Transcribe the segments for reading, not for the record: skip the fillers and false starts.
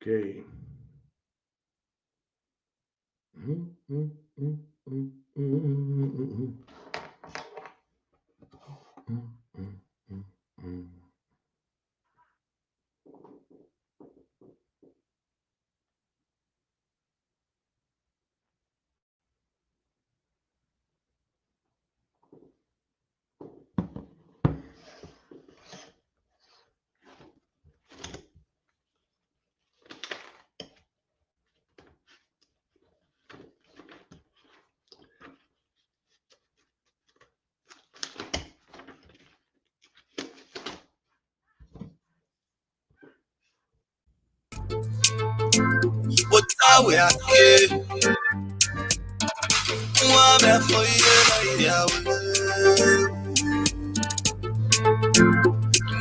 Okay. Mm, mm, mm, mm, mm, mm, mm, mm, mm, mm, mm. But now we are here. I'm here for you,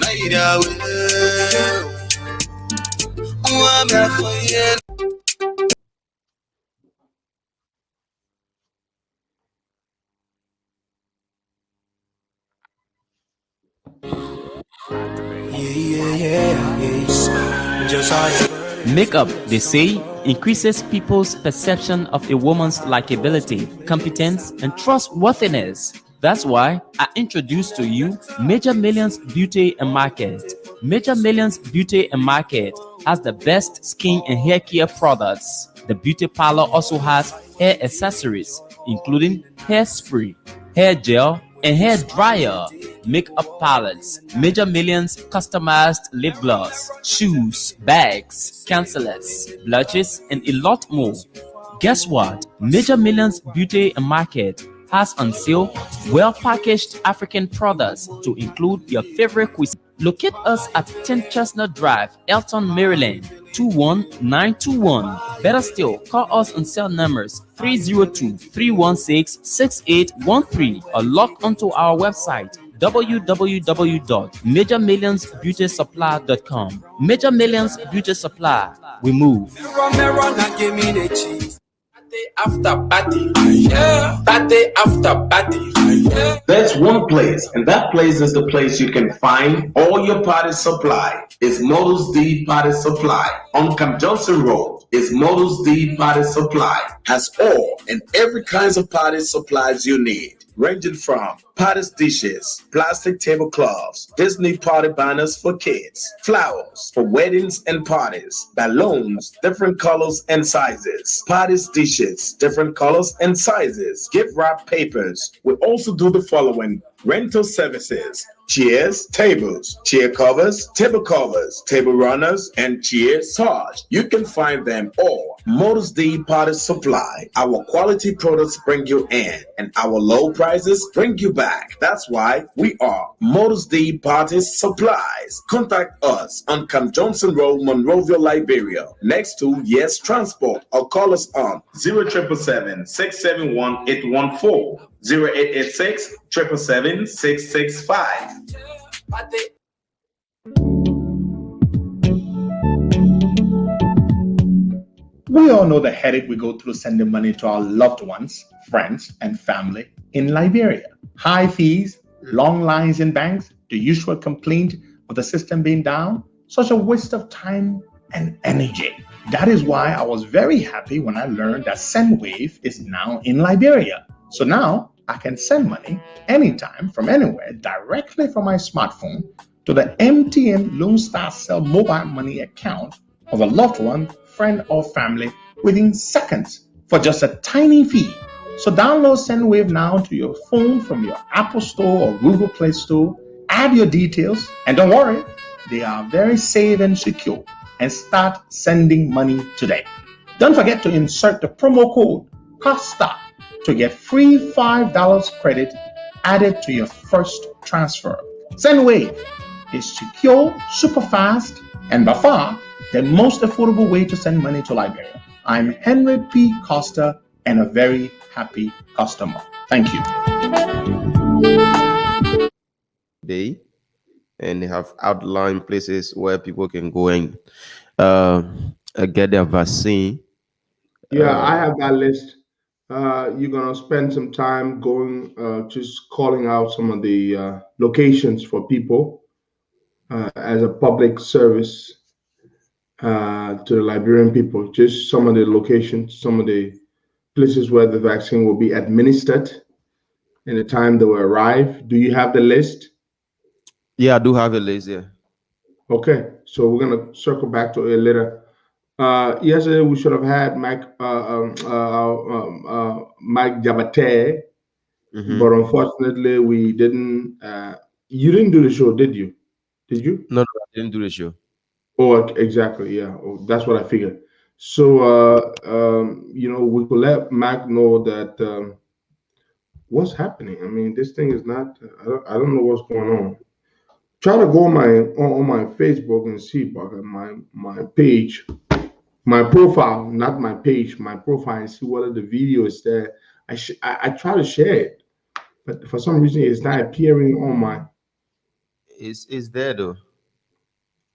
Naira will. I'm here for you. Makeup, they say, increases people's perception of a woman's likability, competence, and trustworthiness. That's why I introduced to you Major Millions Beauty and Market. Major Millions Beauty and Market has the best skin and hair care products. The beauty parlor also has hair accessories, including hairspray, hair gel, and hair dryer, makeup palettes, Major Millions customized lip gloss, shoes, bags, concealers, blushes, and a lot more. Guess what? Major Millions Beauty and Market has on sale well packaged African products to include your favorite cuisine. Locate us at 10 Chestnut Drive, Elton, Maryland 21921. Better still, call us on cell numbers 302-316-6813 or log onto our website www.majormillionsbeautysupply.com. Major Millions Beauty Supply. We move. After party, yeah. Party after party, yeah. There's one place, and that place is the place you can find all your party supply. It's Models D Party Supply on Camp Johnson Road. It's Models D Party Supply. Has all and every kinds of party supplies you need, ranging from party dishes, plastic tablecloths, Disney party banners for kids, flowers for weddings and parties, balloons, different colors and sizes, party dishes, different colors and sizes, gift wrap papers. We also do the following: rental services, chairs, tables, chair covers, table runners, and chair sarge. You can find them all. Models D Party Supply. Our quality products bring you in, and our low prices bring you back. That's why we are Models D Party Supplies. Contact us on Camp Johnson Road, Monrovia, Liberia, next to Yes Transport, or call us on 0777 671 814. 0886 777 665. We all know the headache we go through sending money to our loved ones, friends, and family in Liberia. High fees, long lines in banks, the usual complaint of the system being down, such a waste of time and energy. That is why I was very happy when I learned that SendWave is now in Liberia. So now I can send money anytime from anywhere directly from my smartphone to the MTN Lone Star Cell mobile money account of a loved one, friend, or family within seconds for just a tiny fee. So download SendWave now to your phone from your Apple Store or Google Play Store. Add your details, and don't worry, they are very safe and secure. And start sending money today. Don't forget to insert the promo code COSTA to get free $5 credit added to your first transfer. SendWave is secure, super fast, and by far the most affordable way to send money to Liberia. I'm Henry P. Costa and a very happy customer. Thank you. Day, and they have outlined places where people can go and uh, get their vaccine. Yeah, I have that list. You're gonna spend some time going, just calling out some of the locations for people as a public service to the Liberian people, just some of the locations, some of the places where the vaccine will be administered and the time they will arrive. Do you have the list? Yeah, I do have a list here. Okay, so we're gonna circle back to it later. Yesterday we should have had Mike Jabate, Mm-hmm. but unfortunately we didn't. You didn't do the show, did you? Did you? No, I didn't do the show. Oh, exactly. Yeah, oh, that's what I figured. So, we could let Mac know that what's happening. I mean, this thing is not. I don't know what's going on. Try to go on my Facebook and see, but my page, my profile, not my page, my profile, and see whether the video is there. I try to share it, but for some reason it's not appearing on my. It's there though.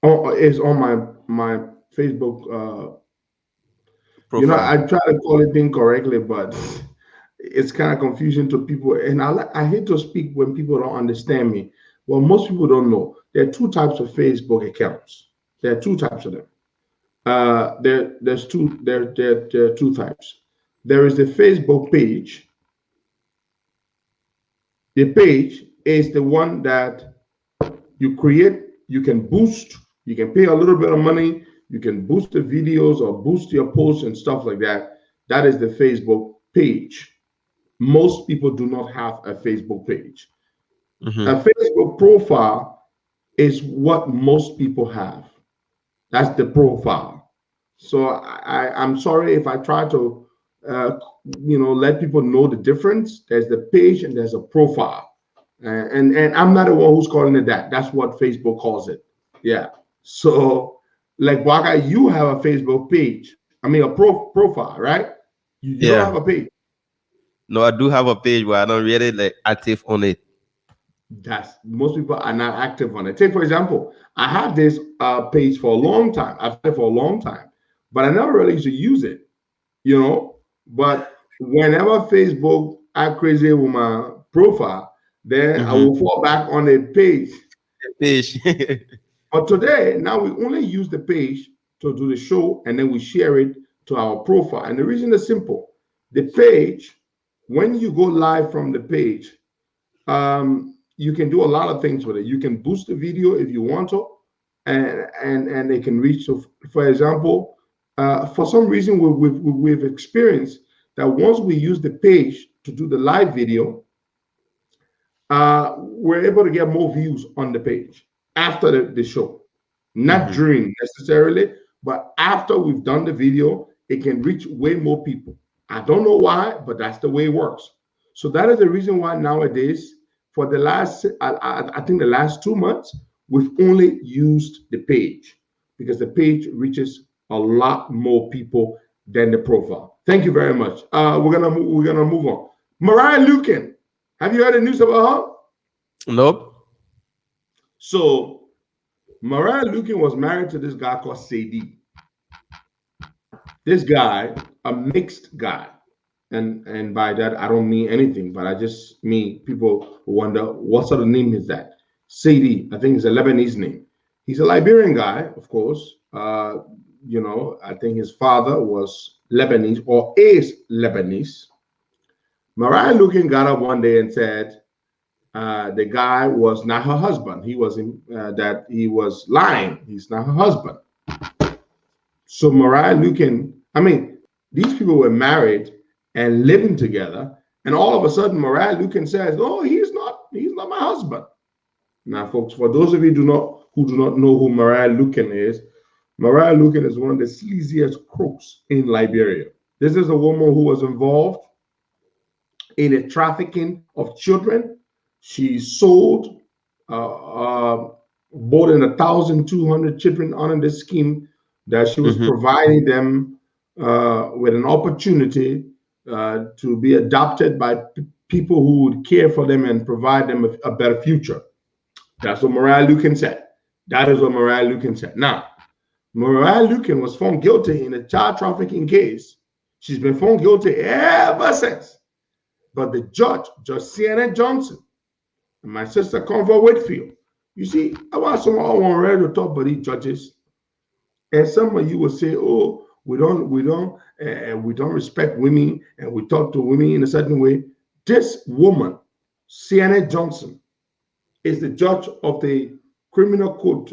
Oh, it's on my Facebook. Profile. I try to call it incorrectly, but it's kind of confusion to people. And I hate to speak when people don't understand me. Well, most people don't know. There are two types of Facebook accounts. There are two types of them. There are two types. There is the Facebook page. The page is the one that you create. You can boost. You can pay a little bit of money. You can boost the videos or boost your posts and stuff like that. That is the Facebook page. Most people do not have a Facebook page. Mm-hmm. A Facebook profile is what most people have. That's the profile. So I'm sorry if I try to, let people know the difference. There's the page and there's a profile. And I'm not the one who's calling it that. That's what Facebook calls it. Yeah. So, like Waka, you have a Facebook page. I mean, a profile, right? You don't have a page. No, I do have a page, but I don't really like active on it. That's most people are not active on it. Take for example, I had this page for a long time. I've had it for a long time, but I never really used to use it, But whenever Facebook act crazy with my profile, then I will fall back on the page. But today, now we only use the page to do the show, and then we share it to our profile. And the reason is simple: the page, when you go live from the page, you can do a lot of things with it. You can boost the video if you want to, and they can reach. So, for example, for some reason we've experienced that once we use the page to do the live video, we're able to get more views on the page after the show, not during necessarily, but after we've done the video, it can reach way more people. I don't know why, but that's the way it works. So that is the reason why nowadays, for the last, I think the last 2 months, we've only used the page because the page reaches a lot more people than the profile. Thank you very much. We're gonna move on. Mariah Luken, have you heard the news about her? Nope. So Mariah Luken was married to this guy called Sadie. This guy, a mixed guy. And by that, I don't mean anything, but I just mean people wonder what sort of name is that? Sadie, I think it's a Lebanese name. He's a Liberian guy, of course. I think his father was Lebanese or is Lebanese. Mariah Luken got up one day and said the guy was not her husband. He was lying. He's not her husband. So Mariah Luken, these people were married and living together, and all of a sudden Mariah Luken says, "Oh, he's not my husband." Now, folks, for those of you who do not know who Mariah Luken is one of the sleaziest crooks in Liberia. This is a woman who was involved in a trafficking of children. She sold more than 1,200 children under this scheme that she was providing them with an opportunity to be adopted by people who would care for them and provide them a better future. That's what Mariah Luken said. That is what Mariah Luken said. Now, Mariah Luken was found guilty in a child trafficking case. She's been found guilty ever since. But the judge Sienna Johnson, and my sister Conver Whitfield, you see, I want ready to talk about these judges. And some of you will say, "Oh, we don't respect women, and we talk to women in a certain way." This woman, Sienna Johnson, is the judge of the criminal code.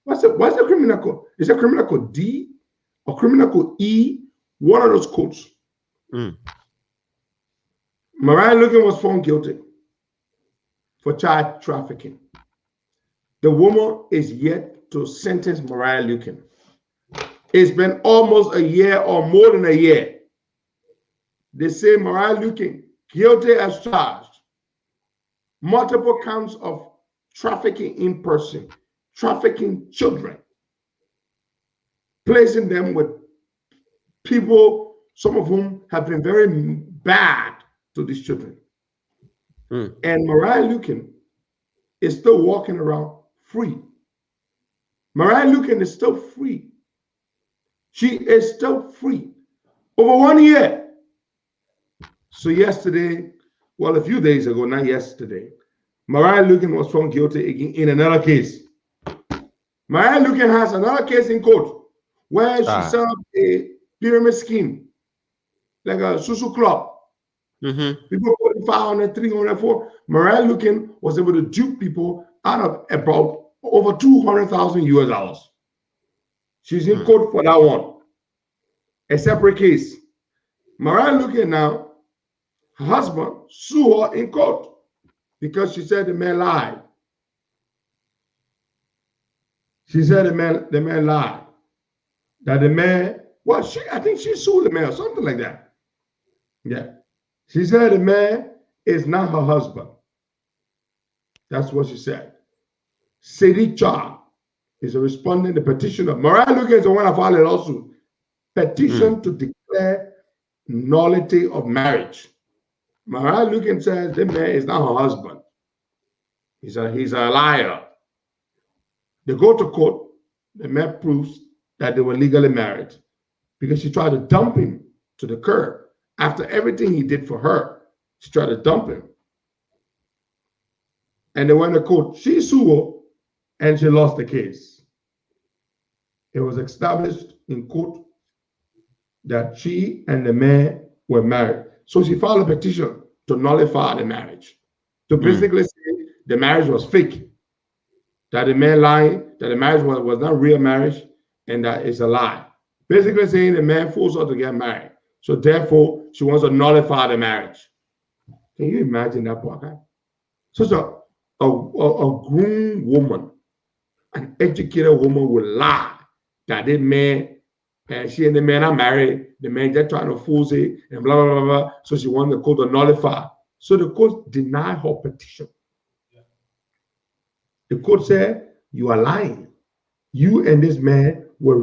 What's the criminal code? Is it criminal code D or criminal code E? One of those codes. Mm. Mariah Luken was found guilty for child trafficking. The woman is yet to sentence Mariah Luken. It's been almost a year or more than a year. They say Mariah Luken guilty as charged. Multiple counts of trafficking in person, trafficking children, placing them with people, some of whom have been very bad to these children. And Mariah Luken is still walking around free. Mariah Luken is still free. She is still free. Over 1 year. So yesterday, well, a few days ago, not yesterday, Mariah Luken was found guilty again in another case. Mariah Luken has another case in court where she set up a pyramid scheme, like a susu club. People put 500, 300, 400. Mariah Luken was able to dupe people out of about over $200,000 US. She's in court for that one. A separate case. Mariah Luken now, her husband sued her in court because she said the man lied. She said the man lied. That the man, well, I think she sued the man or something like that. Yeah. She said the man is not her husband. That's what she said. Sadie Cha is a respondent to the petition of Mariah Luken is the one that filed a lawsuit. Petition to declare nullity of marriage. Mariah Luken says the man is not her husband. He's a liar. They go to court. The man proves that they were legally married because she tried to dump him to the curb. After everything he did for her, she tried to dump him. And they went to court. She sued and she lost the case. It was established in court that she and the man were married. So she filed a petition to nullify the marriage. To basically say the marriage was fake. That the man lying, that the marriage was not real marriage, and that it's a lie. Basically saying the man forced her to get married. So therefore, she wants to nullify the marriage. Can you imagine that, Parker? Such a grown woman, an educated woman would lie that the man, and she and the man are married, the man just trying to force it, and blah, blah, blah, blah. So she wanted the court to nullify. So the court denied her petition. The court said, you are lying. You and this man were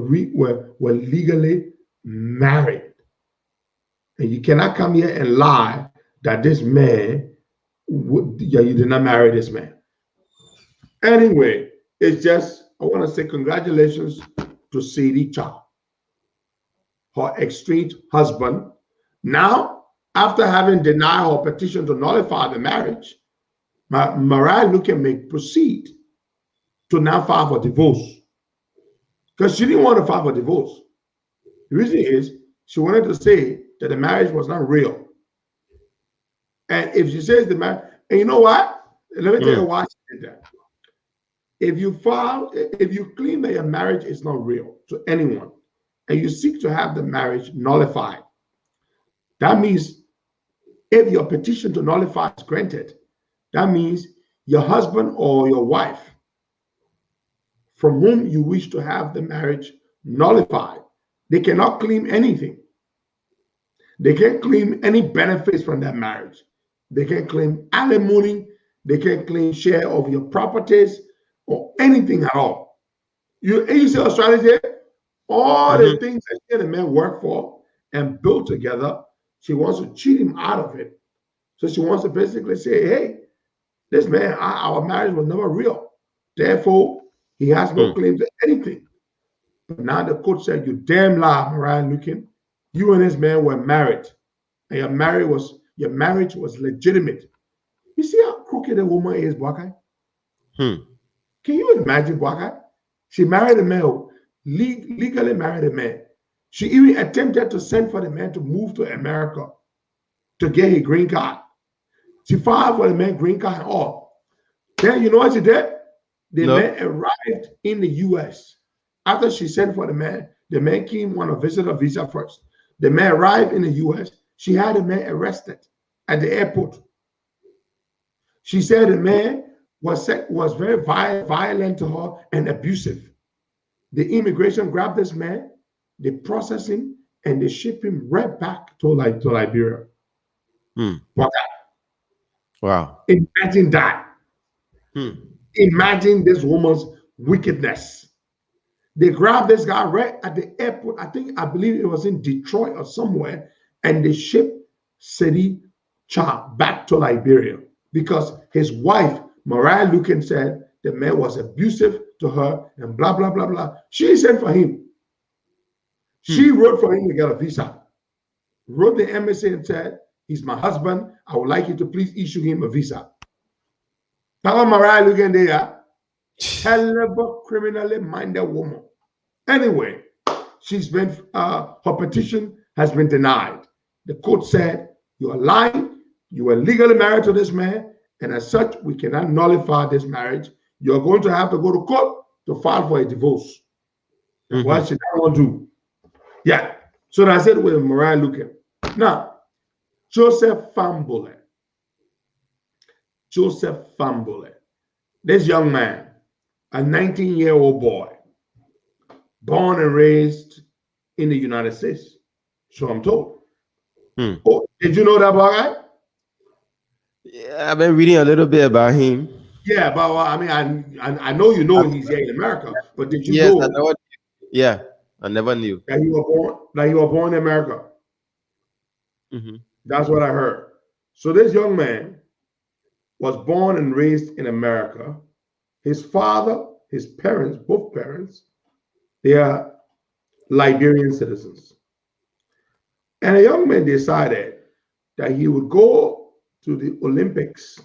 legally married. And you cannot come here and lie that this man, you did not marry this man. Anyway, it's just, I want to say congratulations to Sadie Cha, her estranged husband. Now, after having denied her petition to nullify the marriage, Mariah Luken may proceed to now file for divorce. Because she didn't want to file for divorce. The reason is she wanted to say that the marriage was not real. And if she says the marriage, and you know what? Let me tell you why she did that. If you claim that your marriage is not real to anyone, and you seek to have the marriage nullified, that means if your petition to nullify is granted, that means your husband or your wife from whom you wish to have the marriage nullified, they cannot claim anything. They can't claim any benefits from that marriage. They can't claim alimony. They can't claim share of your properties or anything at all. You see Australia, all the things that she and the man work for and build together, she wants to cheat him out of it. So she wants to basically say, hey, this man, our marriage was never real. Therefore, he has no claim to anything. But now the court said, you damn lie, Mariah Luken. You and this man were married. And your marriage was legitimate. You see how crooked a woman is, Bwakai? Can you imagine, Bwakai? She married a man. legally married a man. She even attempted to send for the man to move to America to get a green card. She filed for the man green card and all. Then you know what she did? The No. man arrived in the U.S. After she sent for the man came on a visitor visa first. The man arrived in the U.S. She had the man arrested at the airport. She said the man was very violent to her and abusive. The immigration grabbed this man, they processed him, and they shipped him right back to Liberia. But Wow. imagine that. Imagine this woman's wickedness. They grabbed this guy right at the airport. I believe it was in Detroit or somewhere, and they shipped City Child back to Liberia because his wife, Mariah Luken, said the man was abusive to her and blah, blah, blah, blah. She sent for him. She wrote for him to get a visa. Wrote the embassy and said, he's my husband. I would like you to please issue him a visa. That's what Mariah Luken did. Terrible, criminally minded woman. Anyway, she's been her petition has been denied. The court said you are lying. You were legally married to this man, and as such, we cannot nullify this marriage. You're going to have to go to court to file for a divorce. What should I want to do? Yeah. So that's it with Mariah Luken. Now, Joseph Fambule. This young man, a 19-year-old boy, born and raised in the United States. So I'm told. Oh, did you know that guy? Yeah, I've been reading a little bit about him. Yeah, but I mean, I know you know he's here in America, but did you Yes, know? I never knew that you were born in America? That's what I heard. So this young man was born and raised in America. His father, his parents, both parents, they are Liberian citizens. And a young man decided that he would go to the Olympics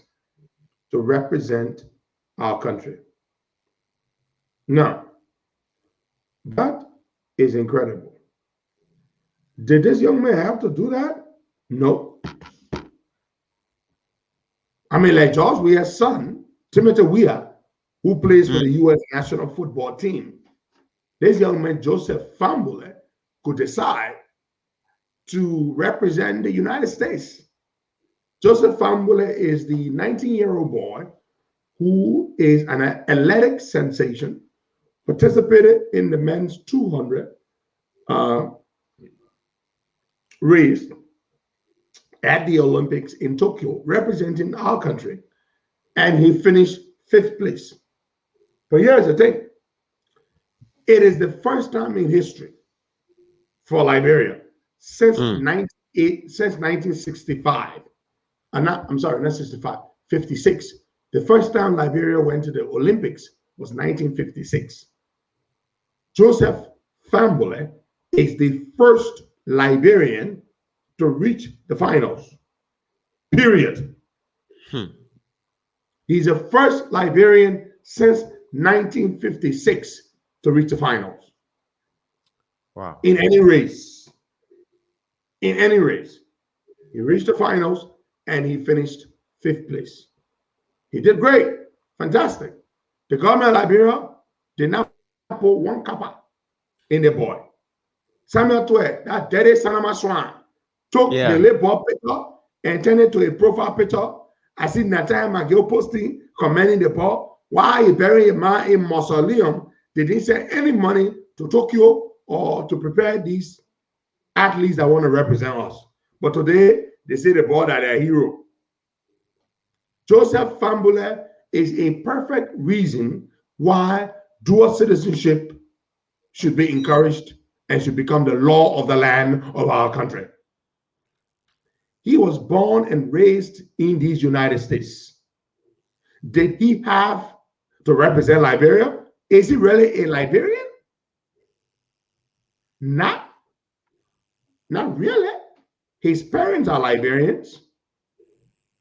to represent our country. Now, that is incredible. Did this young man have to do that? No. I mean, like George Weah's son, Timothy Weah, who plays for the U.S. national football team. This young man, Joseph Fambule, could decide to represent the United States. Joseph Fambule is the 19-year-old boy who is an athletic sensation, participated in the men's 200 race at the Olympics in Tokyo, representing our country, and he finished 5th place. But here's the thing. It is the first time in history for Liberia since 1965. I'm sorry, not 65, 56. The first time Liberia went to the Olympics was 1956. Joseph Fambule is the first Liberian to reach the finals. Period. He's the first Liberian since 1956 to reach the finals. Wow. In any race. In any race. He reached the finals and he finished 5th place. He did great. Fantastic. The government of Liberia did not put one kappa in the boy. Samuel Twe, that dirty Sanama Swan, took the lip ball picture and turned it to a profile picture. I see Natalia McGill posting, commenting the ball. Why he buried a man in mausoleum? They didn't send any money to Tokyo or to prepare these athletes that want to represent us. But today, they say the ball that they're a hero. Joseph Fambule is a perfect reason why dual citizenship should be encouraged and should become the law of the land of our country. He was born and raised in these United States. Did he have to represent Liberia? Is he really a Liberian? Not really. His parents are Liberians.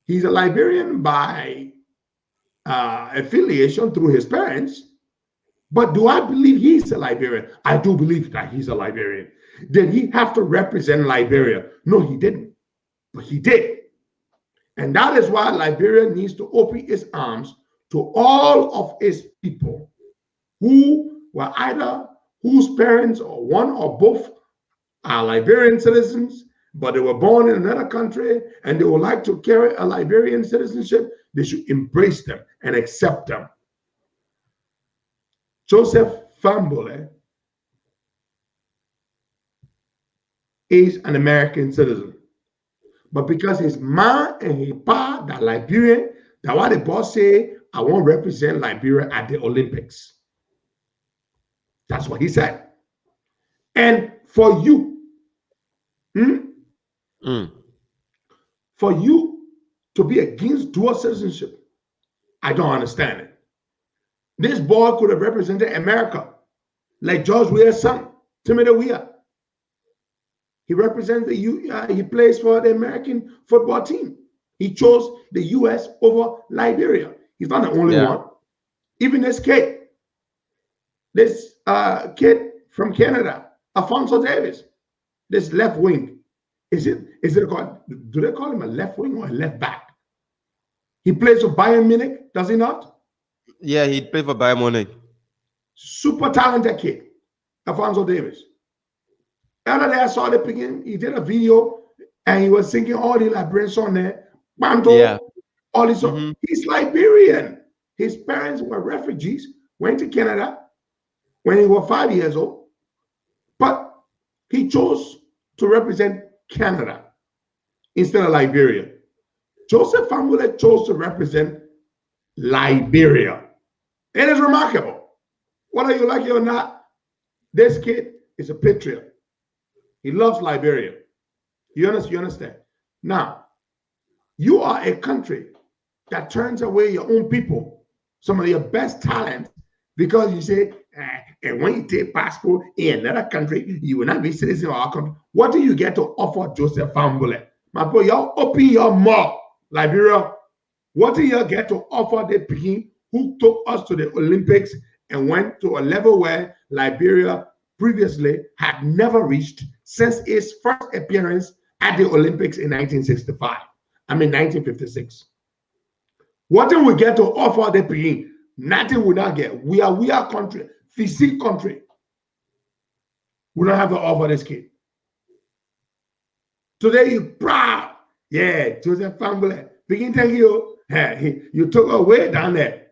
He's a Liberian by affiliation through his parents, But do I believe he's a Liberian? I do believe that he's a Liberian. Did he have to represent Liberia? No, he didn't. But he did. And that is why Liberia needs to open its arms to all of its people who were either whose parents or one or both are Liberian citizens, but they were born in another country and they would like to carry a Liberian citizenship. They should embrace them and accept them. Joseph Fambule is an American citizen. But because his mom and his pa are Liberian, that's why the boss say, I won't represent Liberia at the Olympics. That's what he said. And for you, for you to be against dual citizenship, I don't understand it. This boy could have represented America, like George Weah's son, Timothy Weah. He represents he plays for the American football team. He chose the U.S. over Liberia. He's not the only one. Even this kid from Canada, Alfonso Davis, this left wing. Is it called? Do they call him a left wing or a left back? He plays for Bayern Munich, does he not? Yeah, he played for Bayern Munich. Super talented kid, Alfonso Davis. The other day I saw the picking. He did a video and he was singing all the Liberian songs there. Banto, all these songs. He's Liberian. His parents were refugees, went to Canada when he was 5 years old, but he chose to represent Canada instead of Liberia. Joseph Fambule chose to represent Liberia. It is remarkable. Whether you like it or not, this kid is a patriot. He loves Liberia. You understand? Now, you are a country that turns away your own people, some of your best talents, because you say, and when you take passport in another country, you will not be citizen of our country. What do you get to offer Joseph Fambule? My boy, y'all open your mouth, Liberia. What do you get to offer the people who took us to the Olympics and went to a level where Liberia previously had never reached since its first appearance at the Olympics in 1956. What do we get to offer the people? Nothing we not get. We are country, physique country. We don't have to offer this kid. Today you proud. Yeah, Joseph Fambule. Begin thank you. You took away down there.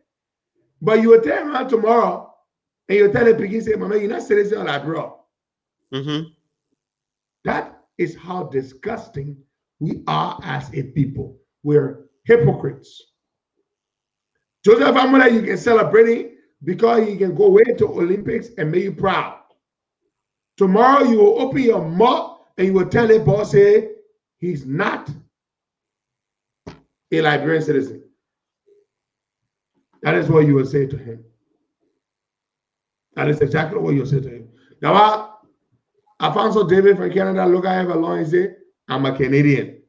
But you will tell him tomorrow and you tell the piggy, say, Mama, you're not citizen of Liberia. That is how disgusting we are as a people. We're hypocrites. Joseph Fambule, you can celebrate it because you can go away to Olympics and make you proud. Tomorrow you will open your mouth and you will tell the boss, say, he's not a Liberian citizen. That is what you will say to him. That is exactly what you'll say to him. Now, Alfonso Davis from Canada, look, I have a law and say, I'm a Canadian.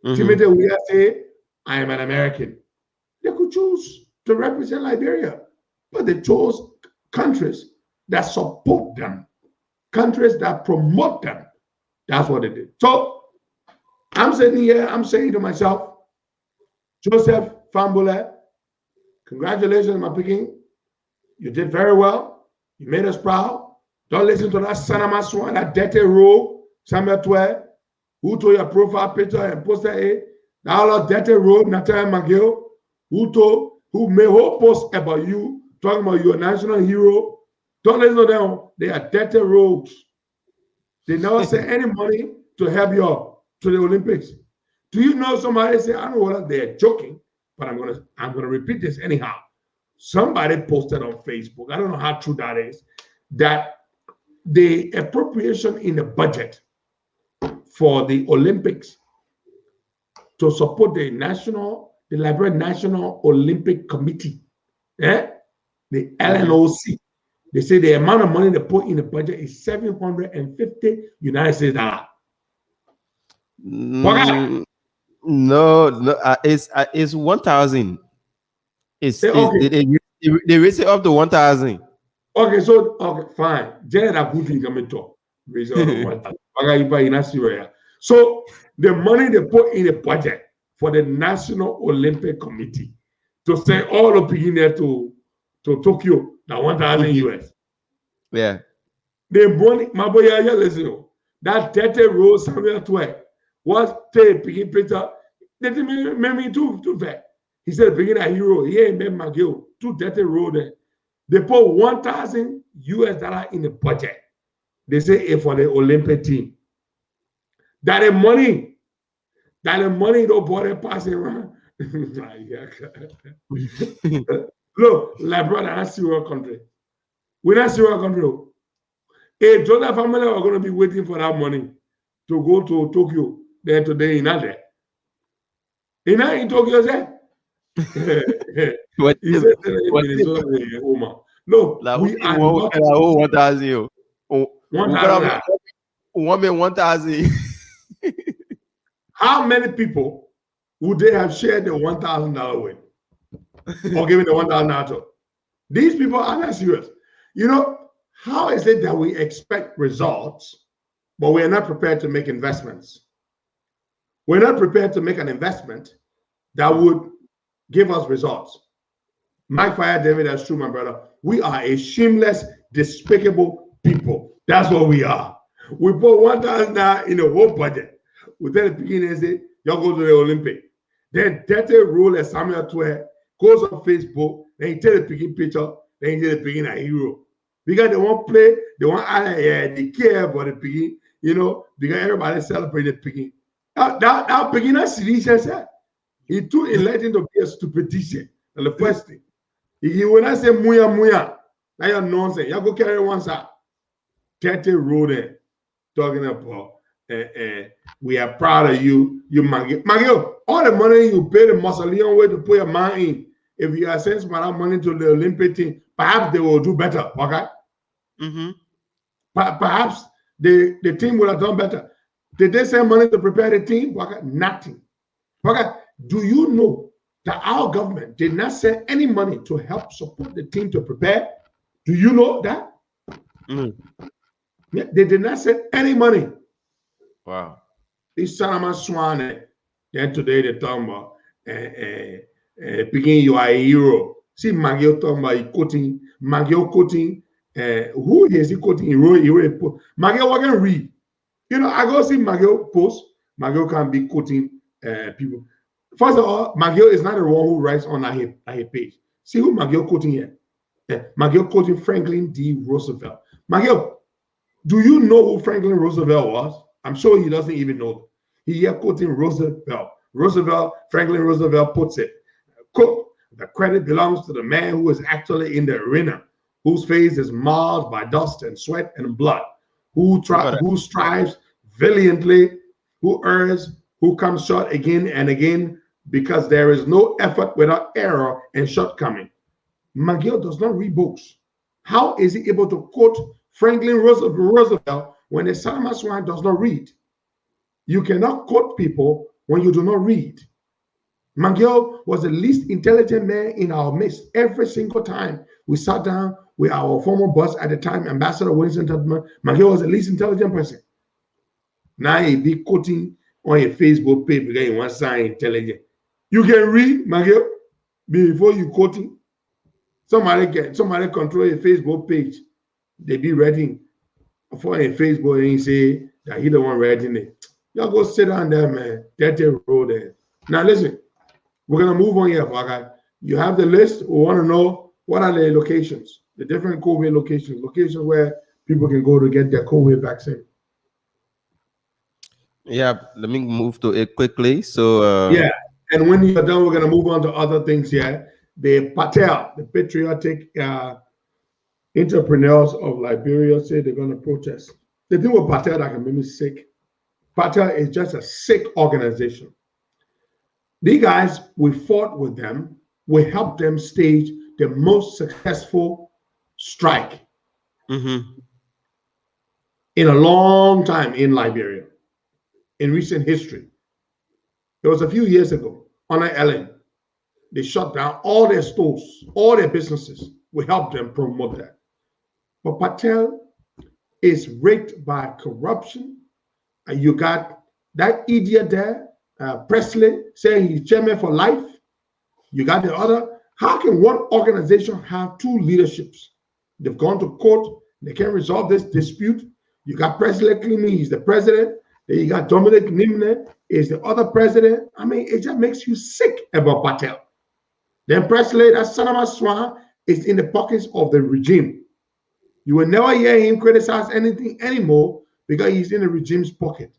Timothy Weah say, I am an American. They could choose to represent Liberia, but they chose countries that support them, countries that promote them. That's what they did. So I'm sitting here, I'm saying to myself, Joseph Fambule, congratulations, my picking. You did very well. You made us proud. Don't listen to that Sanama Swan, that dirty rogue, Samuel 12, who told your profile picture and poster A, that all dirty rogue, Natalia McGill, who made a whole post about you, talking about you're a national hero. Don't listen to them. They are dirty rogues. They never send any money to help you out to the Olympics. Do you know somebody say, I don't know whether they're joking, but I'm gonna repeat this anyhow. Somebody posted on Facebook, I don't know how true that is, that the appropriation in the budget for the Olympics to support the Liberian National Olympic Committee, the LNOC, they say the amount of money they put in the budget is $750 United States dollars. No, it's 1,000. They raise it up to 1,000. Okay, so okay, fine. Janet Abuti coming talk. Raise all the 1,000. Okay, you buy in Syria. So the money they put in the budget for the National Olympic Committee to send all the people there to Tokyo, now 1,000 US. Yeah. The money, my boy, yeah, listen, that 30 rows somewhere 12 was picking picture. They didn't make me too fair. He said, begin a hero. He ain't made my girl. 230 row there. They put 1,000 US dollar in the budget. They say it's for the Olympic team. That the money don't bother passing around. Look, like brother, that's Syria country. We're not Syria country. If Joseph family are going to be waiting for that money to go to Tokyo, then today in there. In Tokyo, say? What? He said, no, Like, we are one not 1,000. You. 1,000. 1,000. How many people would they have shared the $1,000 with or given the $1,000 to? These people are not serious. You know, how is it that we expect results, but we are not prepared to make investments? We're not prepared to make an investment that would give us results. Mike Fire David, that's true, my brother. We are a shameless, despicable people. That's what we are. We put $1,000 in the whole budget. We tell the beginning and say, y'all go to the Olympic. Then Tete rule as Samuel 12 goes on Facebook, then he tell the picking picture, then he tell the picking a hero. Because they won't play, they want they care about the picking, you know, because everybody celebrate the picking. That picking is serious. He too enlightened to be a stupid teacher. And the first thing, he when I say muya, now you're nonsense. You go carry one side. Tete rule there, talking about we are proud of you, Magio. All the money you pay the mausoleum way to put your man in, if you are sending some of that money to the Olympic team, perhaps they will do better. Okay. Perhaps the team would have done better. Did they send money to prepare the team? Okay. Nothing. Okay. Do you know that our government did not send any money to help support the team to prepare? Do you know that? Yeah, they did not send any money. Wow. This Salaman Swan, then today they talking about picking you are a hero. See Magio talking about quoting, Magio quoting, who is he quoting? Magio can read. You know, I go see Magio post. Magio can be quoting people. First of all, Magio is not the one who writes on a page. See who Magio quoting here? Magio quoting Franklin D. Roosevelt. Magio, do you know who Franklin Roosevelt was? I'm sure he doesn't even know. He here quoting Roosevelt. Franklin Roosevelt puts it, quote, the credit belongs to the man who is actually in the arena, whose face is marred by dust and sweat and blood, who strives valiantly, who errs, who comes short again and again, because there is no effort without error and shortcoming. Magio does not read books. How is he able to quote Franklin Roosevelt when the Salman Swan does not read? You cannot quote people when you do not read. Magio was the least intelligent man in our midst. Every single time we sat down with our former boss at the time, Ambassador Winston Tubman, Magio was the least intelligent person. Now he be quoting on your Facebook page because he wants to sound intelligent. You can read, Magio, before you quoting. Somebody control your Facebook page. They be writing for a Facebook and he say that he the one writing it. Y'all go sit down there, man. Dirty road there. Now listen, we're gonna move on here, okay? You have the list. We want to know what are the locations, the different COVID locations where people can go to get their COVID vaccine. Yeah, let me move to it quickly. So yeah, and when you're done, we're gonna move on to other things here. The Patel, the patriotic entrepreneurs of Liberia, say they're gonna protest. The thing with Patel that can make me sick. Patel is just a sick organization. These guys, we fought with them. We helped them stage the most successful strike in a long time in Liberia, in recent history. It was a few years ago on an Ellen. They shut down all their stores, all their businesses. We helped them promote that. But Patel is raked by corruption. And you got that idiot there, Presley, saying he's chairman for life. You got the other. How can one organization have two leaderships? They've gone to court. They can't resolve this dispute. You got Presley claiming he's the president. Then you got Dominic Nimne is the other president. I mean, it just makes you sick about Patel. Then Presley, that son of a swan, is in the pockets of the regime. You will never hear him criticize anything anymore because he's in the regime's pocket.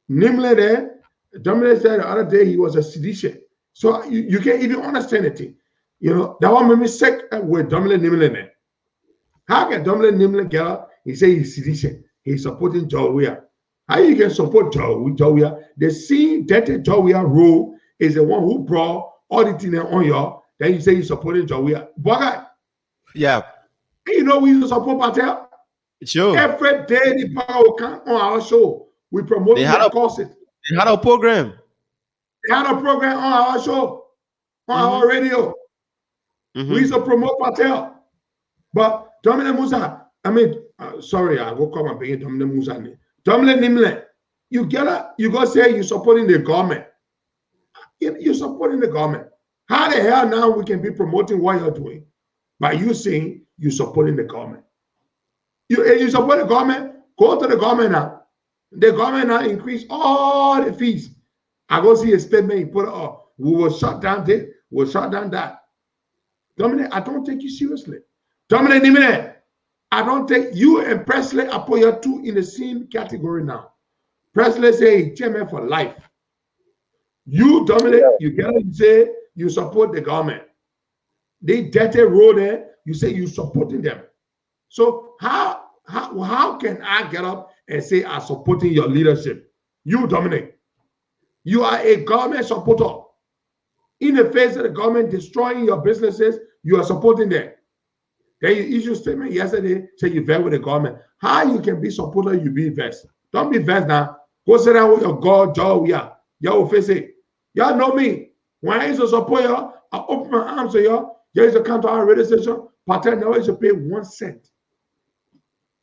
Nimle there, Dominic said the other day he was a seditious. So you can't even understand it. You know, that one made me sick with Dominic Nimle there. How can Dominic Nimle get up? He say he's seditious. He's supporting Jawia. How you can support Jawia? The same dirty Jawia role is the one who brought all the things on you. Then you say you're supporting Jawia. Boga. Yeah. You know we used to support Patel. Sure. Every day the power will come on our show. We promote the courses. They had a program. They had a program on our show, on our radio. We used to promote Patel. But Dominic Musa, I mean, sorry, I will come and bring Dominic Musa. Dominic Nimle, you go say you're supporting the government. You're supporting the government. How the hell now we can be promoting what you're doing by you saying you're supporting the government? You support the government, go to the government now. The government now increase all the fees. I go see a statement he put up. We will shut down this, we'll shut down that. Dominic, I don't take you seriously. Dominic Nimene, I don't take you and Presley. I put your two in the same category now. Presley say he's chairman for life. You, Dominic, you get it, you say you support the government. They dirty road there, you say you supporting them. So how can I get up and say I'm supporting your leadership? You, Dominic, you are a government supporter. In the face of the government destroying your businesses, you are supporting them. Then you issue a statement yesterday, say you vet with the government. How you can be supporter, you be vest. Don't be vest now. Go sit down with your God, Joe. Yeah. Y'all face it. Y'all know me. When I used to support y'all, I open my arms to y'all. Y'all used to come to our radio station. Patel never used to pay 1 cent.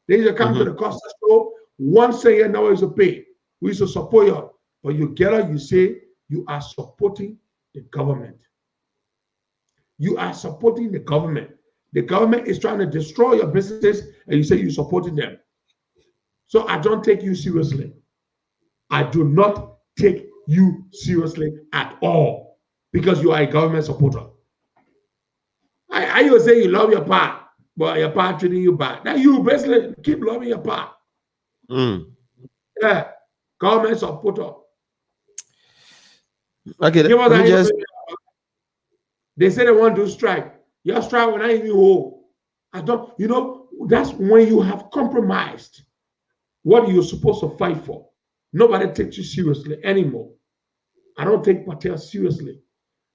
They used to come to the Costa Show. 1 cent you never used to pay. We used to support y'all. But you get up, you say you are supporting the government. You are supporting the government. The government is trying to destroy your businesses, and you say you're supporting them. So I don't take you seriously. I do not take you seriously at all because you are a government supporter. I will say you love your pa, but your pa treating you bad. Now you basically keep loving your pa. Yeah, government supporter. Okay, they say they want to strike. Your strike will not even hold. That's when you have compromised what you're supposed to fight for. Nobody takes you seriously anymore. I don't take Patel seriously.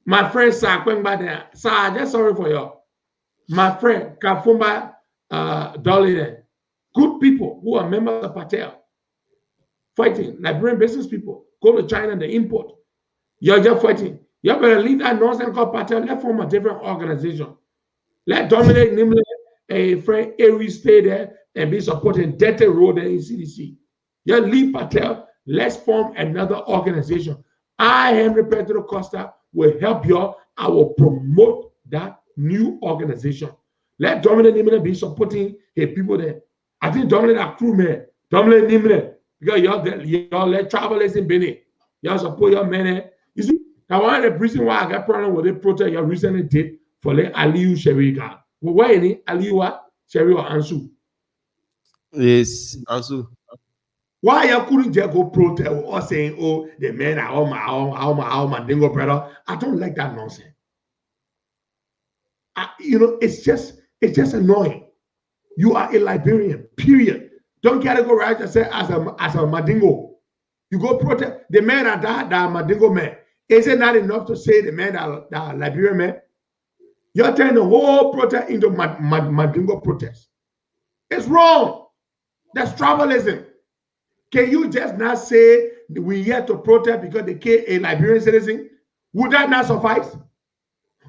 My friend Sir going by there. Sir, I'm just sorry for you. My friend Kafumba Dolly, good people who are members of Patel, fighting, Liberian business people, go to China and they import. You're just fighting. You better leave that nonsense called Patel. Let's form a different organization. Let Dominic Nimle, a friend, Aries stay there and be supporting Dete Road in CDC. You leave Patel. Let's form another organization. I, Henry Pedro Costa, will help you. I will promote that new organization. Let Dominic Nimle be supporting his people there. I think Dominic are crew man. Dominic Nimle, because y'all let travelers in Benin. Y'all support your men. You see, now one of the reasons why I got problem with the protest you recently did for the Aliyu Sherika. Well, why any Aliyu Sherika or Ansu? Yes, Ansu. Why you couldn't just go protest or saying, oh, the men are all my dingo brother? I don't like that nonsense. It's just annoying. You are a Liberian, period. Don't categorize yourself as a Mandingo. You go protest. The men are that Mandingo men. Is it not enough to say the men that are Liberian men? You're turning the whole protest into Mandingo protest. It's wrong. That's tribalism. Can you just not say we here to protest because they killed a Liberian citizen? Would that not suffice?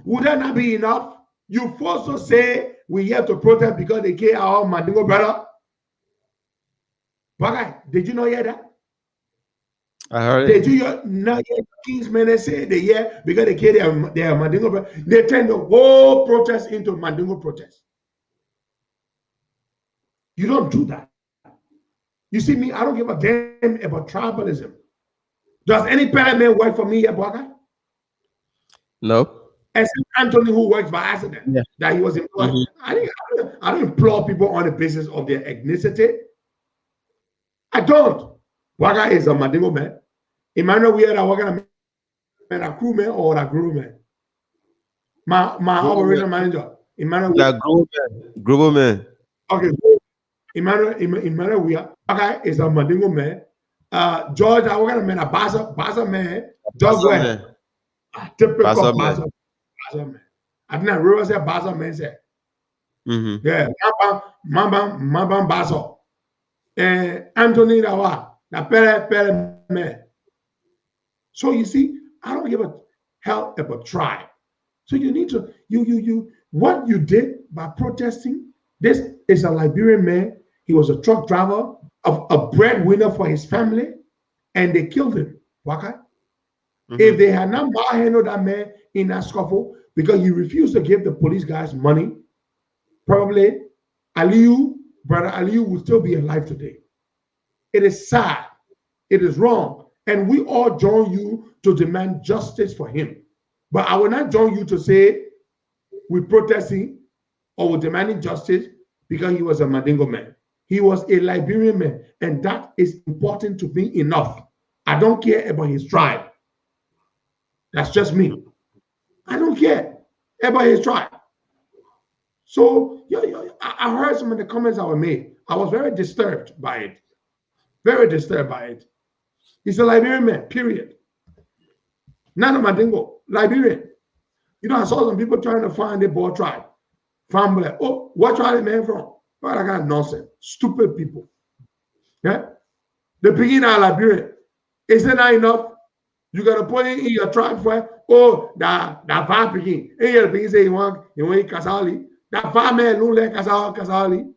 Would that not be enough? You also say we have to protest because they kill our Mandingo brother. Bagay, did you not hear that? I heard Did it. you not hear Kingsmen say they hear because they kill their Mandingo brother? They turn the whole protest into Mandingo protest. You don't do that. You see me, I don't give a damn about tribalism. Does any parent work for me here, Bagay? No. Except Anthony, who works by accident, Yeah. that he was employed. Mhm. I don't employ people on the basis of their ethnicity. I don't. Waga is a Mandingo man. Emmanuel, we are working a crew man or a crew man. My operational manager, Emmanuel. Yeah, Grover man. Okay, Emmanuel, we are. Waga is a Mandingo man. George, I work man, a Baza man. Doug Baza Webb, man. typical Baza Baza man. I didn't realize that Baza man said. Mhm. Yeah, Mamba Baza. Anthony Dawa, the Pere man. So you see, I don't give a hell about tribe. So you need to what you did by protesting. This is a Liberian man. He was a truck driver, a breadwinner for his family, and they killed him. Okay? If they had not handled that man in that scuffle because he refused to give the police guys money, probably brother Aliyu would still be alive today. It is sad. It is wrong. And we all join you to demand justice for him. But I will not join you to say we're protesting or we're demanding justice because he was a Mandingo man. He was a Liberian man. And that is important to me enough. I don't care about his tribe. That's just me. I don't care about his tribe. So I heard some of the comments that were made. I was very disturbed by it. Very disturbed by it. He's a Liberian man, period. Not a Mandingo, Liberian. You know, I saw some people trying to find their boy tribe. Family, like, oh, what tribe is man from? Well, that kind of nonsense. Stupid people. Yeah? The beginning of Liberian. Is it not enough? You gotta put in your tribe for that far begin. And your begin say you want Kasali. That far man look like Kasali.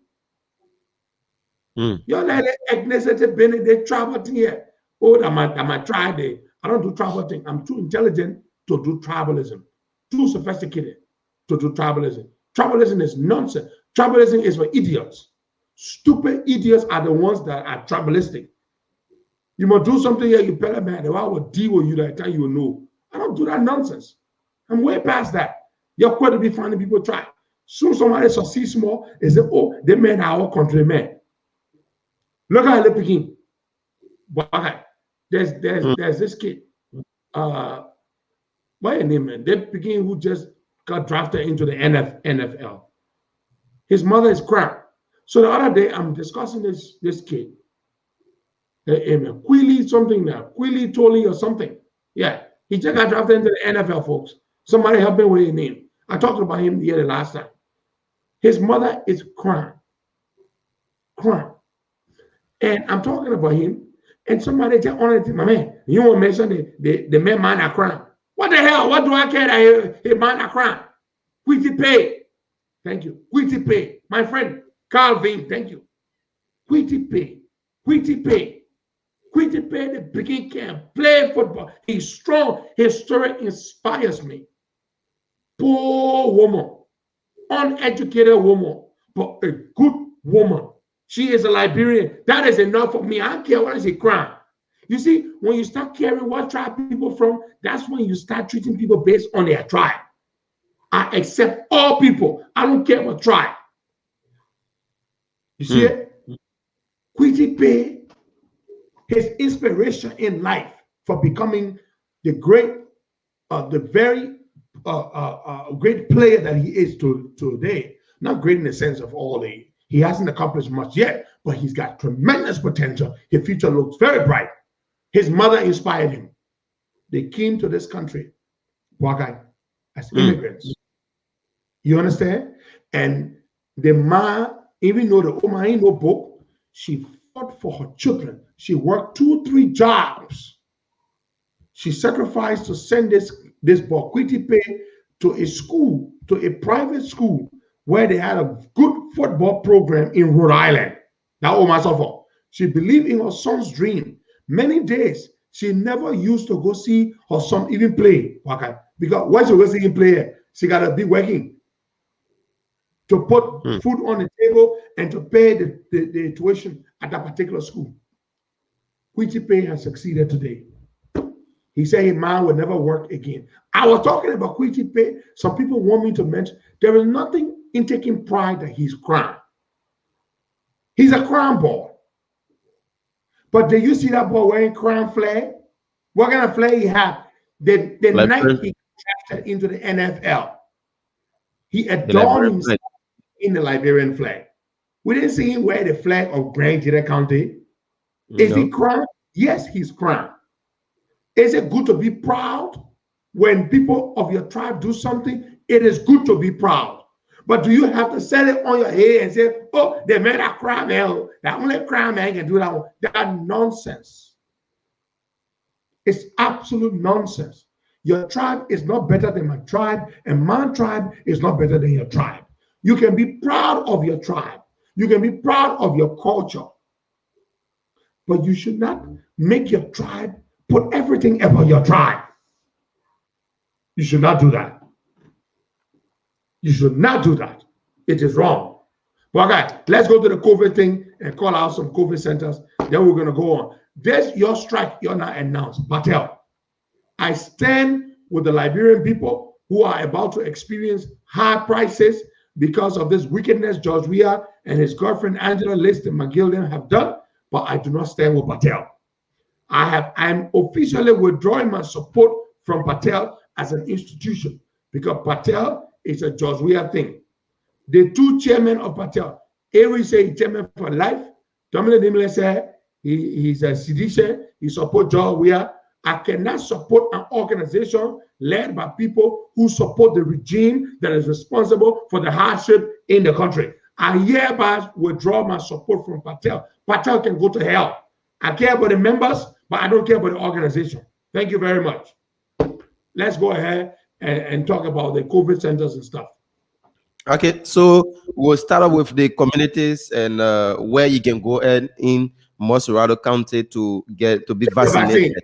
You're like ethnicity been they travel thing here. Oh, that my tribe there. I don't do tribal thing. I'm too intelligent to do tribalism. Too sophisticated to do tribalism. Tribalism is nonsense. Tribalism is for idiots. Stupid idiots are the ones that are tribalistic. You must do something here, you better man. I will deal with you that time you will know. I don't do that nonsense. I'm way past that. You're quite to be finding people try. Soon somebody succeeds more and say, oh, they men are our countrymen. Look at the picking. There's this kid. What's his name, man? They picking who just got drafted into the NFL. His mother is crying. So the other day I'm discussing this kid. Quilly something now. Quilly Tolly or something. Yeah. He just got drafted into the NFL, folks. Somebody help me with his name. I talked about him the last time. His mother is crying. Crying. And I'm talking about him. And somebody just wanted to, my man, you want to mention the man are crying. What the hell? What do I care that he man are crying? Quitty pay. Thank you. Quitty pay. My friend, Carl Vane, thank you. Quitty pay. Quitty pay. Quitty pay the begin can play football. He's strong. His story inspires me. Poor woman. Uneducated woman. But a good woman. She is a Liberian. That is enough for me. I don't care what is a crime. You see, when you start caring what tribe people from, that's when you start treating people based on their tribe. I accept all people. I don't care what tribe. You see it? Quitty Pay, his inspiration in life for becoming the great, the very great player that he is today. Not great in the sense of all the, he hasn't accomplished much yet, but he's got tremendous potential. His future looks very bright. His mother inspired him. They came to this country, Wagai, as immigrants. You understand? And the ma, even though the Oma ain't no book, she fought for her children. She worked 2-3 jobs. She sacrificed to send this boy Quitty Pay to a school, to a private school, where they had a good football program in Rhode Island. That woman suffered. She believed in her son's dream. Many days, she never used to go see her son even play. Okay? Because when she goes see him play, she got to be working to put food on the table and to pay the tuition at that particular school. Quitipe has succeeded today. He said his man will never work again. I was talking about Quitipe. Some people want me to mention there is nothing in taking pride that he's crowned. He's a crown boy. But do you see that boy wearing crown flag? What kind of flag he had? The night he drafted into the NFL, he adorned himself in the Liberian flag. We didn't see him wear the flag of Grand Jira County. Is he crowned? Yes, he's crowned. Is it good to be proud when people of your tribe do something? It is good to be proud. But do you have to set it on your head and say, oh, they made a crown man. That only crown man can do that one. That's nonsense. It's absolute nonsense. Your tribe is not better than my tribe, and my tribe is not better than your tribe. You can be proud of your tribe. You can be proud of your culture. But you should not make your tribe put everything about your tribe. You should not do that. You should not do that. It is wrong. Well, guys, let's go to the COVID thing and call out some COVID centers. Then we're going to go on. There's your strike you're not announced. Patel, I stand with the Liberian people who are about to experience high prices because of this wickedness George Weah and his girlfriend Angela List and McGillian have done, but I do not stand with Patel. I'm officially withdrawing my support from Patel as an institution because Patel is a George Weah thing. The two chairmen of Patel, Avery say he's chairman for life. Dominic Dimle said he's a sedition. He supports George Weah. I cannot support an organization led by people who support the regime that is responsible for the hardship in the country. I hereby withdraw my support from Patel. Patel can go to hell. I care about the members, but I don't care about the organization. Thank you very much. Let's go ahead and talk about the COVID centers and stuff. Okay, so we'll start off with the communities and where you can go in Mosurado County to be vaccinated.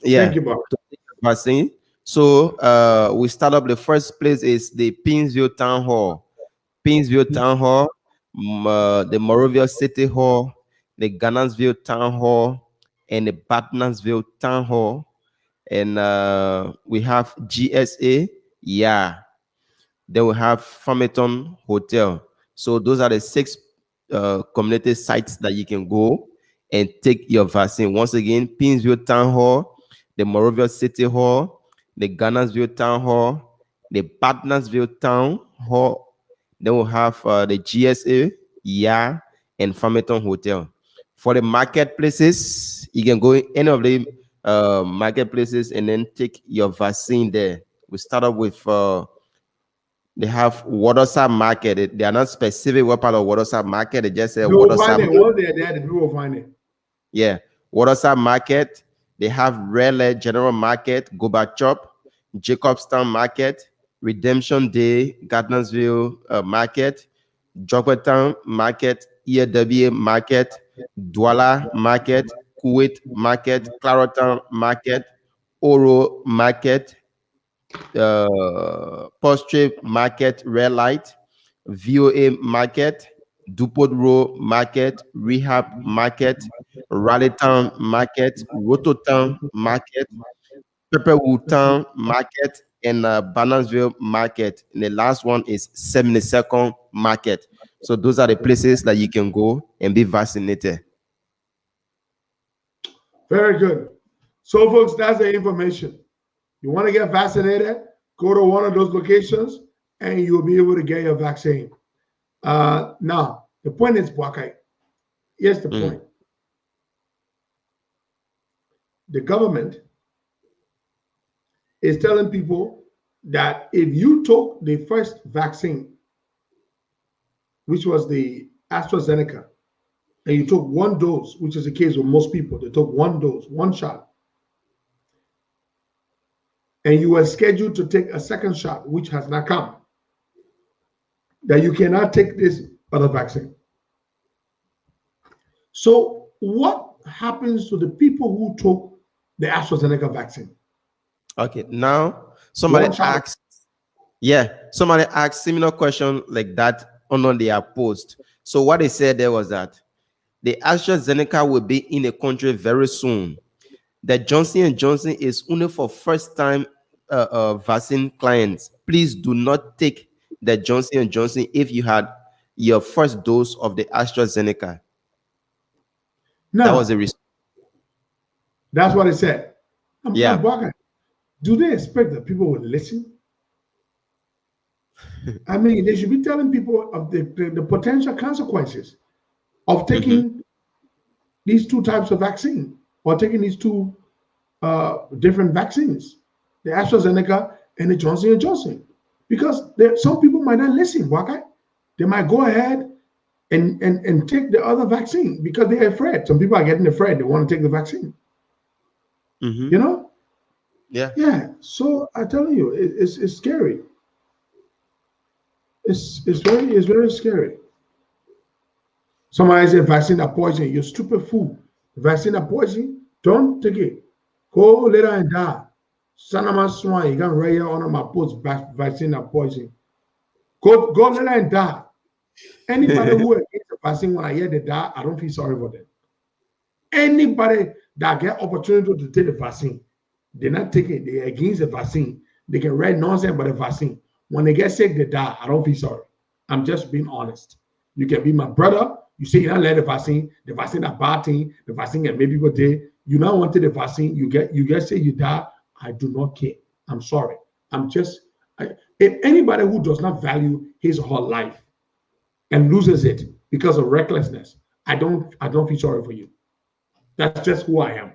Yeah, thank you, Bob. to take the vaccine. So we start up. The first place is the Pinsville Town Hall. Pinsville Town Hall, the Morovia City Hall, the Gannasville Town Hall, and the Batnansville Town Hall. And we have GSA, yeah. Then we have Farmington Hotel. So those are the 6 community sites that you can go and take your vaccine. Once again, Pinsville Town Hall, the Morovia City Hall, the Gannasville Town Hall, the Batnansville Town Hall. Then we'll have the GSA, yeah, and Farmington Hotel. For the marketplaces, you can go in any of the marketplaces and then take your vaccine there. We start off with they have Waterside Market. They are not specific what part of Waterside Market. They just say Waterside. Once they're there, the people will find it. Yeah, Waterside Market. They have Raleigh General Market, Goba Chop, Jacobstown Market, Redemption Day, Gardnersville Market, Jokwetown Market, EAW Market, Douala Market, Kuwait Market, Claratown Market, Oro Market, Post-Trip Market, Red Light, VOA Market, Dupont Road Market, Rehab Market, Raleigh-Town Market, Rototown Market, Pepperwood Town Market, and Barnesville Market. And the last one is 72nd Market. So those are the places that you can go and be vaccinated. Very good. So, folks, that's the information. You want to get vaccinated, go to one of those locations, and you'll be able to get your vaccine. Now, the point is, Bwakai, here's the point. The government is telling people that if you took the first vaccine, which was the AstraZeneca, and you took 1 dose, which is the case with most people, they took 1 dose, 1 shot, and you were scheduled to take a second shot, which has not come, that you cannot take this other vaccine. So what happens to the people who took the AstraZeneca vaccine? Okay, now somebody asked, somebody asked similar question like that on their post. So what they said there was that the AstraZeneca will be in the country very soon. The Johnson & Johnson is only for first-time vaccine clients. Please do not take the Johnson & Johnson if you had your first dose of the AstraZeneca. No, that was the response. That's what it said. Yeah. Do they expect that people will listen? I mean, they should be telling people of the potential consequences of taking these two types of vaccine, or taking these two different vaccines, the AstraZeneca and the Johnson & Johnson. Because some people might not listen, Waka. They might go ahead and take the other vaccine because they're afraid. Some people are getting afraid. They want to take the vaccine. You know? Yeah. So I tell you, it's scary. It's very scary. Somebody said vaccine are poison. You stupid fool. Vaccine are poison. Don't take it. Go later and die. Sanama Swan, you can write here on my post. Vaccine are poison. Go later and die. Anybody who against the vaccine, when I hear they die, I don't feel sorry for them. Anybody that get opportunity to take the vaccine, they're not taking it. They're against the vaccine. They can write nonsense about the vaccine. When they get sick, they die. I don't feel sorry. I'm just being honest. You can be my brother. You say you don't let the vaccine a bad thing. The vaccine can make people die. You don't want to take the vaccine. You get say you die. I do not care. I'm sorry. If anybody who does not value his or her life and loses it because of recklessness, I don't feel sorry for you. That's just who I am.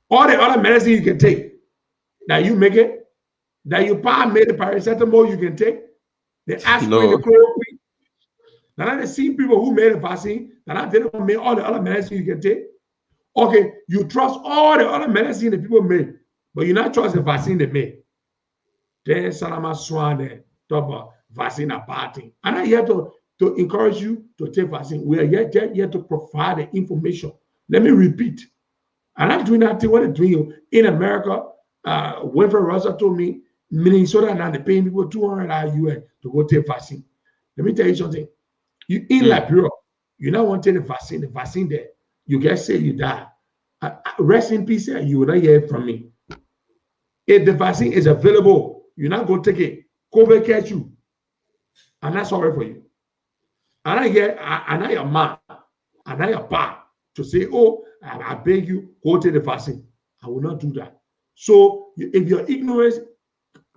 All the other medicine you can take, that you make it, that you made the paracetamol you can take, the aspirin, the chloroquine. Now they see people who made a vaccine, that I didn't make all the other medicine you can take. Okay, you trust all the other medicine that people made, but you not trust the vaccine they made. Then Salama Swan there, talk about vaccine a bad thing. And I'm here to encourage you to take vaccine. We are here to provide the information. Let me repeat. I'm not doing that thing what they're doing in America. Winfrey Russell told me Minnesota now they paying people $200 US to go take vaccine. Let me tell you something. You in Liberia, you not want to take the vaccine there. You get sick, you die. Rest in peace, you will not hear from me. If the vaccine is available, you're not going to take it. COVID catch you. I'm not sorry for you. I'm not your man. I'm not your pa to say, oh, I beg you, go take the vaccine. I will not do that. So if your ignorance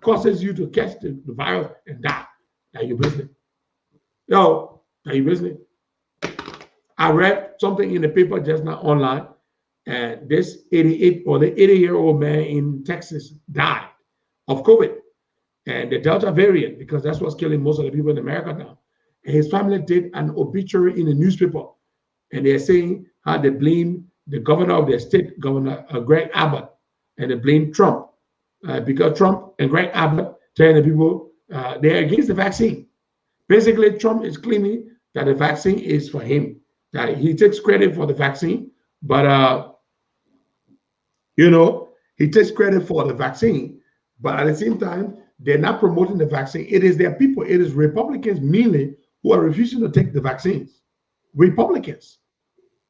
causes you to catch the virus and die, that your business. No, that your business. I read something in the paper just now online, and this 80-year-old man in Texas died of COVID and the Delta variant, because that's what's killing most of the people in America now. And his family did an obituary in the newspaper, and they're saying how they blame the governor of their state, Governor Greg Abbott, and they blame Trump because Trump and Greg Abbott telling the people they're against the vaccine. Basically, Trump is claiming that the vaccine is for him, that he takes credit for the vaccine, but he takes credit for the vaccine, but at the same time, they're not promoting the vaccine. It is their people, it is Republicans mainly who are refusing to take the vaccines. Republicans.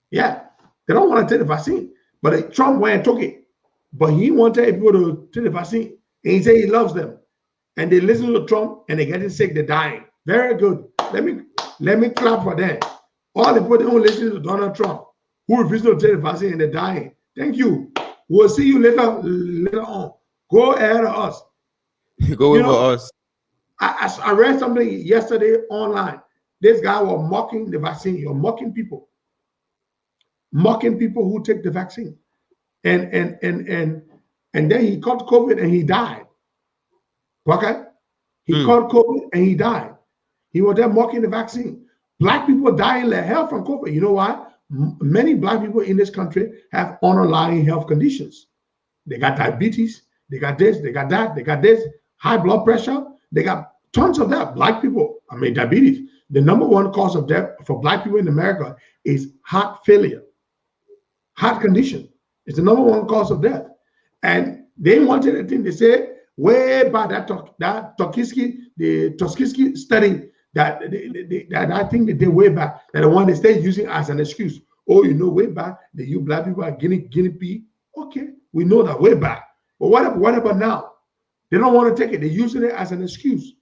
Yeah, they don't want to take the vaccine, but Trump went and took it. But he wanted people to take the vaccine, and he said he loves them. And they listen to Trump, and they're getting sick, they're dying. Very good. Let me clap for them. All the people who listen to Donald Trump, who refuse to take the vaccine, and they're dying. Thank you. We'll see you later on. Go ahead of us. Go over us. I read something yesterday online. This guy was mocking the vaccine. You're mocking people who take the vaccine, and then he caught COVID and he died. Okay, he caught COVID and he died. He was there mocking the vaccine. Black people dying like hell from COVID. You know why? Many black people in this country have underlying health conditions. They got diabetes. they got this, they got that, they got this, high blood pressure, they got tons of that. Black people, diabetes. The number one cause of death for Black people in America is heart failure. Heart condition is the number one cause of death. And they wanted a thing, they said, way back that Tuskegee study that I think they did way back, that the one they stay using as an excuse. Oh, way back that you Black people are guinea pig. Okay, we know that way back. But what about now? They don't want to take it. They're using it as an excuse.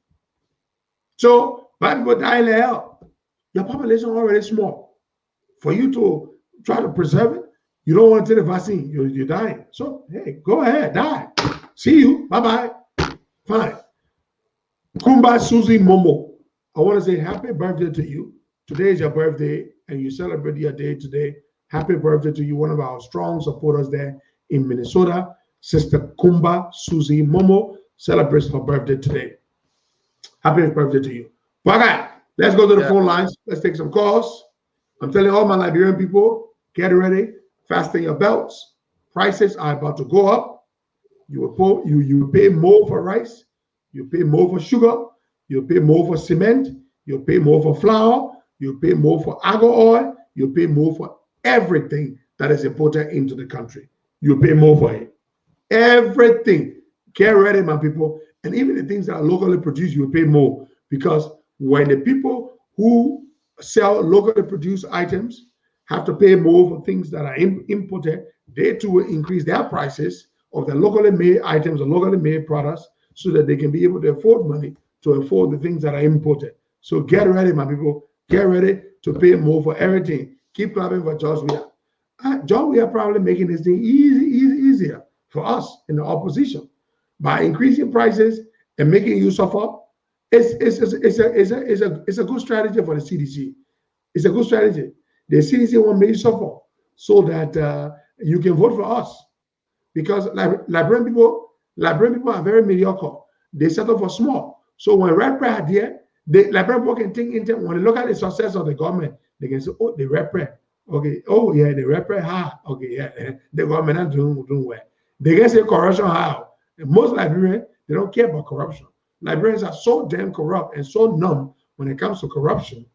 So Black people die in the hell. Your population already small. For you to try to preserve it, you don't want to take the vaccine. You're dying. So hey, go ahead, die. See you. Bye-bye. Fine. Kumba Susie Momo. I want to say happy birthday to you. Today is your birthday, and you celebrate your day today. Happy birthday to you, one of our strong supporters there in Minnesota. Sister Kumba Susie Momo celebrates her birthday today. Happy birthday to you. Okay, let's go to the phone lines. Let's take some calls. I'm telling all my Liberian people, get ready, fasten your belts. Prices are about to go up. You pay more for rice. You pay more for sugar. You pay more for cement. You pay more for flour. You pay more for agro oil. You pay more for everything that is imported into the country. You pay more for it. Everything. Get ready, my people. And even the things that are locally produced, you pay more. Because when the people who sell locally produced items have to pay more for things that are imported, they too will increase their prices of the locally made items or locally made products so that they can be able to afford money to afford the things that are imported. So get ready, my people. Get ready to pay more for everything. Keep clapping for George Weah. George Weah probably making this thing easier for us in the opposition by increasing prices and making you suffer. It's a good strategy for the CDC. It's a good strategy. The CDC won't make you suffer so that you can vote for us. Because Liberian people are very mediocre. They settle for small. So when Red Prayer there, the Liberian people can think into when they look at the success of the government, they can say, oh, the Red Prayer. Okay, oh yeah, the Red Prayer high. Okay, yeah, the government not doing well. They can say corruption high. Most Liberians, they don't care about corruption. Liberians are so damn corrupt and so numb when it comes to corruption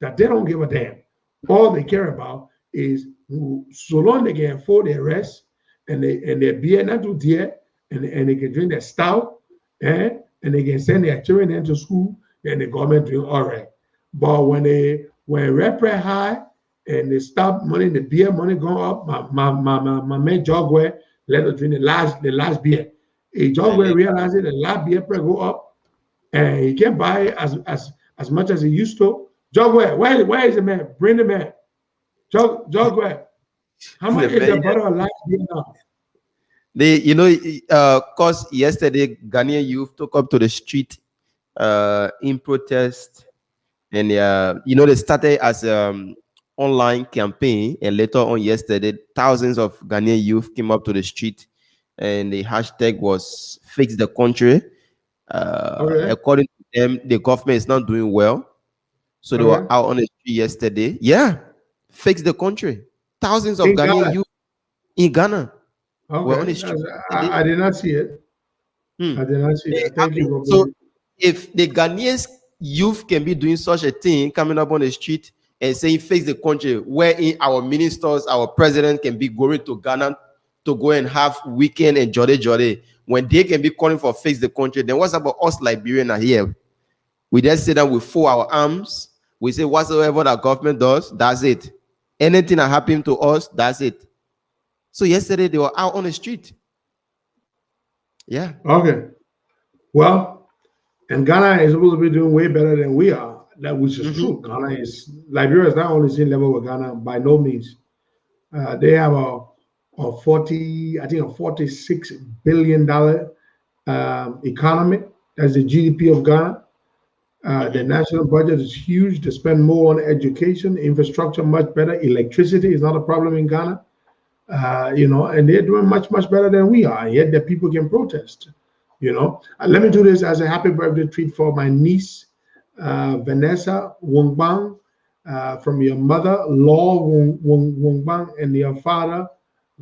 that they don't give a damn. All they care about is so long they can afford their rest and their beer not do dear and they can drink their stout and they can send their children into school, then the government doing all right. But when rep high and they stop money, the beer money going up, my man Jogway let us drink the last beer. A Jogway realizing the last beer price go up and he can't buy it as much as he used to. Jogway, where is the man? Bring the man. Jogway, how much is the bottle of last beer now? Cause yesterday Ghanaian youth took up to the street in protest, and they started as online campaign, and later on yesterday, thousands of Ghanaian youth came up to the street, and the hashtag was "Fix the Country." According to them, the government is not doing well, so they were out on the street yesterday. Yeah, fix the country. Thousands of Ghanaian youth in Ghana. Okay. I did not see it. I did not see it. Thank you. So if the Ghanaian youth can be doing such a thing, coming up on the street and saying fix the country, wherein our ministers, our president can be going to Ghana to go and have weekend and jolly, when they can be calling for fix the country, then what's about us Liberians are here? We just say that we fold our arms, we say whatsoever the government does, that's it. Anything that happened to us, that's it. So yesterday they were out on the street. Yeah. Okay. Well, and Ghana is supposed to be doing way better than we are, which is true. Liberia is not on the same level with Ghana by no means. They have a $46 billion economy. That's the GDP of Ghana. The national budget is huge. They spend more on education, infrastructure, much better. Electricity is not a problem in Ghana. And they're doing much better than we are, and yet the people can protest. Let me do this as a happy birthday treat for my niece, Vanessa Wongbang, from your mother, Law Wongbang, and your father,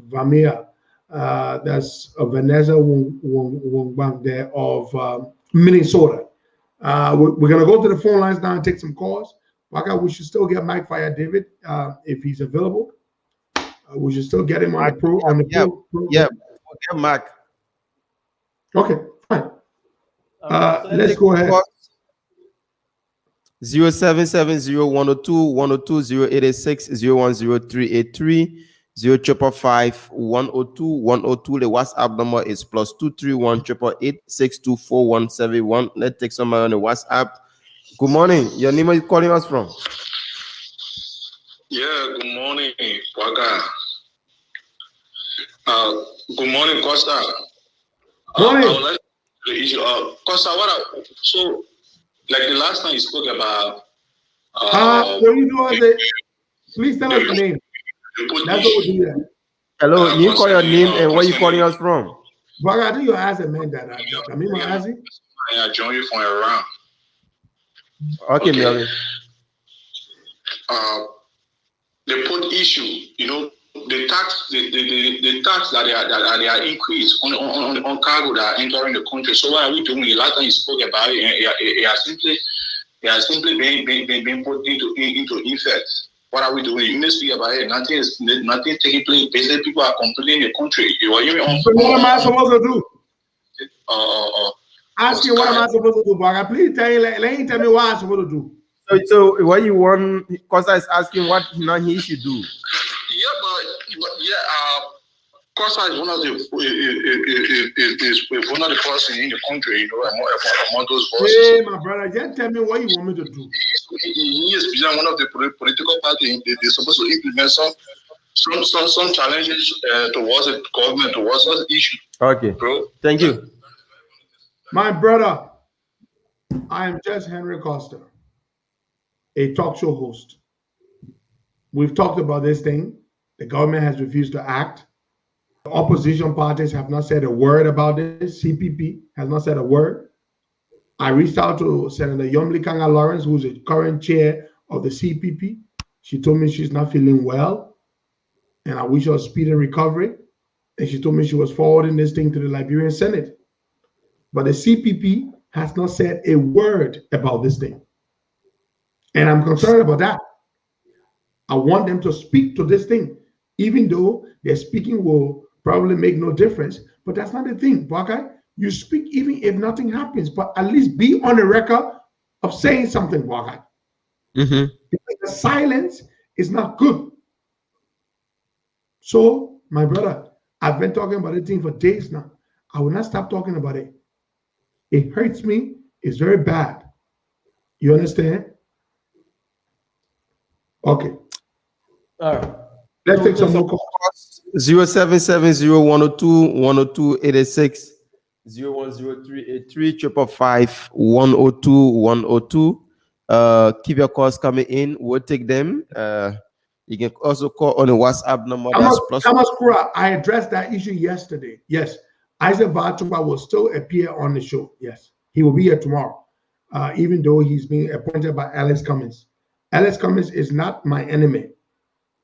Vamia. That's Vanessa Wongbang there of Minnesota. We're going to go to the phone lines now and take some calls. Waka, we should still get Mike Fire David if he's available. We should still get him on the program. Yeah, Mark. Okay, fine. Let's go ahead. 0770-102-102-086-010383 055-102-102. The WhatsApp number is +231-888-624-171. Let's take somebody on the WhatsApp. Good morning. Your name is calling us from? Yeah, good morning, Waka. Good morning, Costa. Morning. I would like the issue. Costa, so like the last time you spoke about. What you do is please tell us your name. That's what we do there. Hello, you call your name and where you calling us from? But I think you asked a man that. I mean, my ask you. I join you from around. Okay, Melvin. The put issue, the tax that they are increased on cargo that are entering the country. So what are we doing? The last time you spoke about it, they are simply being put into effect. What are we doing? You need to speak about it. Nothing taking place. Basically, people are complaining in the country. So what am I supposed to do? Ask you what am I supposed to do, Baga? Please tell me what I'm supposed to do. So what you want? Costa is asking what now he should do. Costa is one of the person in the country, among those bosses. Hey, my brother, just tell me what you want me to do. He is one of the political parties. They're supposed to implement some challenges towards the government, towards this issue. Okay, bro. Thank you. My brother, I am just Henry Costa, a talk show host. We've talked about this thing. The government has refused to act. The opposition parties have not said a word about this. CPP has not said a word. I reached out to Senator Yomli Kanga Lawrence, who's the current chair of the CPP. She told me she's not feeling well, and I wish her a speedy recovery. And she told me she was forwarding this thing to the Liberian Senate. But the CPP has not said a word about this thing. And I'm concerned about that. I want them to speak to this thing, even though their speaking will probably make no difference. But that's not the thing, Baka. You speak even if nothing happens, but at least be on the record of saying something, Baka. Mm-hmm. Because the silence is not good. So, my brother, I've been talking about this thing for days now. I will not stop talking about it. It hurts me. It's very bad. You understand? Okay. All right. Let's take some more calls. 0770-102-102-86 010-383 555-102-102. Keep your calls coming in. We'll take them. You can also call on the WhatsApp number. I addressed that issue yesterday. Yes. Isaac Vatuba will still appear on the show. Yes. He will be here tomorrow, even though he's being appointed by Alex Cummins. Alex Cummins is not my enemy.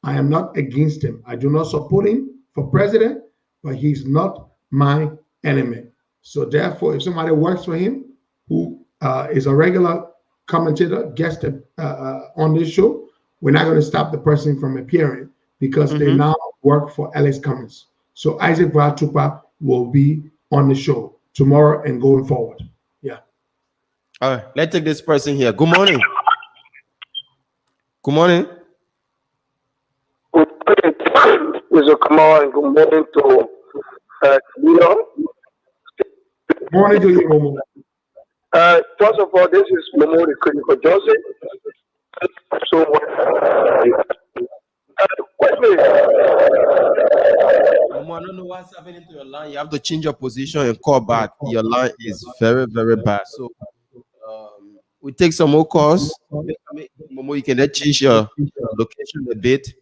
I am not against him. I do not support him for president, but he's not my enemy. So therefore, if somebody works for him, who is a regular commentator, guest on this show, we're not going to stop the person from appearing because they now work for Alex Cummins. So Isaac Vatupa will be on the show tomorrow and going forward. Yeah. All right. Let's take this person here. Good morning. Good morning. Good morning, Mr. Kamal, and good morning to Leon. Good morning to you, Momo. First of all, this is Momo, the Critical Johnson. So, wait a minute. Momo, I don't know what's happening to your line. You have to change your position and call back. Your line is very, very bad. So, we take some more calls. Momo, you can then change your location a bit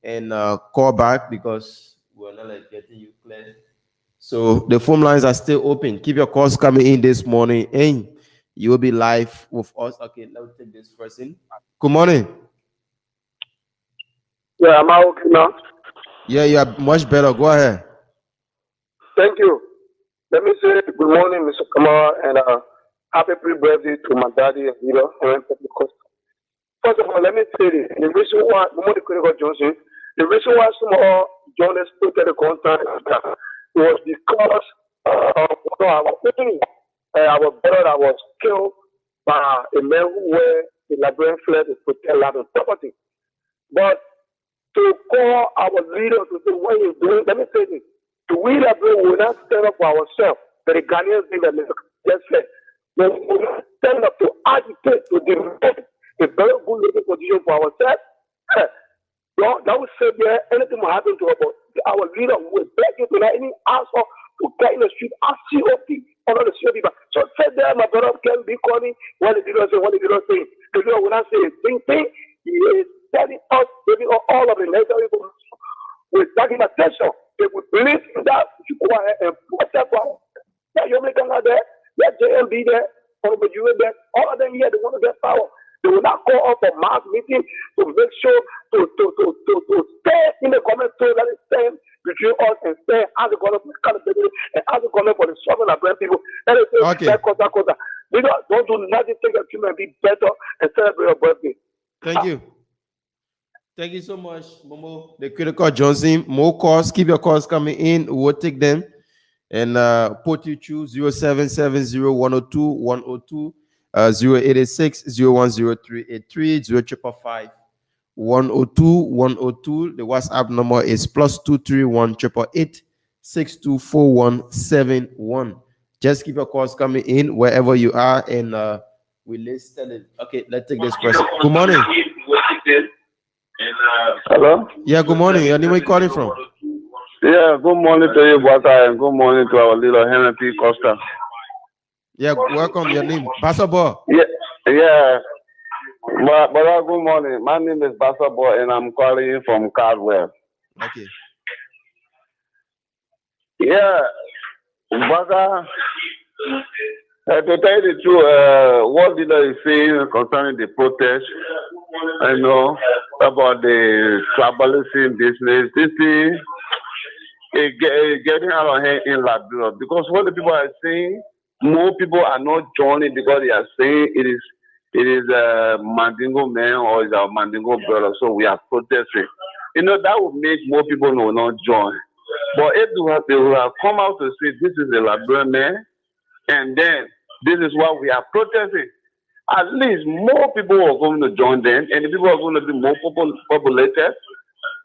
and call back because we're not getting you clear. So the phone lines are still open. Keep your calls coming in this morning and you will be live with us. Okay, let me take this person. Good morning. Yeah, am I okay now? Yeah, you are much better. Go ahead. Thank you. Let me say good morning, Mr. Kamara, and happy pre-birthday to my daddy and leader, Costa. First of all, let me say this. The reason why, the critical Johnson, the reason why some more journalists put at the contact was because of our family. Our brother that was killed by a man who were a Liberian flag to protect land and property. But to call our leader to say what he's doing, let me say this. We Liberians will not stand up for ourselves. The Ghanaians thing that just said. We will not stand up to agitate, to demand a very good living condition for ourselves. Lord, that will say there anything will happen to us. But our leader will beg you to let any answer to get in the street as COP under the COP. So say there, my brother can be calling what the leader say, what the leader say. The leader will not say a thing. He is telling us, giving us all of the necessary information with taking attention. They will believe in that, you go ahead and put that power. Yeah, you're making out there, let JM be there, or the UN there, all of them here, they want to get power. They will not call up a mass meeting to make sure to stay in the comment so that it stand between us and stay as a government for accountability and as a government for the southern Liberian people. Let us say, Costa. We don't do nothing, take a human and be better and celebrate your birthday. Thank you. Thank you so much, Momo. The critical Johnson. More calls. Keep your calls coming in. We'll take them and put you through 0770-102-102, 0886-010383, 0555 102-102. The WhatsApp number is +231 888 624171. Just keep your calls coming in wherever you are, and we listen it. Okay, let's take this person. Good morning. Hello? Yeah, good morning. Your name, where you calling from? Yeah, good morning to you, Bata, and good morning to our little Henry P. Costa. Yeah, welcome. Your name, Pastor Boy. Yeah. But good morning. My name is Pastor Boy, and I'm calling you from Caldwell. Okay. Yeah, Bata, to tell you the truth, what leader is saying concerning the protest, I know about the tribalism business, this thing is getting out of hand in Liberia, because what the people are saying, more people are not joining because they are saying it is a Mandingo man or it's a Mandingo brother, so we are protesting. You know, that would make more people will not join. But if they will have come out to say this is a Liberian man, and then this is what we are protesting, at least more people are going to join them, and the people are going to be more populated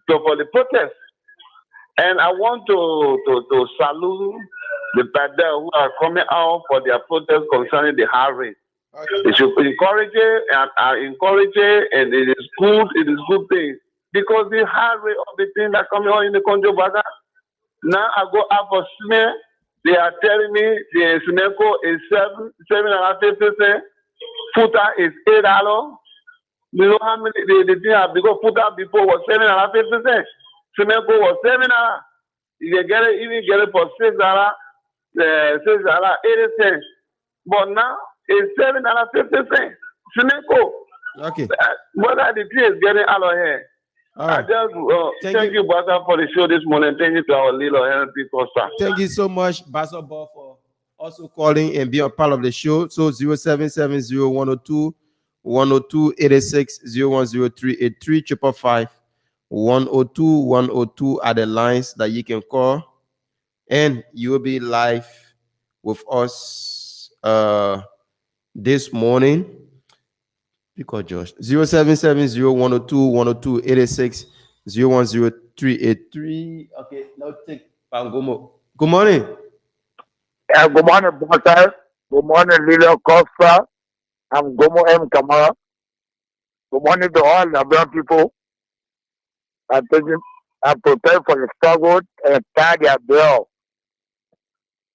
for the protest. And I want to salute the people who are coming out for their protest concerning the high rate. They should encourage it and it is good. It is good thing, because the high rate of the thing that coming on in the country, now I go up for cement. They are telling me the cement is $7.50. Futa is $8. You know how many the thing have, because Futa before was $7.50. Cement was $7. You can get it, even get it for $6, $6.80. But now it's $7.50. Cement. Okay. Whether the thing is getting out of here. All right. I just thank you, Pastor, for the show this morning. Thank you to our little Henry Costa. Thank you so much, Pastor Bob, for also calling and being a part of the show. So 0770-102-102, 886-010383, 555-102-102 are the lines that you can call, and you will be live with us this morning. Because Josh 0770-102-102, 886-010383. Okay, now take Pangomo. Good morning. Good morning, Pastor. Good morning, Lilo Costa. I'm Gomo M. Kamara. Good morning to all the brown people. I'm prepared for the struggle and tie their bill.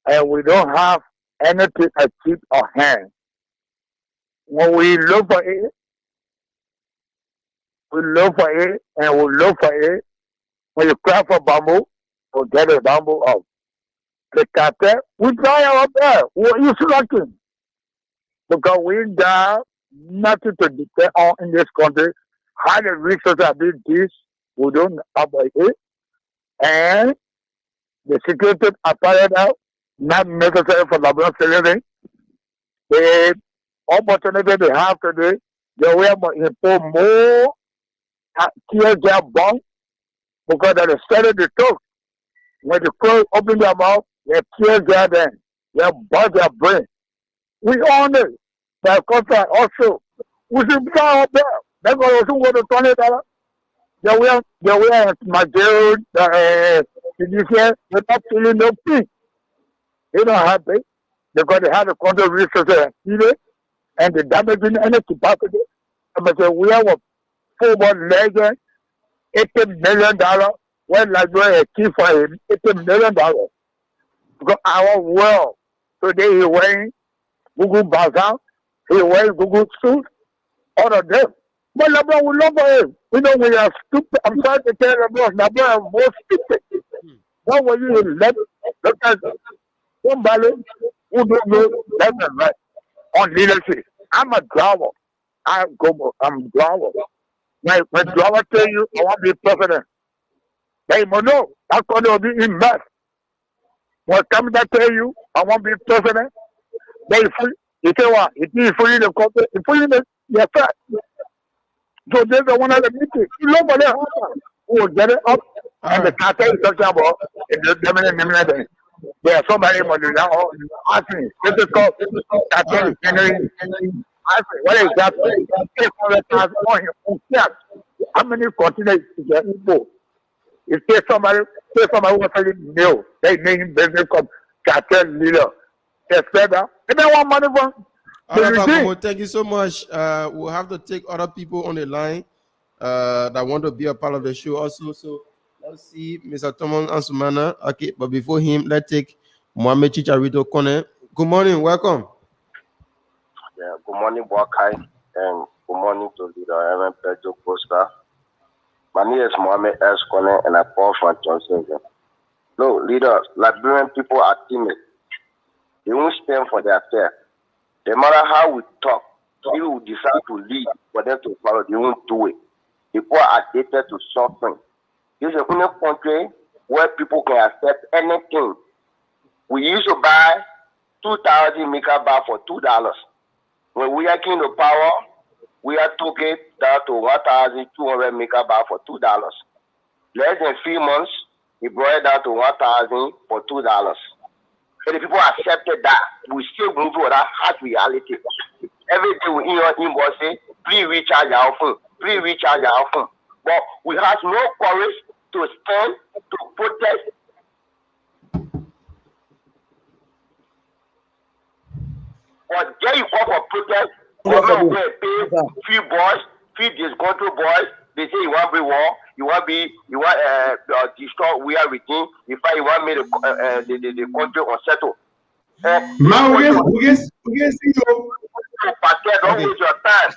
And we don't have anything achieved on hand. When we look for it, we look for it, and we look for it. When you cry for bamboo, we'll get the bamboo up. The cartel, we try our best. We're used to looking. Because we got nothing to depend on in this country. How the resources are being used, we don't have it. And the security apparatus, not necessary for the citizen. The opportunity they have today, they will impose more tear gas bomb because they started the talk. When the crow open their mouth, they tear gas them, they bust their brain. We own it. By contract also, we should be out there. That's why we want to turn it out. They will material, they're not feeling no peace. They don't have it because they have the control resources and the damaging any capacity. But we have a football legend, $80 million, when Nigeria is key for him, $80 million. Because our world today he wearing Google Bazaar, he wearing Google suit, all of them. But LeBron will love him. We are stupid. I'm trying to tell LeBron, LeBron is more stupid. Not when you let look at somebody who don't know left and right on leadership. I'm a driver. I'm driver. When driver tell you I want to be president, they will know that's going to be in mess. When come that tell you I want to be president, they free. You say what? It is free the country, it's free the fact. So there's one of the meetings. You know what they have. Who will get it up and the cartel is talking about it. There's somebody who do that. Ask me. This is called cartel engineering. Ask me, what is that? How many continents is there? If there's somebody who was telling no, they name business called cartel leader. They said that. And they want money from. Thank you so much. We'll have to take other people on the line that want to be a part of the show also. So let's see Mr. Thomas Ansumana. Okay, but before him, let's take Mohamed Chicharito Kone. Good morning, welcome. Yeah, good morning, Boakai, and good morning to Leader Evan Pedro Costa. My name is Mohamed S. Kone, and I call from Johnson. No, leader, Liberian people are timid. They won't stand for their affair. No matter how we talk, people will decide to lead for them to follow. They won't do it. People are addicted to suffering. This is the only country where people can accept anything. We used to buy 2,000 megabytes for $2. When we are in the power, we are took it down to 1,200 megabytes for $2. Less than 3 months, we brought it down to 1,000 for $2. And the people accepted that. We still move with that hard reality. Every day we in your inbox say, please recharge our phone. Please recharge our phone. But we have no courage to stand to protest. But there you go for protest. Government will pay 3 boys, 3 disgruntled boys. They say you want to be war, you want destroy we are within. In fact, you want me the country unsettled. Man, we can see you. Don't waste your time.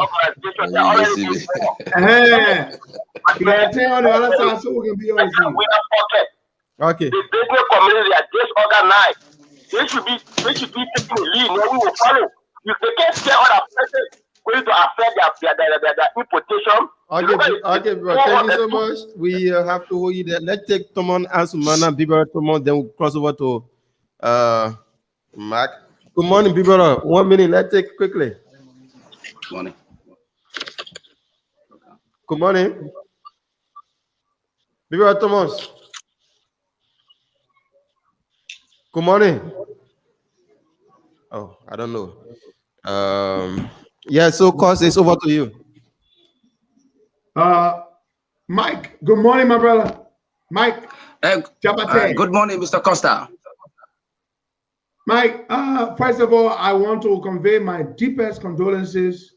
Organization, they already do You can tell on the other side so we can be on we are pocket. Okay. The business community are disorganized. They should be taking the lead. No, we will follow. They can't tell other persons going to affect their importation. Okay, bro. Thank you so much. We have to hold you there. Let's take Tomon Ansumana, Bibera Tomon, then we'll cross over to Mark. Good morning, Bibera. 1 minute. Let's take quickly. Good morning. Good morning. Bibera Thomas. Good morning. Oh, I don't know. Yeah, so Cos, it's over to you. Mike, good morning, my brother. Mike. Good morning, Mr. Costa. Mike, first of all, I want to convey my deepest condolences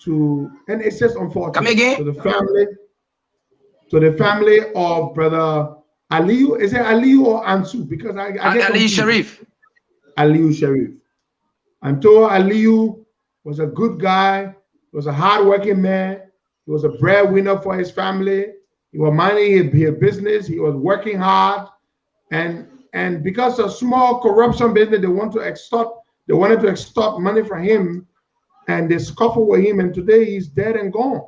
to, and it's just unfortunate. Come again? To the family of brother Aliyu. Is it Aliyu or Ansu? Because I get Aliyu Sharif. Aliyu Sharif. I'm told Aliyu was a good guy, was a hardworking man, he was a breadwinner for his family, he was minding his business, he was working hard, and because of small corruption business, they wanted to extort money from him, and they scuffle with him, and today he's dead and gone.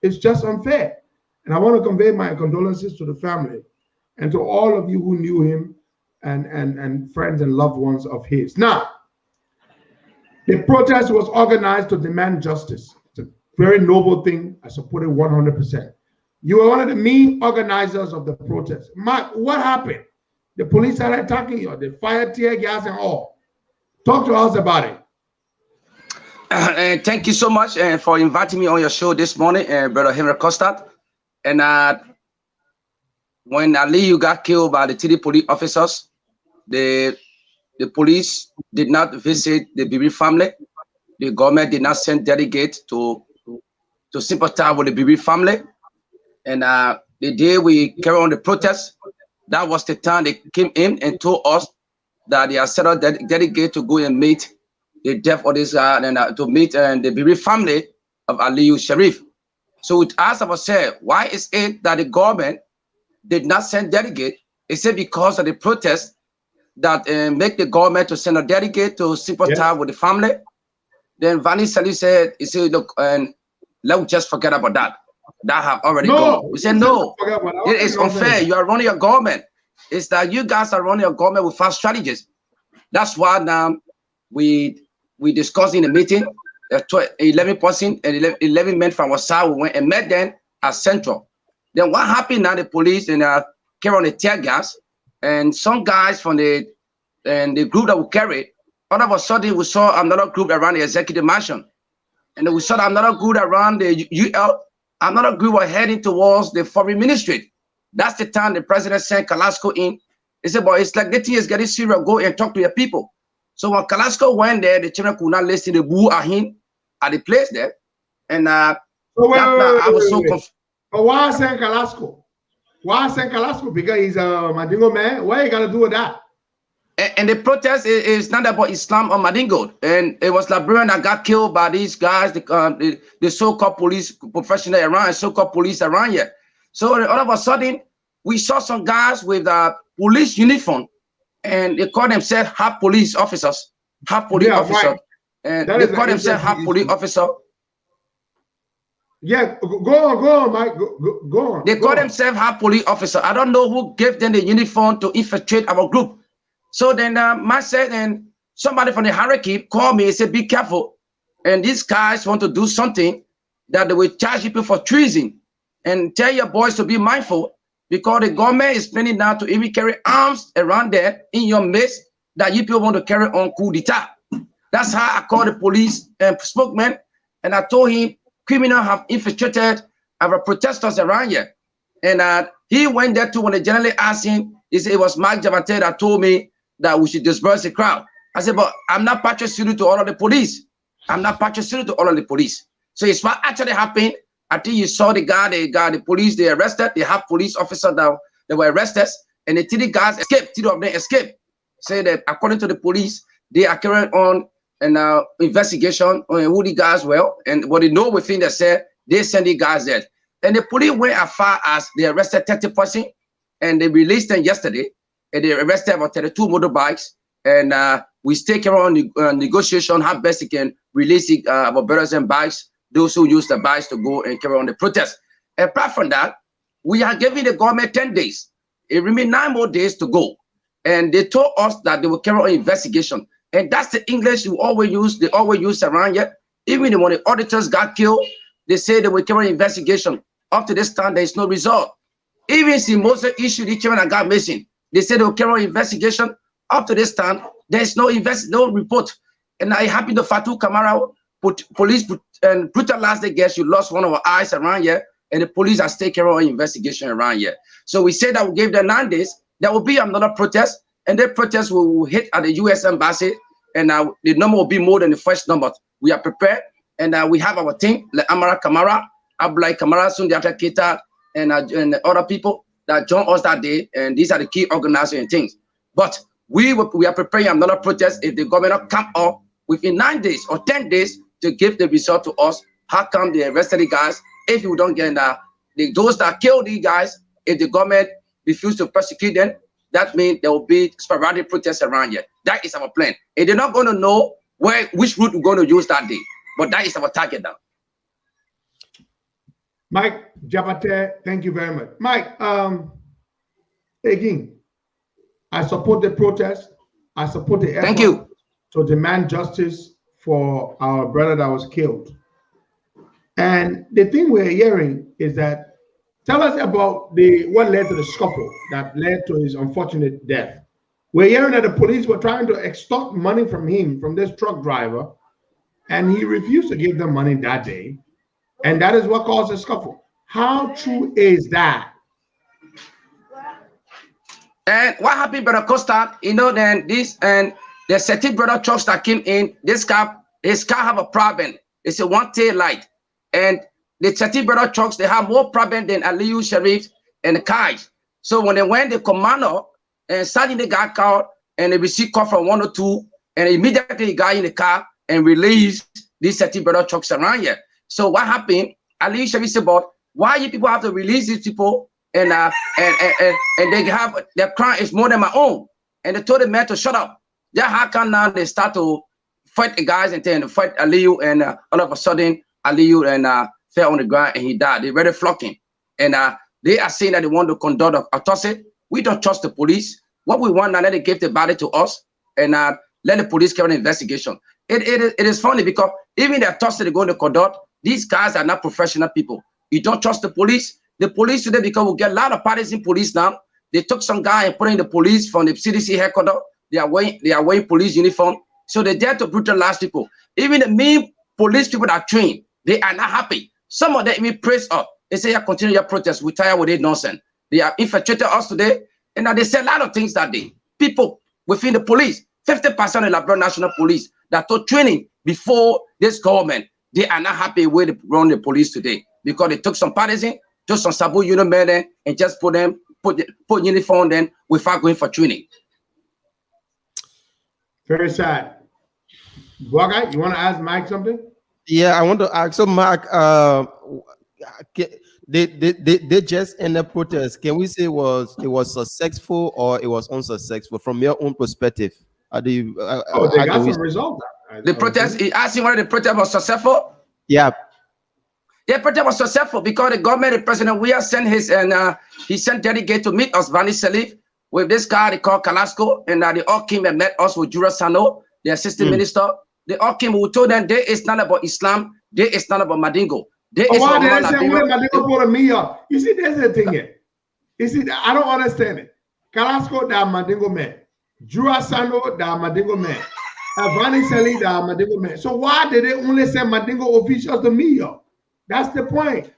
It's just unfair. And I want to convey my condolences to the family. and to all of you who knew him and friends and loved ones of his. Now, the protest was organized to demand justice. It's a very noble thing. I support it 100%. You were one of the main organizers of the protest. Mike, what happened? The police started attacking you. They fired tear gas and all. Talk to us about it. Thank you so much for inviting me on your show this morning, Brother Henry Costa. And when Aliyu got killed by the TD police officers, the police did not visit the Bibi family. The government did not send delegates to sympathize with the Bibi family. And the day we carried on the protest, that was the time they came in and told us that they are set up delegate to go and meet the death of this and to meet the Bibi family of Aliyu Sharif. So we asked ourselves, why is it that the government did not send delegate? Is it because of the protest that make the government to send a delegate to sympathize with the family? Then Vani Sali said, he said, look, and let's just forget about that. That have already gone. We said, no, it is unfair. You are running your government. It's that you guys are running your government with fast strategies. That's why now we discussed in the meeting, 11 person and 11 men from our side, we went and met them at Central. Then what happened now, the police and carry on the tear gas, and some guys from the group that we carried, all of a sudden we saw another group around the executive mansion. And then we saw another group around the UL. Another group were heading towards the foreign ministry. That's the time the president sent Kalasco in. He said, "Boy, it's like the thing is getting serious. Go and talk to your people." So when Kalasco went there, the children could not listen to boo at him at the place there. And I was so confused. But why send Kalasco? Why send Kalasco? Because he's a Mandingo man. What you got to do with that? And the protest is not about Islam or Mandingo. And it was Liberian that got killed by these guys, the so-called police professional around, so-called police around here. So all of a sudden, we saw some guys with a police uniform, and they call themselves half police officers, half police officer. Right. And they call themselves half police officer. Yeah, go on, Mike. Go on. They call themselves half police officer. I don't know who gave them the uniform to infiltrate our group. So then myself and somebody from the hierarchy called me and said, be careful. And these guys want to do something that they will charge people for treason. And tell your boys to be mindful, because the government is planning now to even carry arms around there in your midst that you people want to carry on coup d'etat. That's how I called the police and spokesman, and I told him criminals have infiltrated our protesters around here. And he went there too. When they generally asked him, he said it was Mark Javate that told me that we should disperse the crowd. I said, but I'm not partial to all of the police. I'm not partial to all of the police. So it's what actually happened. I think you saw the police, they arrested. They have police officers that were arrested, and the TD guys escaped. 3 of them escaped. Say that according to the police, they are carrying on an investigation on who the guys were, and what they know within they said they send the guys there. And the police went as far as they arrested 30 persons, and they released them yesterday. And they arrested about 32 motorbikes, and we stay carry on negotiation how best we can release our brothers and bikes, those who use the bikes to go and carry on the protest. And apart from that, we are giving the government 10 days. It remains 9 more days to go. And they told us that they will carry on investigation. And that's the English we always use. They always use around here. Even when the auditors got killed, they say they will carry on investigation. Up to this time, there is no result. Even si Moses issued the children that got missing, they said they will carry on investigation. Up to this time, there is no report. And I happen to Fatou Kamara, police brutalized the guest. You lost one of our eyes around here, and the police are still carrying on investigation around here. So we said that we gave them 9 days. There will be another protest, and that protest will hit at the U.S. Embassy, and the number will be more than the first number. We are prepared, and we have our team, like Amara Kamara, Abdullah Kamara, Sundiata Keita, and other people that joined us that day, and these are the key organizers and things. But we are preparing another protest if the government come up within 9 days or 10 days to give the result to us. How come they arrested the guys? If you don't get those that killed these guys, if the government refuse to prosecute them, that means there will be sporadic protests around here. That is our plan. And they're not going to know which route we're going to use that day. But that is our target now. Mike Jabate, thank you very much. Mike, Again, I support the protest. I support the effort Thank you. to demand justice for our brother that was killed. And the thing we're hearing is that, tell us about what led to the scuffle that led to his unfortunate death. We're hearing that the police were trying to extort money from him, from this truck driver, and he refused to give them money that day. And that is what caused the scuffle. How true is that? And what happened, Brother Costa? Then this and the certain brother trucks that came in, his car have a problem. It's a one tail light. And the certain brother trucks, they have more problem than Aliyu Sheriff and the Kais. So when they went, the commander and suddenly they got called and they received call from 102, and immediately he got in the car and released these certain brother trucks around here. So what happened? Aliyu Sheriff said, but why you people have to release these people? And they have their crime is more than my own. And they told the man to shut up. Then how come now they start to fight the guys and then fight Aliyu, and all of a sudden Aliyu and fell on the ground and he died. They ready flocking. And they are saying that they want to conduct an autopsy. We don't trust the police. What we want now, let they give the body to us and let the police carry an investigation. It is funny because even the autopsy they're going to conduct, these guys are not professional people. You don't trust the police. The police today, because we get a lot of partisan police now. They took some guy and put in the police from the CDC headquarters. They are wearing police uniform. So they dare to brutalize people. Even the mean police people that are trained, they are not happy. Some of them even praise us. They say, yeah, continue your protest. We're tired with it nonsense. They have infiltrated us today. And now they say a lot of things that day. People within the police, 50% of the Liberia National Police that took training before this government, they are not happy with the run the police today because they took some partisan, took some Sabu unit men and just put uniform then without going for training. Very sad. Bwagai, you want to ask Mike something? Yeah, I want to ask. So, Mark, they just end the protest. Can we say it was successful or it was unsuccessful from your own perspective? How do you? They got some result. The protest. He asked him whether the protest was successful. Yeah. The protest was successful because the government, the president, we have sent his he sent delegate to meet us, Vani Salif, with this guy they call Kalasco, and they all came and met us with Jura Sano, the assistant minister. They all came. We told them there is not about Islam, there is not about Madingo. There is why did they say Madingo put me up? You see, there's a thing here. You see, I don't understand it. Kalasco da Madingo man, Jura Sano da Madingo man, Vani Salif da Madingo man. So why did they only send Madingo officials to me up? That's the point.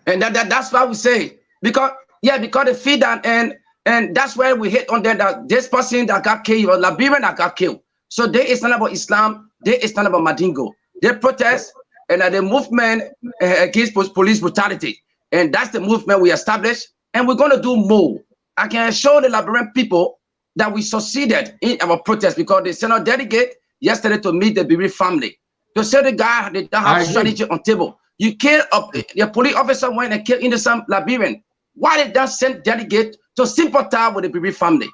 And that's why we say, because the feed and that's where we hit on that this person that got killed, or Liberian that got killed. So there is not about Islam, there is not about Madingo. They protest and the movement against police brutality. And that's the movement we established. And we're going to do more. I can assure the Liberian people that we succeeded in our protest because they sent a delegate yesterday to meet the Bibiri family. To say the guy, they don't have strategy on table. You kill your police officer went and killed innocent Liberian. Why did they send delegate to sympathize with the Bibiri family?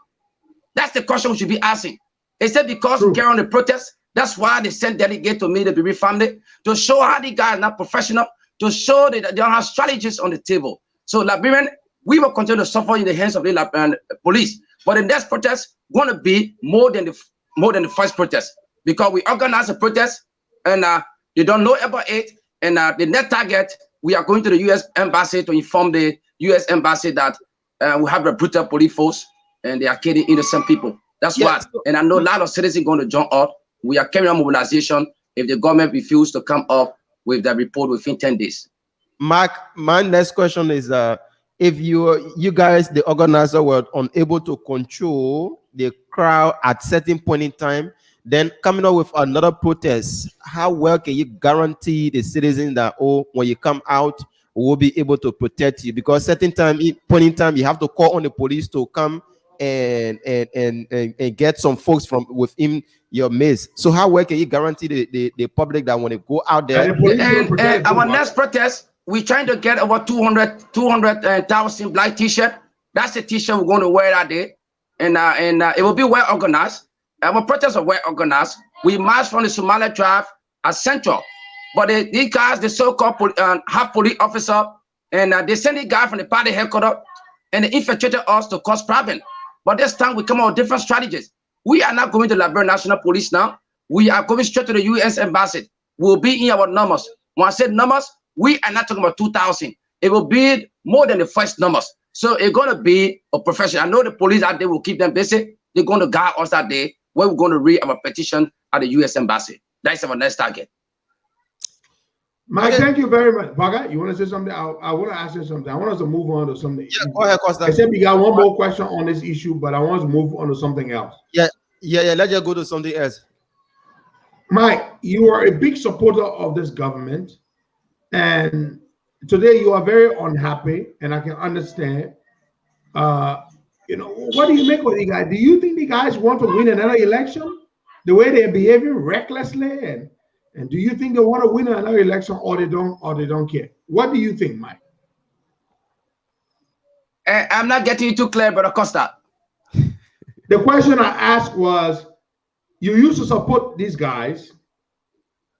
That's the question we should be asking. Is it because we carry on the protest? That's why they sent delegate to meet the Bibiri family to show how the guy is not professional, to show that they don't have strategies on the table. So Liberian, we will continue to suffer in the hands of the police. But the next protest going to be more than the first protest because we organize a protest and they don't know about it. And the next target, we are going to the U.S. Embassy to inform the U.S. Embassy that we have a brutal police force and they are killing innocent people. That's why. And I know a lot of citizens going to join up. We are carrying on mobilization if the government refuses to come up with the report within 10 days. Mark, my next question is, if you guys, the organizer, were unable to control the crowd at certain point in time, then coming up with another protest, how well can you guarantee the citizens that, when you come out, we will be able to protect you? Because certain point in time, you have to call on the police to come and get some folks from within your midst. So how well can you guarantee the public that when they go out there? And our next protest, we're trying to get over 200,000 black t-shirt. That's the t-shirt we're going to wear that day. And it will be well organized. Our protests are well organized. We march from the Somali tribe at Central. But these guys, the so-called half police officer, and they send the guy from the party headquarters and they infiltrated us to cause problem. But this time we come up with different strategies. We are not going to Liberia National Police now. We are going straight to the U.S. Embassy. We'll be in our numbers. When I said numbers, we are not talking about 2,000. It will be more than the first numbers. So it's going to be a profession. I know the police out there will keep them busy. They're going to guard us that day when we're going to read our petition at the U.S. Embassy. That's our next target. Mike, thank you very much. Baga, you want to say something? I want to ask you something. I want us to move on to something. Yeah, go ahead, Costa. I said we got one more question on this issue, but I want to move on to something else. Yeah. Let's just go to something else. Mike, you are a big supporter of this government, and today you are very unhappy, and I can understand. You know, what do you make of the guys? Do you think the guys want to win another election? The way they're behaving recklessly, and do you think they want to win another election, or they don't care? What do you think, Mike? I'm not getting you too clear, Brother Costa. The question I asked was, you used to support these guys,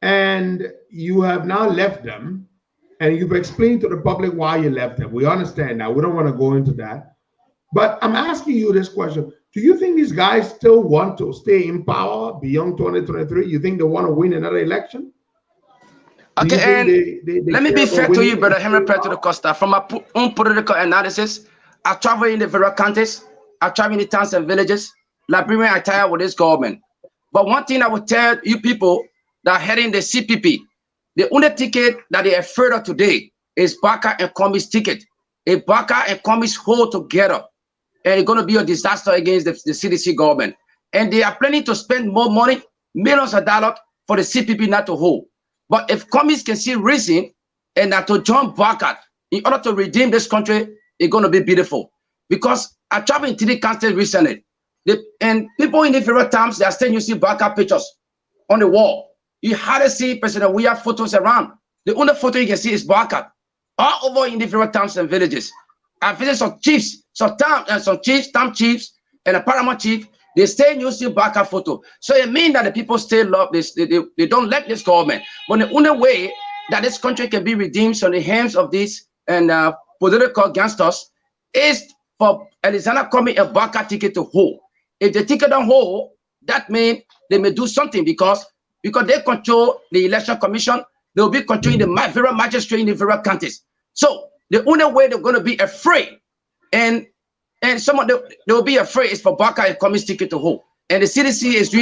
and you have now left them, and you've explained to the public why you left them. We understand that. We don't want to go into that. But I'm asking you this question. Do you think these guys still want to stay in power beyond 2023? You think they want to win another election? Okay, and let me be fair to you, Brother Henry Petro Costa. From my own political analysis, I travel in the various counties. I travel in the towns and villages. Liberian, I tire with this government. But one thing I would tell you people that are heading the CPP, the only ticket that they are afraid of today is Baka and Komi's ticket. If Baka and Komi's hold together, and it's going to be a disaster against the CDC government. And they are planning to spend more money, millions of dollars, for the CPP not to hold. But if Komis can see reason and that to join Baka in order to redeem this country, it's going to be beautiful. Because I traveled in 3 countries recently. And people in the various times, they are still using Baka pictures on the wall. You hardly see President Weah photos around. The only photo you can see is Baka. All over in the various towns and villages. I visit some chiefs, some chiefs, town chiefs, and a paramount chief. They stay using Baka photo. So it means that the people still love this. They don't like this government. But the only way that this country can be redeemed from the hands of these and political gangsters is for Alexander Comey and Baka ticket to hold. If the ticket don't hold, that means they may do something because they control the election commission. They'll be controlling the various magistrate in the various counties. So the only way they're going to be afraid, and some of they will be afraid is for Baka and Comey's ticket to hold. And the CDC is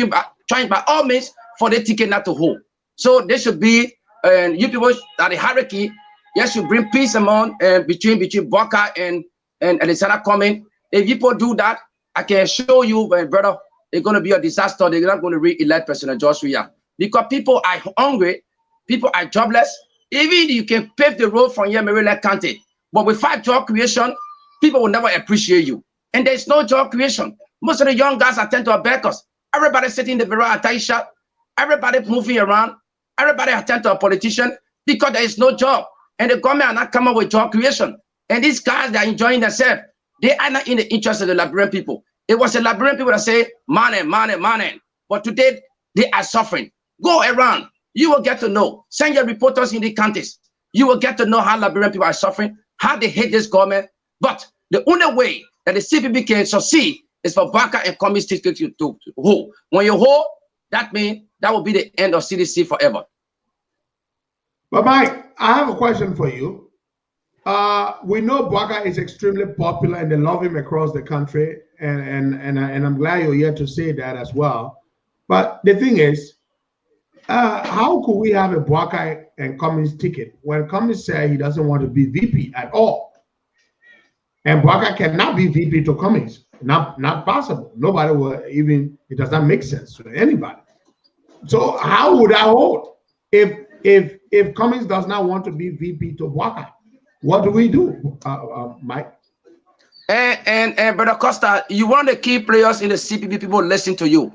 trying by all means for the ticket not to hold. So there should be, and you people at the hierarchy, you should bring peace among between Baka and Alexander Comey. If people do that, I can show you, brother, it's going to be a disaster. They're not going to re-elect President George Weah because people are hungry, people are jobless. Even you can pave the road from here, Maryland County, but without job creation, people will never appreciate you. And there's no job creation. Most of the young guys attend to beggars. Everybody sitting in the very attire shop, everybody moving around, everybody attend to a politician because there is no job. And the government are not coming with job creation. And these guys, they are enjoying themselves. They are not in the interest of the Liberian people. It was the Liberian people that say, money, money, money. But today, they are suffering. Go around. You will get to know. Send your reporters in the counties. You will get to know how Liberian people are suffering, how they hate this government. But the only way that the CPP can succeed is for Baka and Comey to hold. When you hold, that means that will be the end of CDC forever. But Mike, I have a question for you. We know Baka is extremely popular and they love him across the country, and I'm glad you're here to say that as well. But the thing is, how could we have a Baka and Cummings ticket when Cummings said he doesn't want to be VP at all? And Baka cannot be VP to Cummings. Not possible. Nobody will even, it does not make sense to anybody. So how would I hold if Cummings does not want to be VP to Baka? What do we do, Mike? And Brother Costa, you one of the key players in the CPP. People listen to you.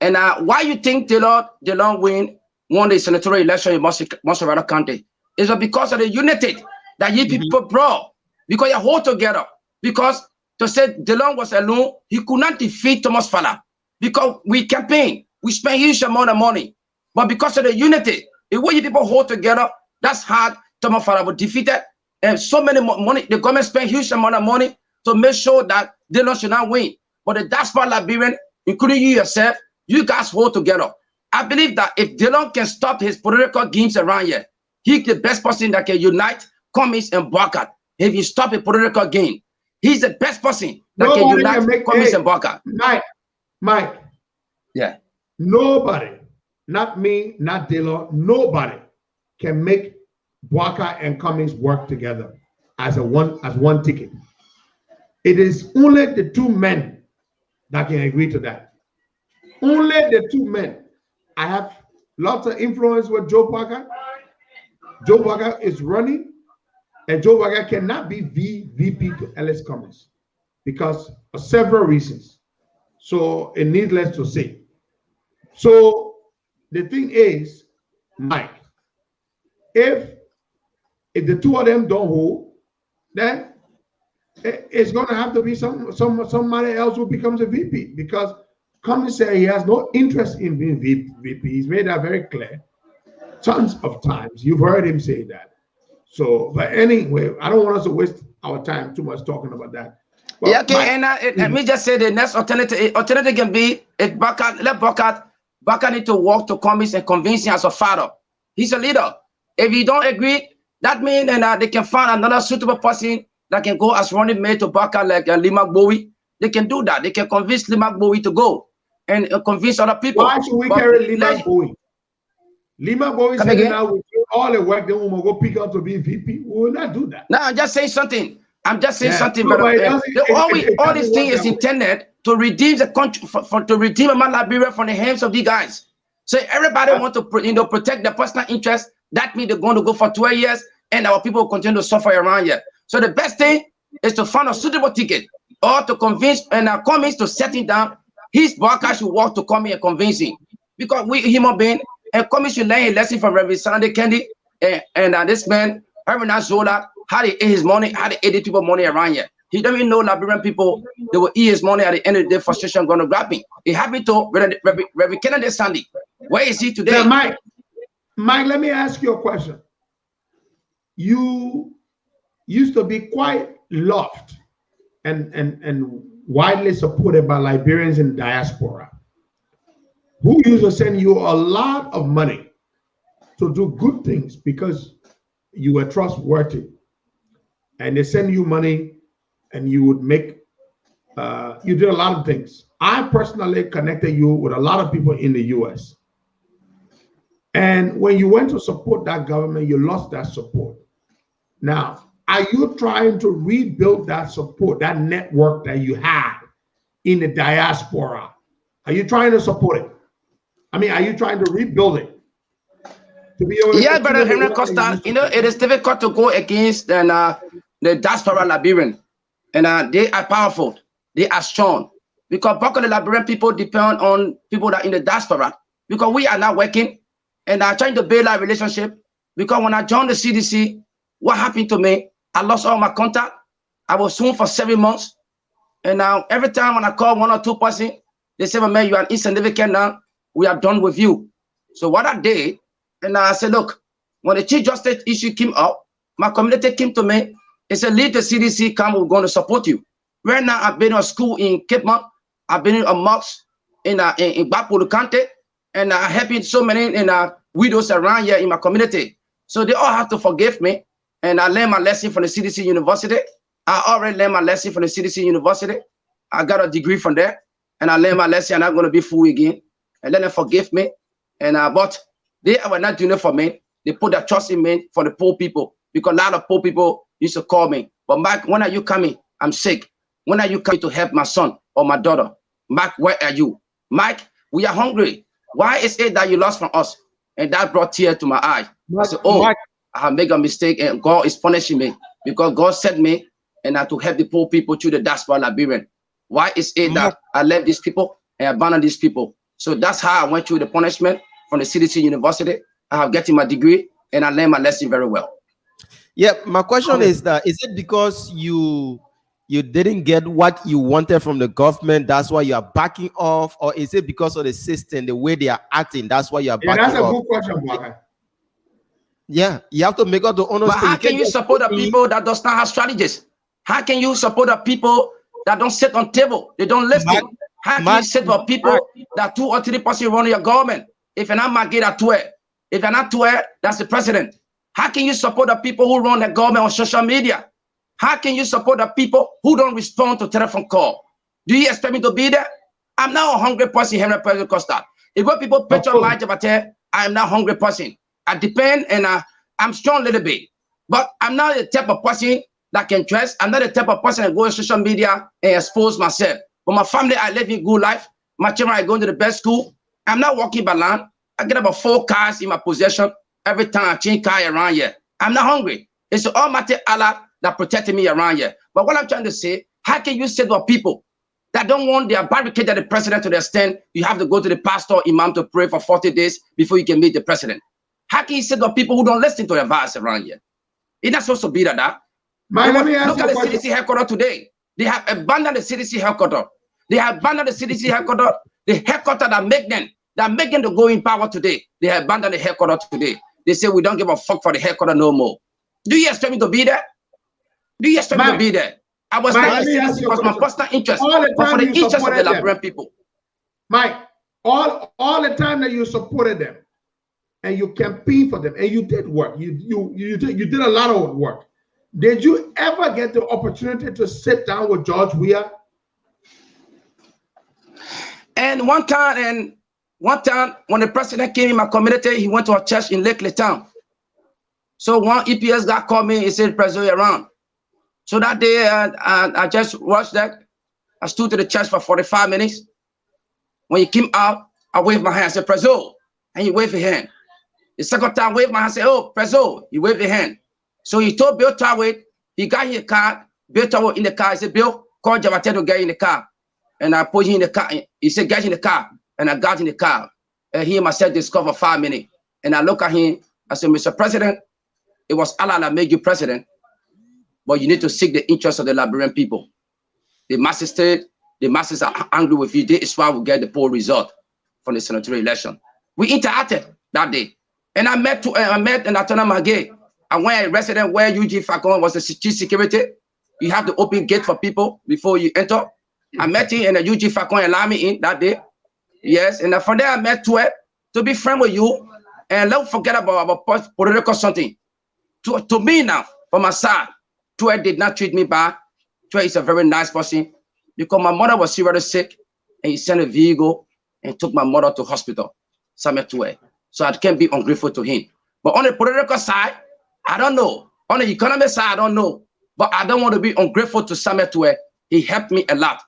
And why you think DeLong won the senatorial election in Montserrat County? It's because of the unity that you people brought. Because you hold together. Because to say DeLong was alone, he could not defeat Thomas Fala. Because we campaign, we spend huge amount of money. But because of the unity, the way you people hold together, that's hard. Thomas Fala was defeated. And so many money, the government spent huge amount of money to make sure that Dillon should not win. But the diaspora Liberian, including you yourself, you guys hold together. I believe that if Dillon can stop his political games around here, he's the best person that can unite Cummings and Barker. If you stop a political game, he's the best person that can unite Cummings and Barker. Mike. Yeah. Nobody, not me, not Dillon, nobody can make Barker and Cummings work together as one ticket. It is only the two men that can agree to that. Only the two men. I have lots of influence with Joe Barker. Joe Barker is running, and Joe Barker cannot be VP to Ellis Cummings because of several reasons. So it needless to say. So the thing is, Mike, if the two of them don't hold, then it's going to have to be somebody else who becomes a VP, because Cummings said he has no interest in being VP. He's made that very clear tons of times. You've heard him say that. So, but anyway, I don't want us to waste our time too much talking about that. But yeah, okay, and let me just say the next alternative can be if Barker need to walk to Cummings and convince him as a father. He's a leader. If you don't agree, that means they can find another suitable person that can go as running mate to Barker, like Lima Bowie. They can do that. They can convince Lima Bowie to go and convince other people. Why should we carry Lima Bowie? Lima Bowie said now with all the work they will go pick up to be VP. We will not do that. No, I'm just saying something. But all this thing is intended to redeem the country, to redeem Liberia from the hands of these guys. So everybody want to protect their personal interest. That means they're going to go for 12 years, and our people will continue to suffer around here. So the best thing is to find a suitable ticket, or to convince Cummings to set him down. His Barker should walk to Cummings and convince him, because we human beings, and Cummings should learn a lesson from Reverend Sunday Kendi and this man, Reverend Zola, how they eat his money, how they eat people money around here. He don't even know Liberian people, they will eat his money at the end of the day, frustration going to grab him. It happened to Reverend Kennedy Sandy. Where is he today? Now, Mike, let me ask you a question. You used to be quite loved and widely supported by Liberians in diaspora, who used to send you a lot of money to do good things because you were trustworthy. And they send you money and you would make, you did a lot of things. I personally connected you with a lot of people in the US. And when you went to support that government, you lost that support. Now, are you trying to rebuild that support, that network that you had in the diaspora? Are you trying to support it? I mean, are you trying to rebuild it? To be able yeah, Brother Henry Costa, it is difficult to go against the diaspora Liberian. And they are powerful. They are strong. Because both of the Liberian people depend on people that are in the diaspora. Because we are not working and are trying to build a relationship. Because when I joined the CDC, what happened to me? I lost all my contact. I was home for 7 months. And now every time when I call one or two persons, they say, man, you are insignificant now. We are done with you. So what I did, and I said, look, when the Chief Justice issue came up, my community came to me and said, leave the CDC, come, we're going to support you. Right now, I've been in a school in Cape Mount. I've been in a mosque in Bapulu County, and I'm helping so many widows around here in my community. So they all have to forgive me. And I learned my lesson from the CDC University. I already learned my lesson from the CDC University. I got a degree from there, and I learned my lesson. I'm not going to be fool again. And then they forgive me. And but they were not doing it for me. They put their trust in me for the poor people, because a lot of poor people used to call me. But Mike, when are you coming? I'm sick. When are you coming to help my son or my daughter? Mike, where are you? Mike, we are hungry. Why is it that you lost from us? And that brought tears to my eye. I said, oh, Mike, I have made a mistake, and God is punishing me because God sent me and I to help the poor people through the diaspora Liberian. Why is it that I left these people and abandoned these people? So that's how I went through the punishment from the CDC University. I have gotten my degree and I learned my lesson very well. Yeah, my question is that, is it because you didn't get what you wanted from the government, that's why you are backing off, or is it because of the system, the way they are acting, that's why you are backing off? That's a good question, Baka. Yeah, you have to make out the honest. But how can you support the people that does not have strategies? How can you support the people that don't sit on table? They don't listen. How can you sit for people that 2 or 3% run your government? If you're not Maggie, at 12. If you're not 12, that's the president. How can you support the people who run the government on social media? How can you support the people who don't respond to telephone call? Do you expect me to be there? I'm not a hungry person, Henry President Costa. If what people picture my Jabate, I am not a hungry person. I depend and I'm strong a little bit. But I'm not the type of person that can dress. I'm not the type of person that go on social media and expose myself. But my family, I live in good life. My children are going to the best school. I'm not walking by land. I get about 4 cars in my possession every time I change car around here. I'm not hungry. It's the Almighty Allah that protected me around here. But what I'm trying to say, how can you say to people that don't want their barricaded the president to the extent you have to go to the pastor, imam to pray for 40 days before you can meet the president? How can you say to people who don't listen to the advice around here? It's not supposed to be that. Look at the CDC headquarters today. They have abandoned the CDC headquarters. They have abandoned the CDC headquarters. The headquarters that make them to go in power today. They have abandoned the headquarters today. They say we don't give a fuck for the headquarters no more. Do you expect me to be there? Do you expect me to be there? I was not the CDC because my personal interest, but for the interest of the Liberian people. Mike, all the time that you supported them and you campaigned for them and you did work, you did a lot of work. Did you ever get the opportunity to sit down with George Weah? And one time when the president came in my community, he went to a church in Lake Town. So one EPS guy called me, he said, President, around. So that day, I just watched that. I stood to the church for 45 minutes. When he came out, I waved my hand, I said, Prezo, and he waved his hand. The second time, I waved my hand, I said, oh, Prezo, he waved his hand. So he told Bill Tawit, he got in the car, Bill Tawit in the car, he said, Bill, call Javate to get in the car. And I put him in the car, he said, get in the car. And I got in the car. And he and myself discussed for 5 minutes. And I look at him, I said, Mr. President, it was Allah that made you president, but you need to seek the interest of the Liberian people. The masses are angry with you. This is why we get the poll result from the senatorial election. We interacted that day. And I met an attorney Magay. I went a resident where UG Falcon was the chief security. You have to open gate for people before you enter. I met him and the UG Falcon allowed me in that day. Yes, and from there I met Tuet to be friend with you. And don't forget about political something. To me now, from my side, Tuet did not treat me bad. Tuet is a very nice person because my mother was seriously sick and he sent a vehicle and took my mother to hospital. Samuel Tuet. So I can't be ungrateful to him. But on the political side, I don't know. On the economic side, I don't know. But I don't want to be ungrateful to Samuel Tuet. He helped me a lot.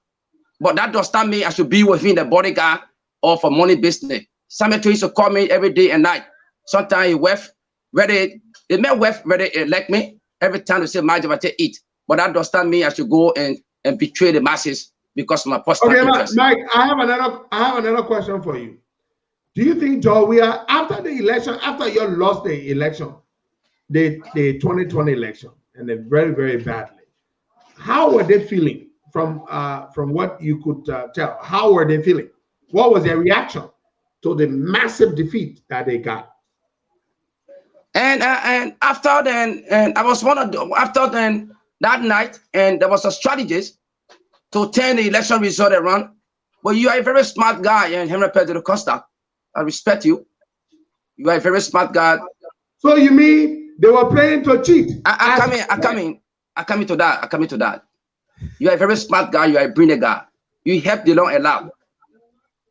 But that does not mean I should be with him, the bodyguard, or for money business. Samuel Tuet used to call me every day and night. Sometimes he left, they may left where they elect me. Every time they say, Majavate eat. But that does not mean I should go and betray the masses because of my personal interest. Mike, I have another question for you. Do you think, Joe, we are after the election, after you lost the election, the 2020 election, and they very, very badly, how were they feeling from what you could tell? How were they feeling? What was their reaction to the massive defeat that they got? And after then, and I was after then that night, and there was a strategist to turn the election result around. But you are a very smart guy, and Henry Pedro Costa. I respect you. You are a very smart guy. So you mean they were playing to cheat? I come into that. You are a very smart guy. You are a brilliant guy. You help Delon a lot.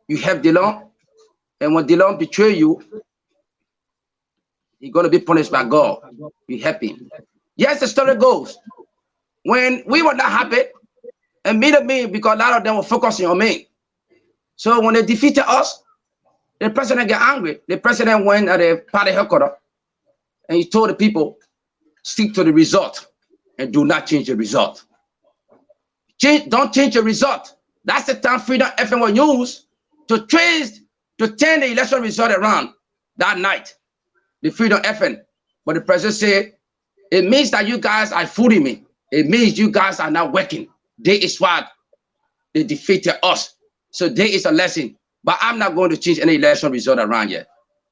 You help Delon, and when Delon betray you, he's going to be punished by God. You help him. Yes, the story goes. When we were not happy, and me, because a lot of them were focusing on me. So when they defeated us, the president got angry. The president went at the party headquarters and he told the people, stick to the result and do not change the result. Don't change the result. That's the time Freedom FM will use to turn the election result around that night. The Freedom FM. But the president said, it means that you guys are fooling me. It means you guys are not working. This is what they defeated us. So there is a lesson. But I'm not going to change any election result around here.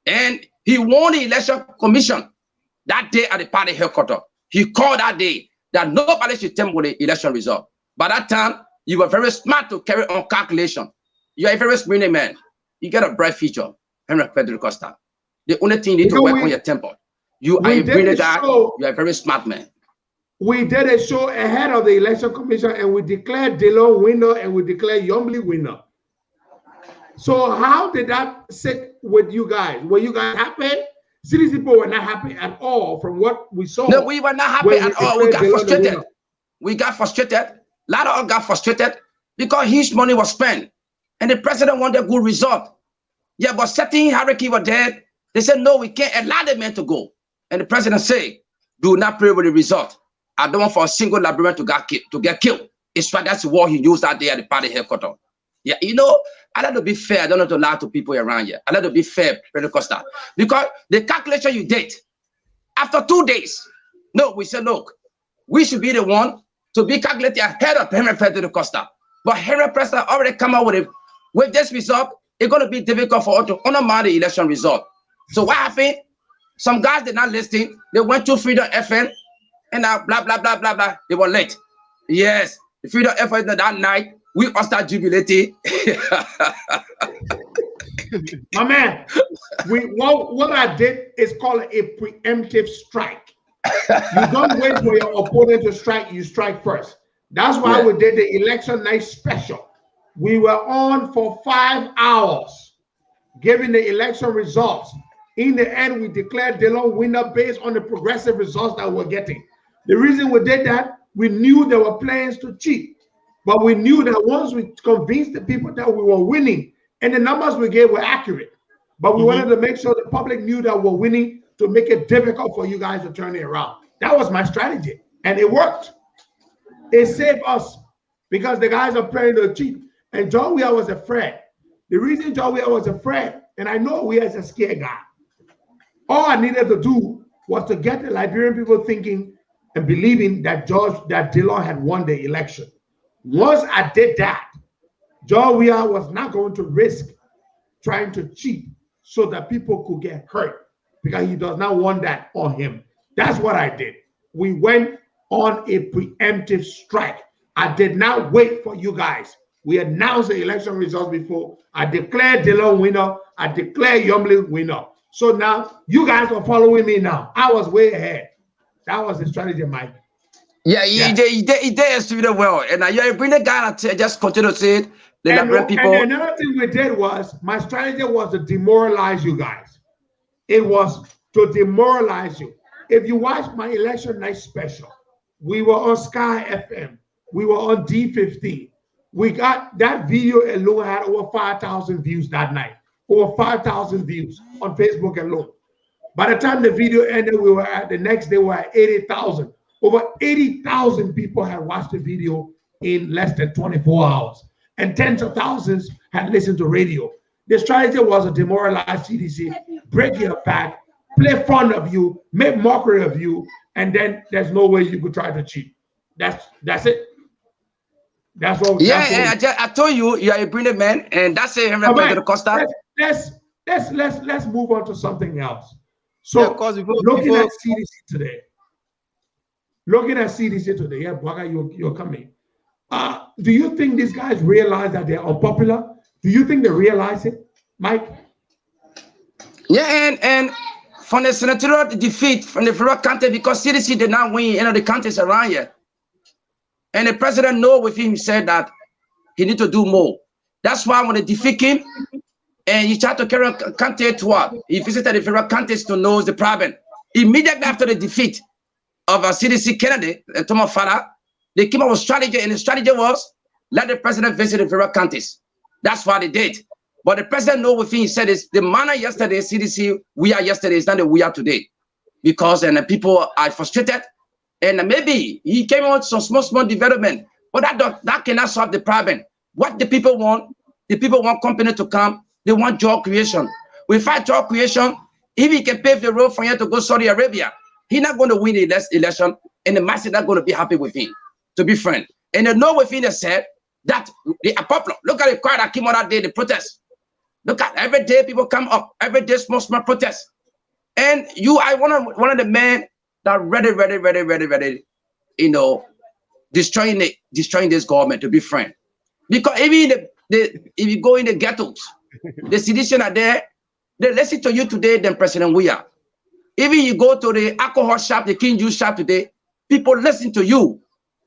And he won the election commission that day at the party headquarters. He called that day that nobody should tamper with the election result. By that time, you were very smart to carry on calculation. You are a very smart man. You get a bright future, Henry Pedro Costa. The only thing you need to work on your temper. You are a brilliant guy. You are a very smart man. We did a show ahead of the election commission, and we declared Dillon winner, and we declared Yombly winner. So how did that sit with you guys? Were you guys happy? City people were not happy at all from what we saw. No, we were not happy at all. We got frustrated. We got frustrated. A lot of us got frustrated because huge money was spent, and the president wanted a good result. Yeah, but certain hierarchy were dead. They said, no, we can't allow the man to go. And the president said, do not play with the result. I don't want for a single Liberian to get killed. It's why that's the word he used that day at the party headquarters. Yeah, you know, I like to be fair. I don't have to lie to people around here. I like to be fair, Costa, because the calculation you did, after 2 days, no, we said, look, we should be the one to be calculated ahead of Henry Costa. But Henry President already come out with it. With this result, it's going to be difficult for us to honor the election result. So what happened? Some guys did not listen. They went to Freedom FM and now blah, blah, blah, blah, blah. They were late. Yes, the Freedom FM that night, we all start jubilating. My man, what I did is called a preemptive strike. You don't wait for your opponent to strike, you strike first. That's why we did the election night special. We were on for 5 hours, giving the election results. In the end, we declared Dillon winner based on the progressive results that we're getting. The reason we did that, we knew there were plans to cheat. But we knew that once we convinced the people that we were winning, and the numbers we gave were accurate, but we wanted to make sure the public knew that we're winning to make it difficult for you guys to turn it around. That was my strategy, and it worked. It saved us because the guys are playing to cheat. And John Weah was afraid. The reason John Weah was afraid, and I know Weah is a scared guy, all I needed to do was to get the Liberian people thinking and believing that Dillon had won the election. Once I did that, John Weah was not going to risk trying to cheat so that people could get hurt because he does not want that on him. That's what I did. We went on a preemptive strike. I did not wait for you guys. We announced the election results before. I declared Dillon winner. I declared Yombly winner. So now you guys are following me now. I was way ahead. That was the strategy, Mike. Yeah, he did extremely well. And you bring the guy and just continue to say it. And another thing we did was, my strategy was to demoralize you guys. It was to demoralize you. If you watch my election night special, we were on Sky FM. We were on D15. We got that video alone had over 5,000 views that night. Over 5,000 views on Facebook alone. By the time the video ended, we were at the next day, we were at 80,000. Over 80,000 people had watched the video in less than 24 hours. And tens of thousands had listened to radio. The strategy was to demoralize CDC, break your back, play fun of you, make mockery of you, and then there's no way you could try to cheat. That's it. That's what. I told you, you are a brilliant man, and that's it. Costa. Let's move on to something else. So, looking at CDC today. Yeah, Bwaga, you're coming. Do you think these guys realize that they're unpopular? Do you think they realize it, Mike? Yeah, and from the senatorial defeat from the federal county, because CDC did not win any of the counties around here. And the president know with him, said that he need to do more. That's why when they defeat him, and he tried to carry on county to what? He visited the federal counties to know the problem. Immediately after the defeat of a CDC candidate, Thomas Farah, they came up with strategy, and the strategy was let the president visit the federal counties. That's what they did. But the president know with him, he said is the manner yesterday, CDC, we are yesterday, is not the we are today. Because the people are frustrated. And maybe he came out with some small development, but that cannot solve the problem. What the people want company to come, they want job creation. We fight job creation. If he can pave the road for him to go Saudi Arabia, he's not going to win the election, and the masses not going to be happy with him, to be frank. And they know within they said that they are popular. Look at the crowd that came out that day, the protest. Look at every day people come up, every day small protest. And I one of the men that ready destroying this government to be friend. Because even if you go in the ghettos, the citizens are there, they listen to you today than President Weah. Even you go to the alcohol shop, the King Juice shop today, people listen to you.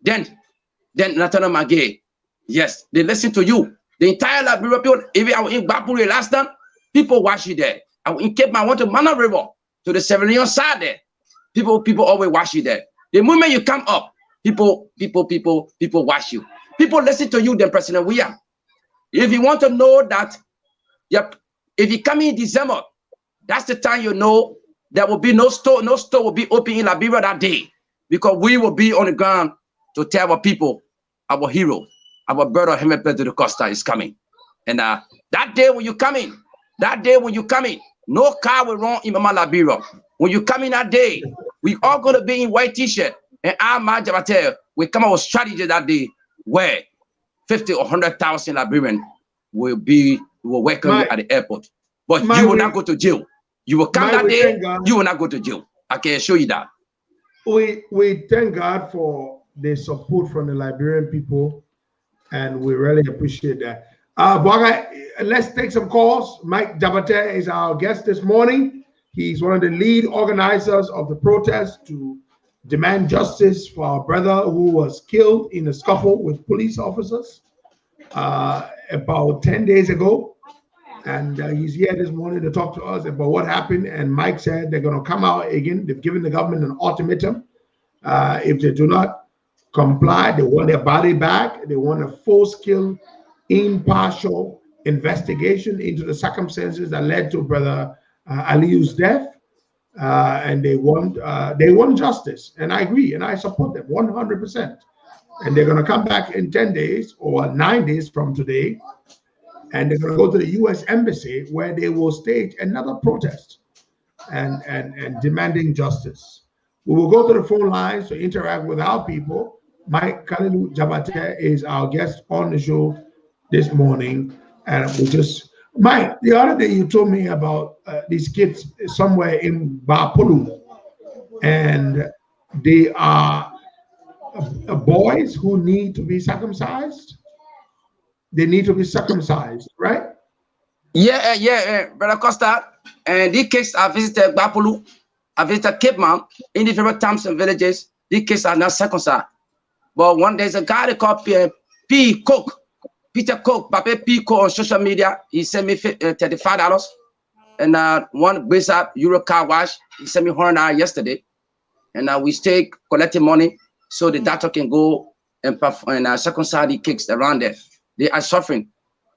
Then Nathaniel Magay, yes, they listen to you. The entire Liberia people, even I was in Bapuri last time, people watch you there. I was in Cape Town, I went to Mana River, to the 7 Leon side there. People always watch you there. The moment you come up, people watch you. People listen to you than President Weah. If you want to know that, if you come in December, that's the time you know there will be no store will be open in Liberia that day, because we will be on the ground to tell our people, our hero, our brother Henry Pedro Costa is coming. And that day when you come in, no car will run in Mama Liberia. When you come in that day, we all gonna be in white t-shirt, and our Jabatel will come up with strategy that day where 50 or 100,000 Liberians will welcome you at the airport. But you will not go to jail. You will come that day, you will not go to jail. I can show you that. We thank God for the support from the Liberian people, and we really appreciate that. Boga, let's take some calls. Mike Jabate is our guest this morning. He's one of the lead organizers of the protest to demand justice for our brother who was killed in a scuffle with police officers about 10 days ago. And he's here this morning to talk to us about what happened. And Mike said they're going to come out again. They've given the government an ultimatum. If they do not comply, they want their body back. They want a full-scale, impartial investigation into the circumstances that led to Brother Aliu's death. And they want justice. And I agree, and I support them 100%. And they're going to come back in 10 days or 9 days from today. And they're going to go to the U.S. Embassy, where they will stage another protest and demanding justice. We will go to the phone lines to interact with our people. Mike Kalilu Jabate is our guest on the show this morning. And Mike, the other day you told me about these kids somewhere in Bapulu, and they are boys who need to be circumcised. They need to be circumcised, right? Yeah, Brother Costa. And these kids I visited Bapulu, I visited Cape Mount, in the different towns and villages. These kids are not circumcised. But one there's a guy they call P. Cook, Peter Cook, Papa P. Cook on social media. He sent me $35. And one bishop, Euro car wash, he sent me $100 yesterday. And we stay collecting money so the doctor can go and circumcise the kids around there. They are suffering,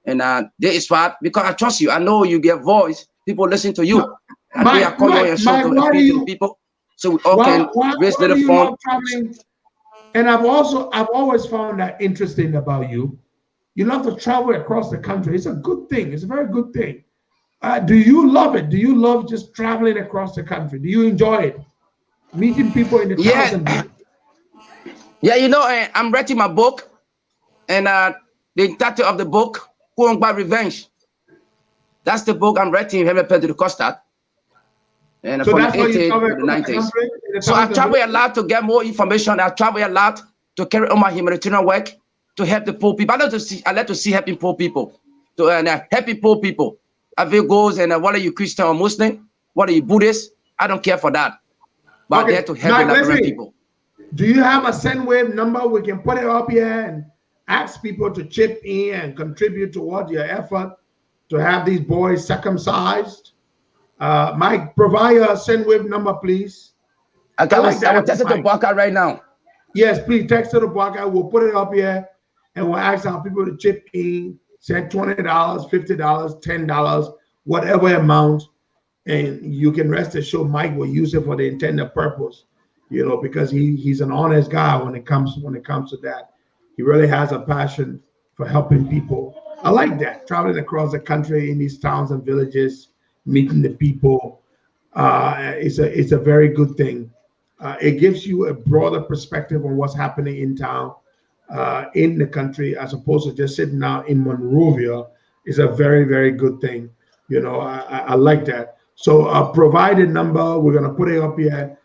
and they is what, because I trust you. I know you get voice. People listen to you. And they are coming on your show to appeal to the people, so we all can raise little phone. And I've always found that interesting about you. You love to travel across the country. It's a good thing. It's a very good thing. Do you love it? Do you love just traveling across the country? Do you enjoy it? Meeting people in the towns? Yeah, I'm writing my book, and the title of the book, Who by Revenge. That's the book I'm writing, Henry Pedro Costa. And so from that's the 80s to the 90s. So I travel a lot to get more information. I travel a lot to carry on my humanitarian work to help the poor people. I like to see helping poor people. Helping poor people. If it goes and whether you Christian or Muslim, whether you Buddhist, I don't care for that. But I'm there to help the Liberian people. Do you have a SendWave number? We can put it up here and ask people to chip in and contribute toward your effort to have these boys circumcised. Mike, provide a SendWave number, please. I will text it to Baka right now. Yes, please text it to Baka. We'll put it up here, and we'll ask our people to chip in, send $20, $50, $10, whatever amount, and you can rest assured Mike will use it for the intended purpose. Because he's an honest guy when it comes to that. He really has a passion for helping people. I like that, traveling across the country in these towns and villages, meeting the people. It's a very good thing. It gives you a broader perspective on what's happening in town, in the country, as opposed to just sitting out in Monrovia. It's a very, very good thing. I like that. So provide a number. We're going to put it up here.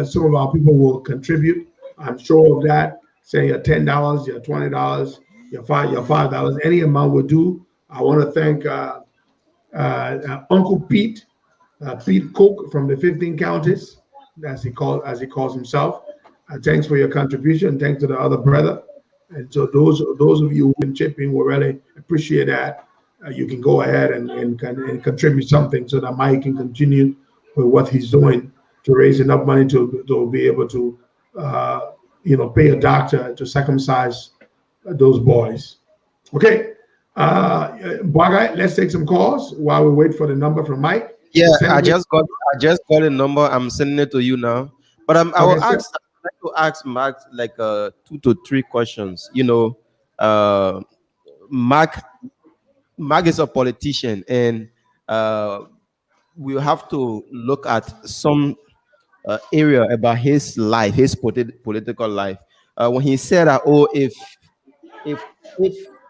Some of our people will contribute. I'm sure of that. Say your $10, your $20, your $5, any amount will do. I want to thank Uncle Pete, Pete Cook from the 15 counties, as he calls himself. Thanks for your contribution. Thanks to the other brother. And so those of you who've been chipping, we really appreciate that. You can go ahead and contribute something so that Mike can continue with what he's doing to raise enough money to be able to pay a doctor to circumcise those boys. Okay. Bwagai, let's take some calls while we wait for the number from Mike. Yeah, I just got a number. I'm sending it to you now. But I will like to ask Mark like 2 to 3 questions. Mark is a politician, and we have to look at some area about his life, his political life. When he said that, if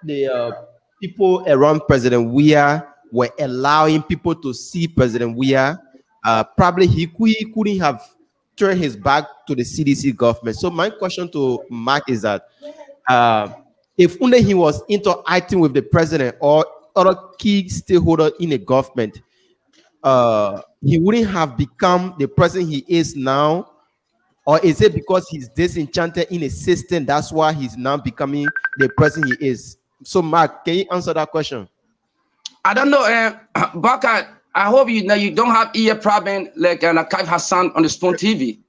the people around President Weah were allowing people to see President Weah, probably he couldn't have turned his back to the CDC government. So my question to Mark is that if only he was interacting with the president or other key stakeholder in the government, he wouldn't have become the person he is now? Or is it because he's disenchanted in a system, that's why he's now becoming the person he is? So, Mark, can you answer that question? I don't know, Baka. I hope you don't have ear problem like Kaif Hassan on the Stone TV.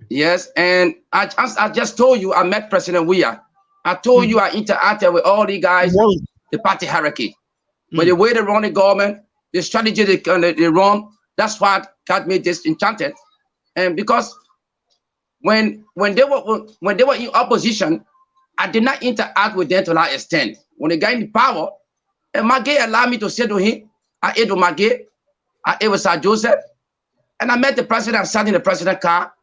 Yes, and I just told you I met President Weah. I told you I interacted with all the guys, the party hierarchy. But the way they run the government, the strategy they run, that's what got me disenchanted. And because when they were in opposition, I did not interact with them to that extent. When they got in power, and Maggie allowed me to say to him, I ate with Maggie, I ate with Sir Joseph, and I met the president. I sat in the president's car.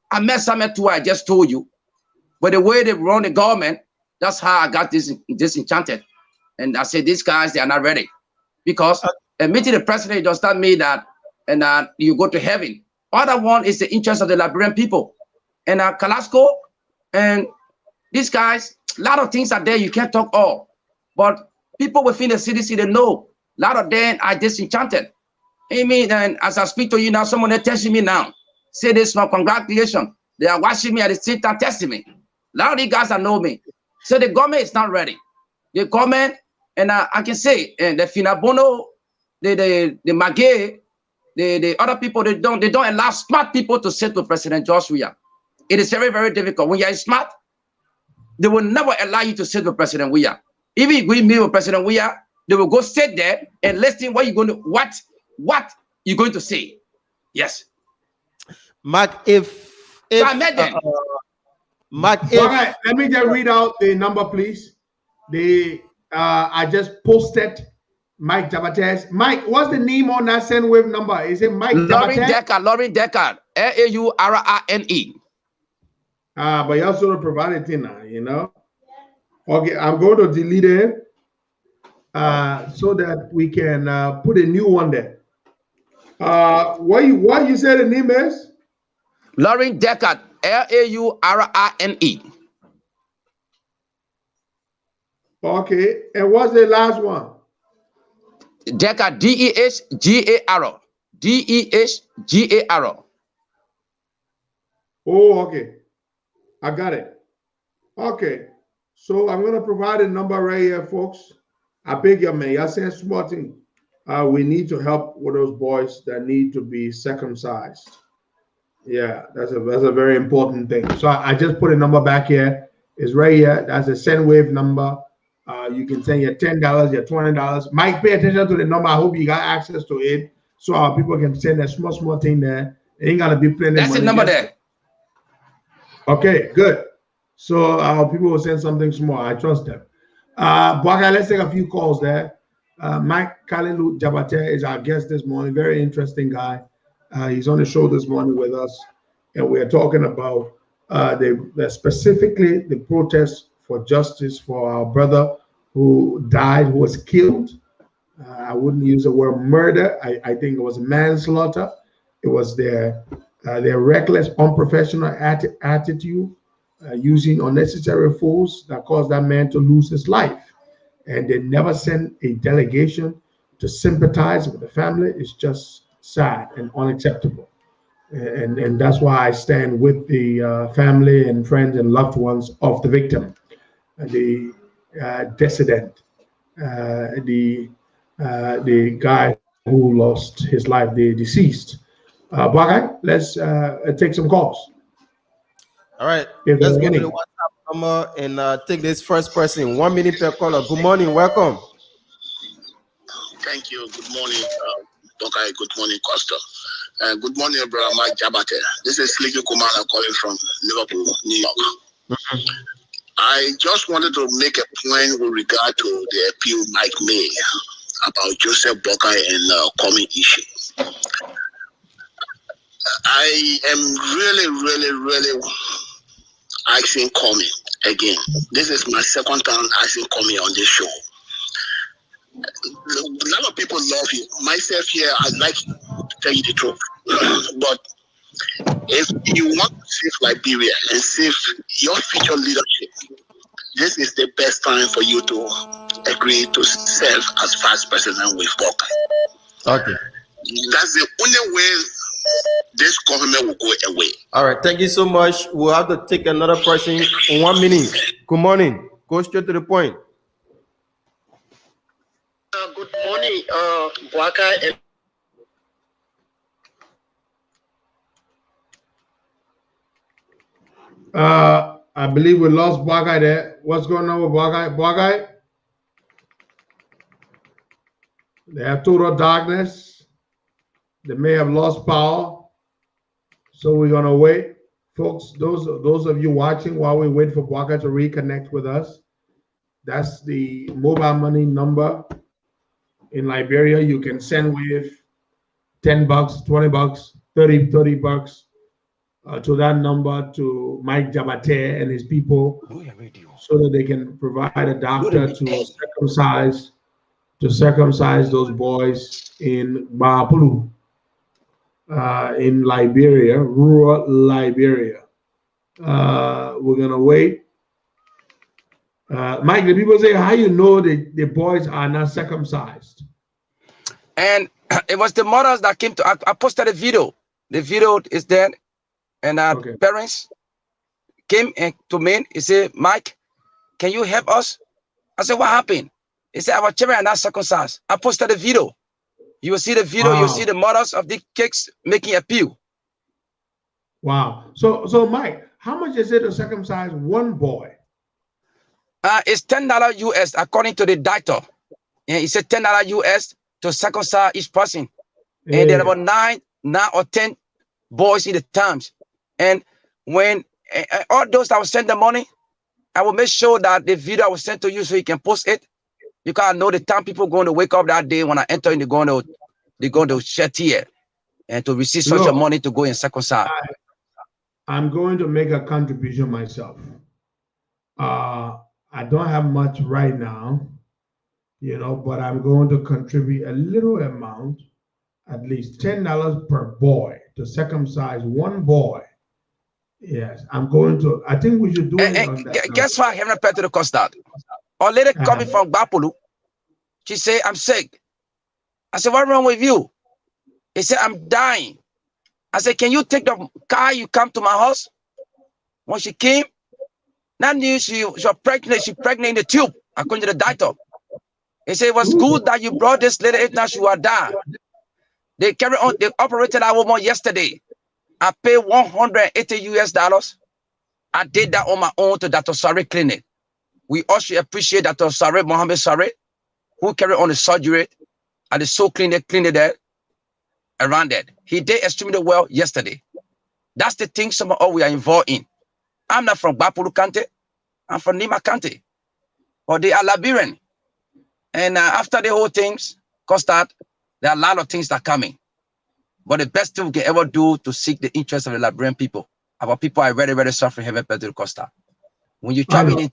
I met Samuel too. I just told you. But the way they run the government, that's how I got disenchanted. And I said, these guys, they are not ready. Because meeting the president does not mean that you go to heaven. Other one is the interest of the Liberian people. And Kalasco and these guys, a lot of things are there. You can't talk all. But people within the CDC, they know. A lot of them are disenchanted. I mean, and as I speak to you now, someone is texting me now. Say this, no, congratulations. They are watching me at the same time, testing me. A lot of these guys that know me. So the government is not ready. The government, and I can say, and the Finabono, the Magé, the other people, they don't allow smart people to sit with President George Weah. It is very, very difficult. When you are smart, they will never allow you to sit with President Weah. Even if we meet with President Weah, they will go sit there and listen what you're going to say. Yes. Mark, if I met them. Mark, right, let me just read out the number, please. I just posted Mike Jabates. Mike, what's the name on that SendWave number? Is it Mike Jabates? Lauren Deckard, Laurne. But you also provided it now, Okay, I'm going to delete it so that we can put a new one there. What you said the name is? Lauren Deckard, Laurne. Okay, and what's the last one? Deckard, Dehgar. Dehgar. Oh, okay. I got it. Okay. So I'm going to provide a number right here, folks. I beg you, man. Y'all saying smart thing. We need to help with those boys that need to be circumcised. Yeah, that's a very important thing. So I just put a number back here. It's right here. That's a SendWave number. You can send your $10, your $20. Mike, pay attention to the number. I hope you got access to it so our people can send a small thing there. It ain't got to be plenty. That's the number there. Okay, good. So our people will send something small. I trust them. Bwaga, let's take a few calls there. Mike Kalilu Jabate is our guest this morning. Very interesting guy. He's on the show this morning with us, and we are talking about specifically the protest for justice for our brother who died, who was killed. I wouldn't use the word murder. I think it was manslaughter. It was their reckless, unprofessional attitude using unnecessary force that caused that man to lose his life. And they never sent a delegation to sympathize with the family. It's just sad and unacceptable. And that's why I stand with the family and friends and loved ones of the victim, the dissident, the guy who lost his life, the deceased. Bwagай, let's take some calls. All right, If let's there go are to any. the WhatsApp number and take this first person. 1 minute per caller. Good morning, welcome. Thank you. Good morning, Bokai. Good morning, Costa. Good morning, brother Mike Jabate. This is Slicky Kumala calling from Liverpool, New York. I just wanted to make a point with regard to the appeal Mike made about Joseph Bokai and coming issue. I am really asking Comey again. This is my second time asking Comey on this show. A lot of people love you. Myself here, I'd like to tell you the truth. But if you want to save Liberia and save your future leadership, this is the best time for you to agree to serve as vice president with Bokai. Okay. That's the only way this government will go away. All right, thank you so much. We'll have to take another person in 1 minute. Good morning. Go straight to the point. Good morning, Bokai. I believe we lost Bwagay there. What's going on with Bwagay? Bwagay? They have total darkness. They may have lost power. So we're gonna wait. Folks, those of you watching while we wait for Bwagay to reconnect with us, that's the mobile money number in Liberia. You can send with $10, $20, $30 to that number to Mike Jabate and his people so that they can provide a doctor to circumcise those boys in Bapulu, in Liberia, rural Liberia. We're gonna wait. Mike, the people say, how you know the boys are not circumcised? And it was the mothers that came to, I posted a video. The video is there. And our parents came to me. He said, Mike, can you help us? I said, what happened? He said, our children are not circumcised. I posted a video. You will see the video. Wow. You'll see the mothers of the kids making appeal. Wow. So Mike, how much is it to circumcise one boy? It's $10 US according to the doctor. And he said $10 US to circumcise each person. Yeah. And there are about nine or 10 boys in the times. And when all those that will send the money, I will make sure that the video I will send to you so you can post it. Because I know the time people going to wake up that day when I enter in, they're going to shed tears and to receive such a money to go and circumcise. I'm going to make a contribution myself. I don't have much right now, but I'm going to contribute a little amount, at least $10 per boy to circumcise one boy. Yes, I'm going to. I think we should do it on that. Guess what? Henry Petro Costa. A lady coming from Bapulu. She said, I'm sick. I said, what's wrong with you? He said, I'm dying. I said, can you take the car? You come to my house? When she came, that knew she was pregnant. She pregnant in the tube, according to the doctor. He said, it was good that you brought this lady. If not, she would die. They carry on. They operated that woman yesterday. I paid $180 US. I did that on my own to Dr. Sare Clinic. We also appreciate Dr. Sare, Mohammed Sare, who carried on the surgery at the Soul Clinic there around that. He did extremely well yesterday. That's the thing some of all we are involved in. I'm not from Bapulu County. I'm from Nima County. But they are Liberian. And after the whole things started, there are a lot of things that are coming. But the best thing we can ever do to seek the interest of the Liberian people, our people are very, very suffering heavy Pedro Costa. When you travel in the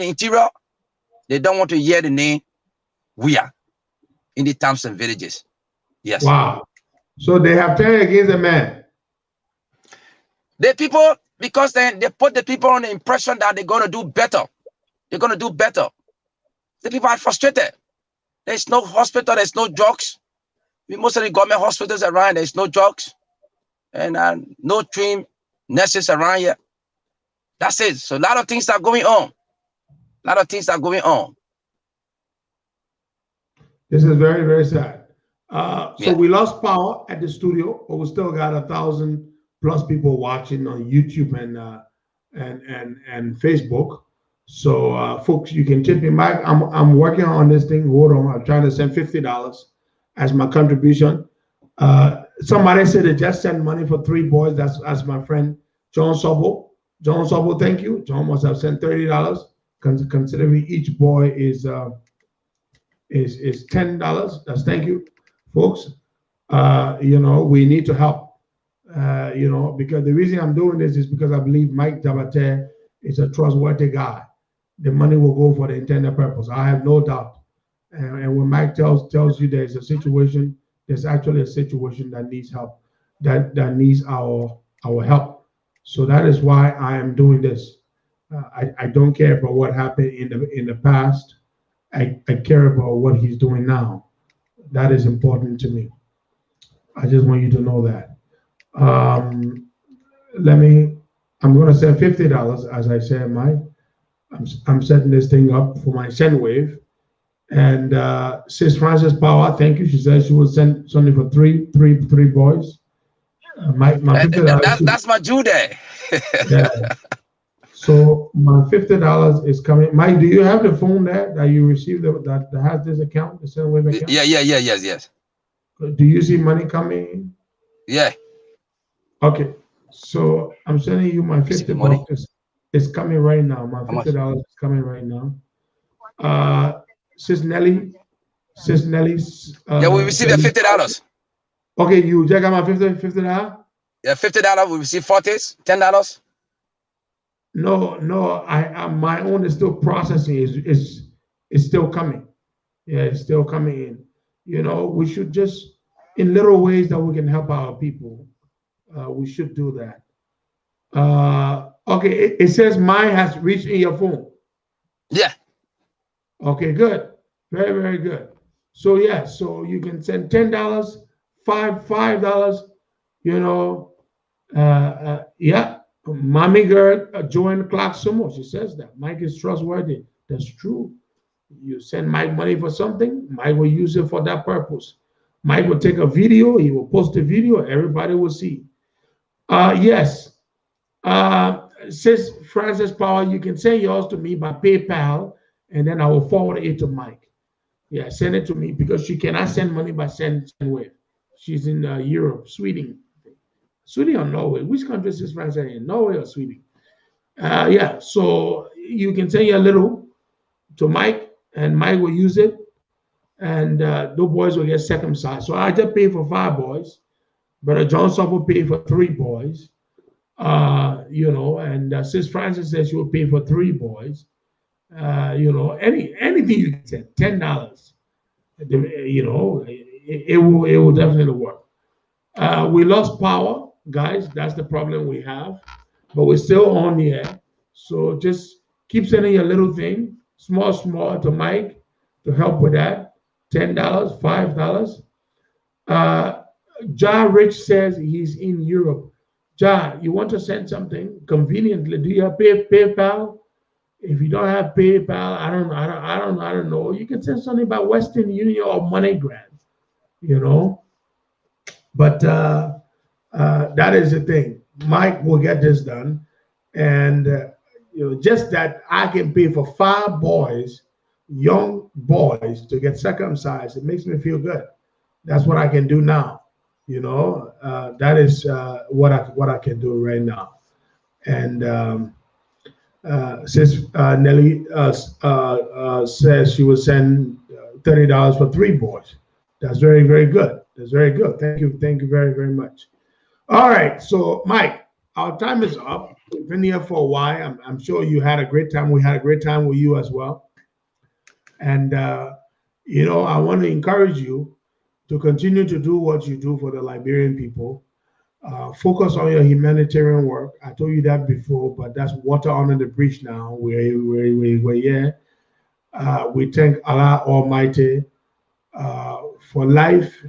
interior, they don't want to hear the name we are in the towns and villages. Yes. Wow. So they have turned against the man. The people, because then they put the people on the impression that they're going to do better. They're going to do better. The people are frustrated. There's no hospital. There's no drugs. Most of the government hospitals around, there's no drugs. And no trained nurses around here. That's it. So a lot of things are going on. A lot of things are going on. This is very, very sad. So we lost power at the studio, but we still got 1,000+ people watching on YouTube and Facebook. So folks, you can tip me back. I'm working on this thing. Hold on, I'm trying to send $50 as my contribution. Somebody said they just sent money for 3 boys. That's my friend John Sobel. John Sobel, thank you. John must have sent $30. Considering each boy is $10. That's thank you, folks. We need to help. Because the reason I'm doing this is because I believe Mike Tabate is a trustworthy guy. The money will go for the intended purpose. I have no doubt. And when Mike tells you there's a situation, there's actually a situation that needs help, that needs our help. So that is why I am doing this. I don't care about what happened in the past. I care about what he's doing now. That is important to me. I just want you to know that. I'm going to send $50, as I said, Mike. I'm setting this thing up for my SendWave. And Sis Frances Power, thank you. She said she will send something for three boys. My $50. That's my due day. Yeah. So my $50 is coming. Mike, do you have the phone there that you received that has this account, the SendWave account? Yes. Do you see money coming? Yeah. Okay. So I'm sending you my $50. It's coming right now. My $50 is coming right now. Sis Nelly. Yeah, we received the $50. Okay, you check out my $50? Yeah, $50. We received 40s, $10. No, I my own is still processing. It's still coming. Yeah, it's still coming in. We should just, in little ways that we can help our people, we should do that. Okay, it says mine has reached in your phone. Yeah. Okay, good. Very, very good. So yeah, so you can send $10, $5. Yeah. Mommy girl joined Clark Sumo. She says that Mike is trustworthy. That's true. You send Mike money for something, Mike will use it for that purpose. Mike will take a video, he will post a video, everybody will see. Yes. Sis Frances Power, you can send yours to me by PayPal, and then I will forward it to Mike. Yeah, send it to me because she cannot send money by SendWave. She's in Europe, Sweden or Norway. Which country is France in? Norway or Sweden? Yeah, so you can send a little to Mike, and Mike will use it, and those boys will get circumcised. So I just pay for 5 boys. Brother Johnson will pay for 3 boys. And Sis Francis says she will pay for 3 boys. Anything you can send, $10. It will definitely work. We lost power. Guys, that's the problem we have, but we're still on the air. So just keep sending your little thing, small to Mike to help with that. $10, $5. Ja Rich says he's in Europe. Ja, you want to send something conveniently? Do you have PayPal? If you don't have PayPal, I don't know. You can send something by Western Union or MoneyGram. But that is the thing. Mike will get this done, and just that I can pay for 5 boys, young boys, to get circumcised. It makes me feel good. That's what I can do now. That is what I can do right now. And since Nelly says she will send $30 for 3 boys, that's very, very good. That's very good. Thank you very, very much. All right, so Mike, our time is up. We've been here for a while. I'm sure you had a great time. We had a great time with you as well. And I want to encourage you to continue to do what you do for the Liberian people. Focus on your humanitarian work. I told you that before, but that's water under the bridge now. We're here. We thank Allah Almighty for life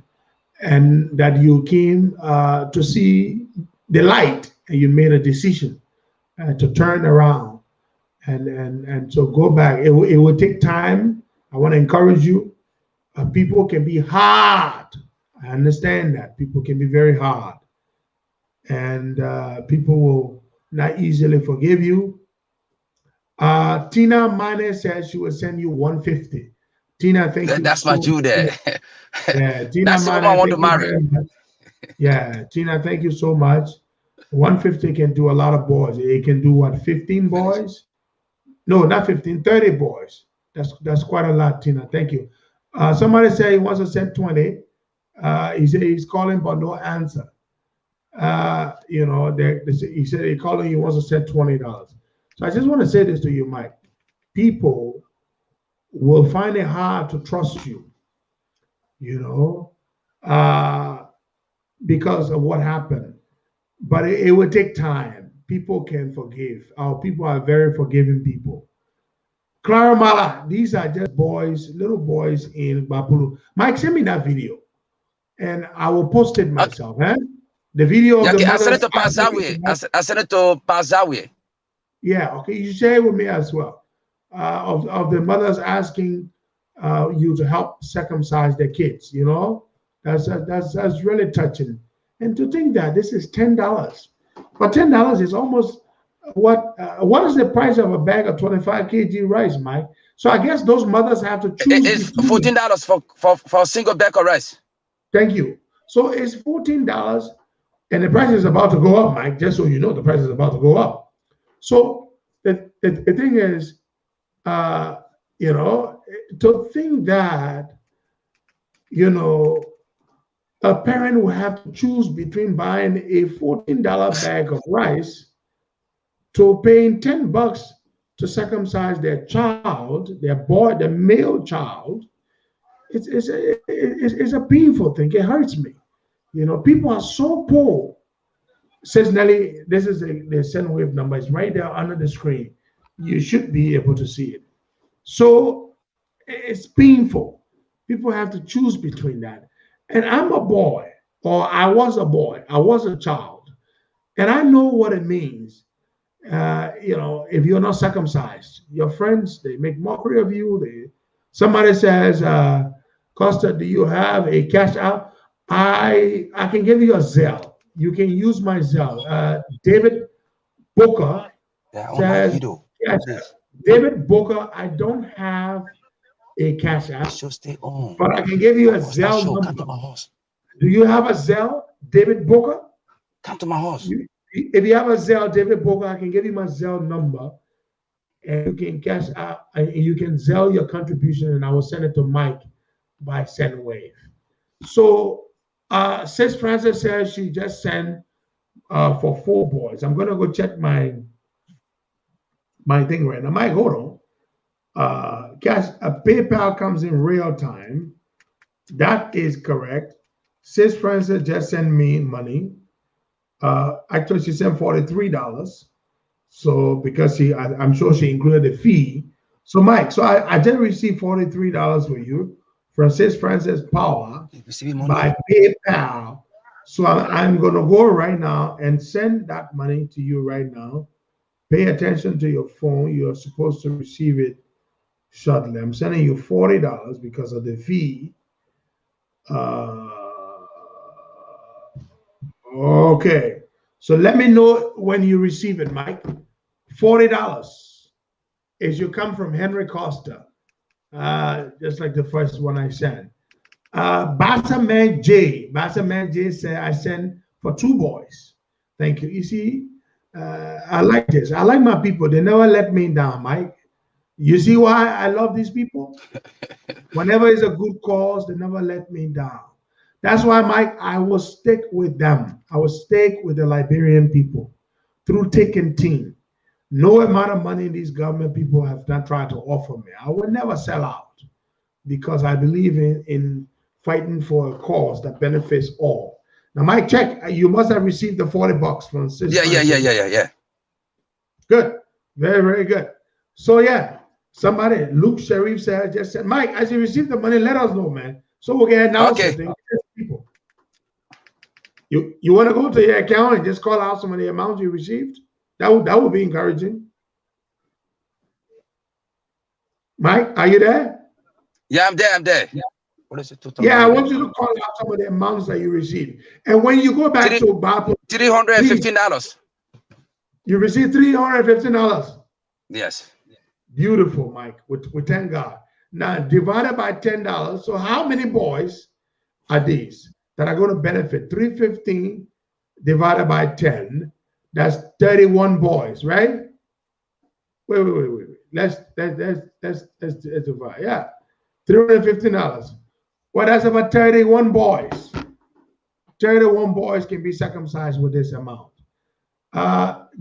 and that you came to see the light and you made a decision to turn around and so go back. It will take time. I want to encourage you. People can be hard. I understand that. People can be very hard. And people will not easily forgive you. Tina Mane says she will send you 150. Tina, thank you. That's my Jew there. Yeah, Tina That's the Mane, woman I want to thank you marry. very much. Yeah, Tina, thank you so much. 150 can do a lot of boys. It can do what, 15 boys? No, not 15, 30 boys. That's quite a lot, Tina. Thank you. Somebody said he wants to send 20. He said he's calling but no answer. You know, he said he calling, he wants to send $20. So I just want to say this to you, Mike. People will find it hard to trust you, you know, because of what happened. But it will take time. People can forgive. Our people are very forgiving people. Clara Mala, these are just boys, little boys in Bapulu. Mike, send me that video, and I will post it myself. Okay. The video of the I sent it to mothers. Pazawi. I sent it to Pazawi. Yeah, okay. You share it with me as well. Of the mothers asking you to help circumcise their kids. You know, that's really touching. And to think that this is $10, but $10 is almost what is the price of a bag of 25 kg rice, Mike? So I guess those mothers have to choose. It's $14 for a single bag of rice. Thank you. So it's $14, and the price is about to go up, Mike. Just so you know, the price is about to go up. So the thing is, you know, to think that, you know, a parent will have to choose between buying a $14 bag of rice to paying $10 to circumcise their child, their boy, the male child. It's a painful thing. It hurts me. You know, people are so poor. Says Nelly, this is the send wave number. It's right there under the screen. You should be able to see it. So it's painful. People have to choose between that. And I'm a boy, or I was a boy. I was a child. And I know what it means. You know, if you're not circumcised, your friends, they make mockery of you. Somebody says, Costa, do you have a cash out? I can give you a Zelle. You can use my Zelle. David Booker says, David Booker, I don't have a cash app, but I can give you a Zelle number. Do you have a Zelle, David Booker? Come to my house. If you have a Zelle, David Booker, I can give you my Zelle number, and you can cash out, and you can Zelle your contribution, and I will send it to Mike by SendWave. So, Sis Francis says she just sent for 4 boys. I'm gonna go check my thing right now. Mike, hold on. Cash, PayPal comes in real time. That is correct. Sis Francis just sent me money. Actually, she sent $43. So because I'm sure she included the fee. So Mike, so I just received $43 for you from Sis Francis Power by PayPal. So I'm gonna go right now and send that money to you right now. Pay attention to your phone. You're supposed to receive it shortly. I'm sending you $40 because of the fee. Okay. So let me know when you receive it, Mike. $40. It should come from Henry Costa. Just like the first one I sent. Bassaman J said I sent for 2 boys. Thank you. You see, I like this. I like my people. They never let me down, Mike. You see why I love these people? Whenever it's a good cause, they never let me down. That's why, Mike, I will stick with them. I will stick with the Liberian people through thick and thin. No amount of money these government people have not tried to offer me. I will never sell out because I believe in fighting for a cause that benefits all. Now, Mike, check. You must have received the $40 from Sister. Yeah. Good. Very, very good. So, yeah, somebody, Luke Sharif just said, Mike, as you receive the money, let us know, man. So we'll get announced. Okay. People. You want to go to your account and just call out some of the amounts you received? That would be encouraging. Mike, are you there? Yeah, I'm there. What is it? Yeah, I want you to call out some of the amounts that you received. And when you go back to Bible, $315. You received $315. Yes. Beautiful, Mike. We thank God. Now divided by $10. So how many boys are these that are going to benefit? 315 divided by 10. That's 31 boys, right? Wait. Let's divide. Yeah, $315. Well, that's about 31 boys. 31 boys can be circumcised with this amount.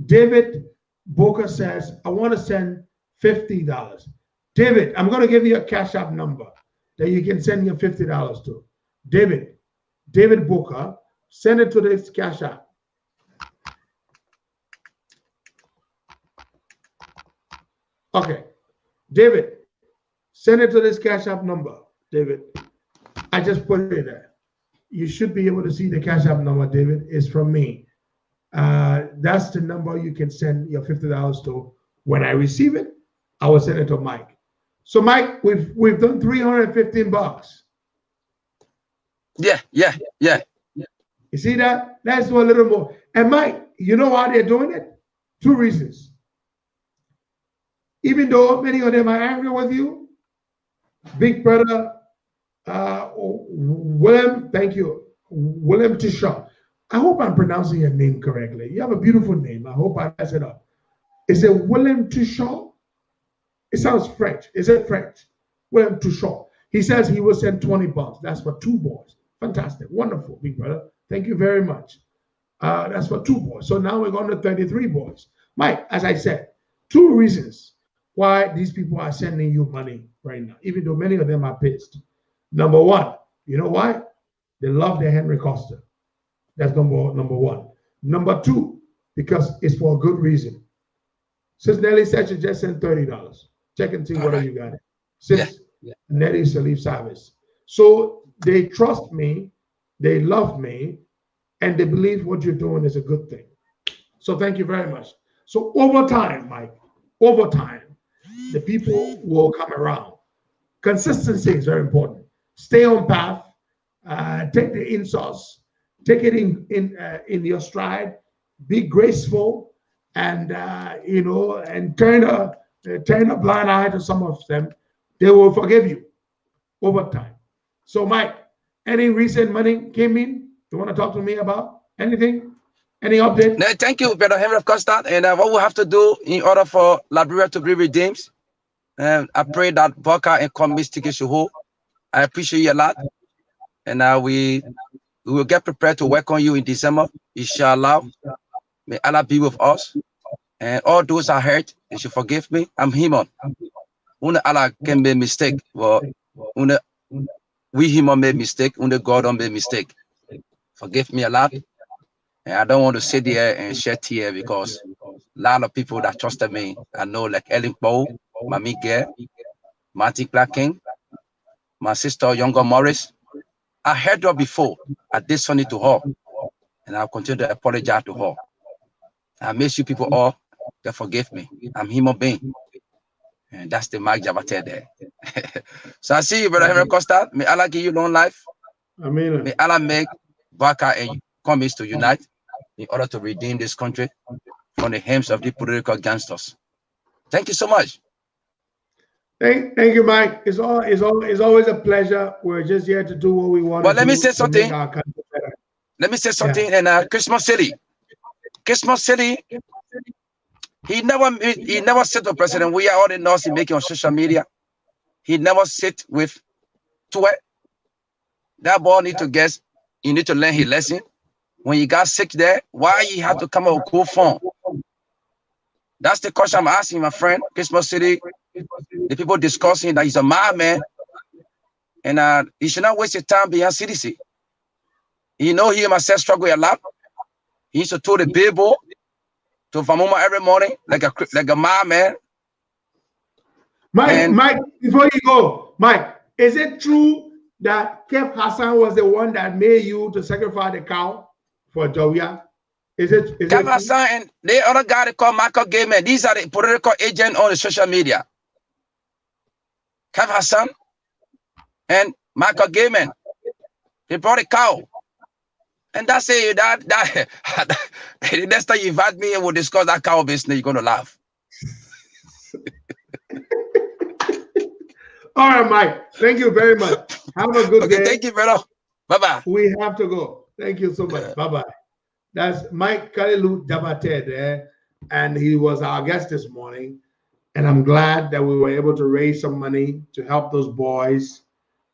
David Booker says, I want to send $50. David, I'm going to give you a Cash App number that you can send your $50 to. David Booker, send it to this Cash App. Okay. David, send it to this Cash App number. David, I just put it there. You should be able to see the Cash App number, David. It's from me. That's the number you can send your $50 to. When I receive it, I will send it to Mike. So, Mike, we've done $315. Yeah. You see that? Let's do a little more. And Mike, you know why they're doing it? 2 reasons. Even though many of them are angry with you, Big Brother William, thank you, William Tishaw. I hope I'm pronouncing your name correctly. You have a beautiful name. I hope I mess it up. Is it William Tishaw? It sounds French. Is it French? William Tishaw. He says he will send $20. That's for 2 boys. Fantastic. Wonderful, Big Brother. Thank you very much. That's for 2 boys. So now we're going to 33 boys. Mike, as I said, 2 reasons why these people are sending you money right now, even though many of them are pissed. Number 1, you know why? They love their Henry Costa. That's number 1. Number 2, because it's for a good reason. Since Nelly said she just sent $30. Check and see whether you got it. Since Nelly is to leave service. So they trust me, they love me, and they believe what you're doing is a good thing. So thank you very much. So over time, Mike, the people will come around. Consistency is very important. Stay on path. Take the insults. Take it in your stride. Be graceful, and and turn a blind eye to some of them. They will forgive you over time. So, Mike, any recent money came in? You want to talk to me about anything? Any update? No, thank you, Brother Henry Costa. And what we have to do in order for Liberia to be redeemed, I pray that Boca and Commis should hold. I appreciate you a lot. And we will get prepared to welcome you in December, inshallah. May Allah be with us. And all those I hurt, they should forgive me. I'm human. Allah can make mistake. Well, we human make mistake. God don't make mistake. Forgive me a lot. And I don't want to sit there and shed tears because a lot of people that trusted me, I know, like Ellen Poe, Mami Gare, Marty Clark King, my sister Younger Morris. I heard her before. I did something to her, and I'll continue to apologize to her. I miss you people all that forgive me. I'm human being. And that's the Mike Javate there. So I see you, Brother Henry Costa. May Allah give you long life. Amen. May Allah make Baka and Commis to unite in order to redeem this country from the hands of the political gangsters. Thank you so much. Thank you, Mike. It's always a pleasure. We're just here to do what we want. But let me say something. Let me say something. Yeah. In Christmas City, he never sit with President. We are all the noise he making on social media. He never sit with Tuet. That boy need to guess. He need to learn his lesson. When he got sick there, why he had to come out with GoFund? That's the question I'm asking, my friend. Christmas City, the people discussing that he's a madman, and he should not waste his time being CDC. He know he and myself struggle a lot. He used to tour the billboard to Famuma every morning, like a mad man. Mike, before you go, Mike, is it true that Kev Hassan was the one that made you to sacrifice the cow for Jawia? Is it Kev Hassan and the other guy they call Michael Gaiman, these are the political agents on the social media. Kev Hassan and Michael Gaiman, they brought a cow. And that's it. That the next time you invite me and we'll discuss that cow business, you're gonna laugh. All right, Mike. Thank you very much. Have a good day. Thank you, brother. Bye-bye. We have to go. Thank you so much. Bye-bye. That's Mike Kalilu Jabate there, and he was our guest this morning. And I'm glad that we were able to raise some money to help those boys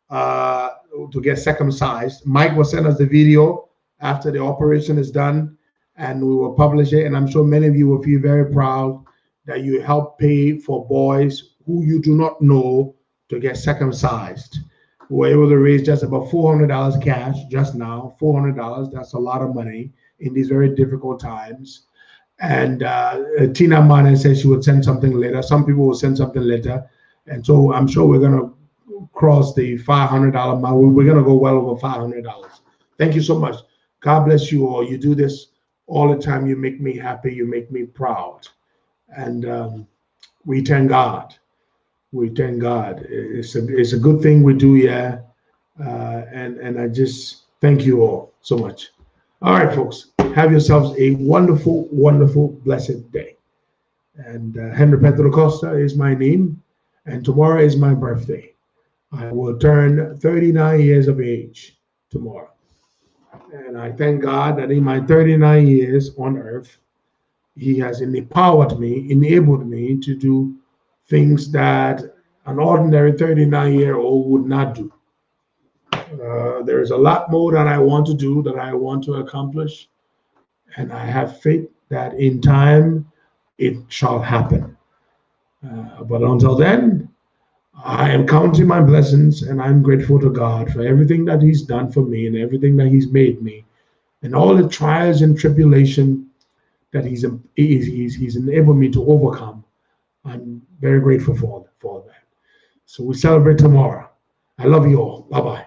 to get circumcised. Mike will send us the video after the operation is done, and we will publish it. And I'm sure many of you will feel very proud that you help pay for boys who you do not know to get circumcised. We were able to raise just about $400 cash just now. $400, that's a lot of money in these very difficult times. And Tina Mane said she would send something later. Some people will send something later. And so I'm sure we're going to cross the $500 mark. We're going to go well over $500. Thank you so much. God bless you all. You do this all the time. You make me happy. You make me proud. And we thank God. We thank God. It's a good thing we do here. And I just thank you all so much. All right, folks. Have yourselves a wonderful, wonderful, blessed day. And Henry Pedro Costa is my name. And tomorrow is my birthday. I will turn 39 years of age tomorrow. And I thank God that in my 39 years on earth, He has enabled me to do things that an ordinary 39-year-old would not do. There's a lot more that I want to do, that I want to accomplish. And I have faith that in time it shall happen. But until then, I am counting my blessings, and I'm grateful to God for everything that He's done for me and everything that He's made me, and all the trials and tribulation that He's enabled me to overcome. I'm very grateful for that. So we celebrate tomorrow. I love you all. Bye-bye.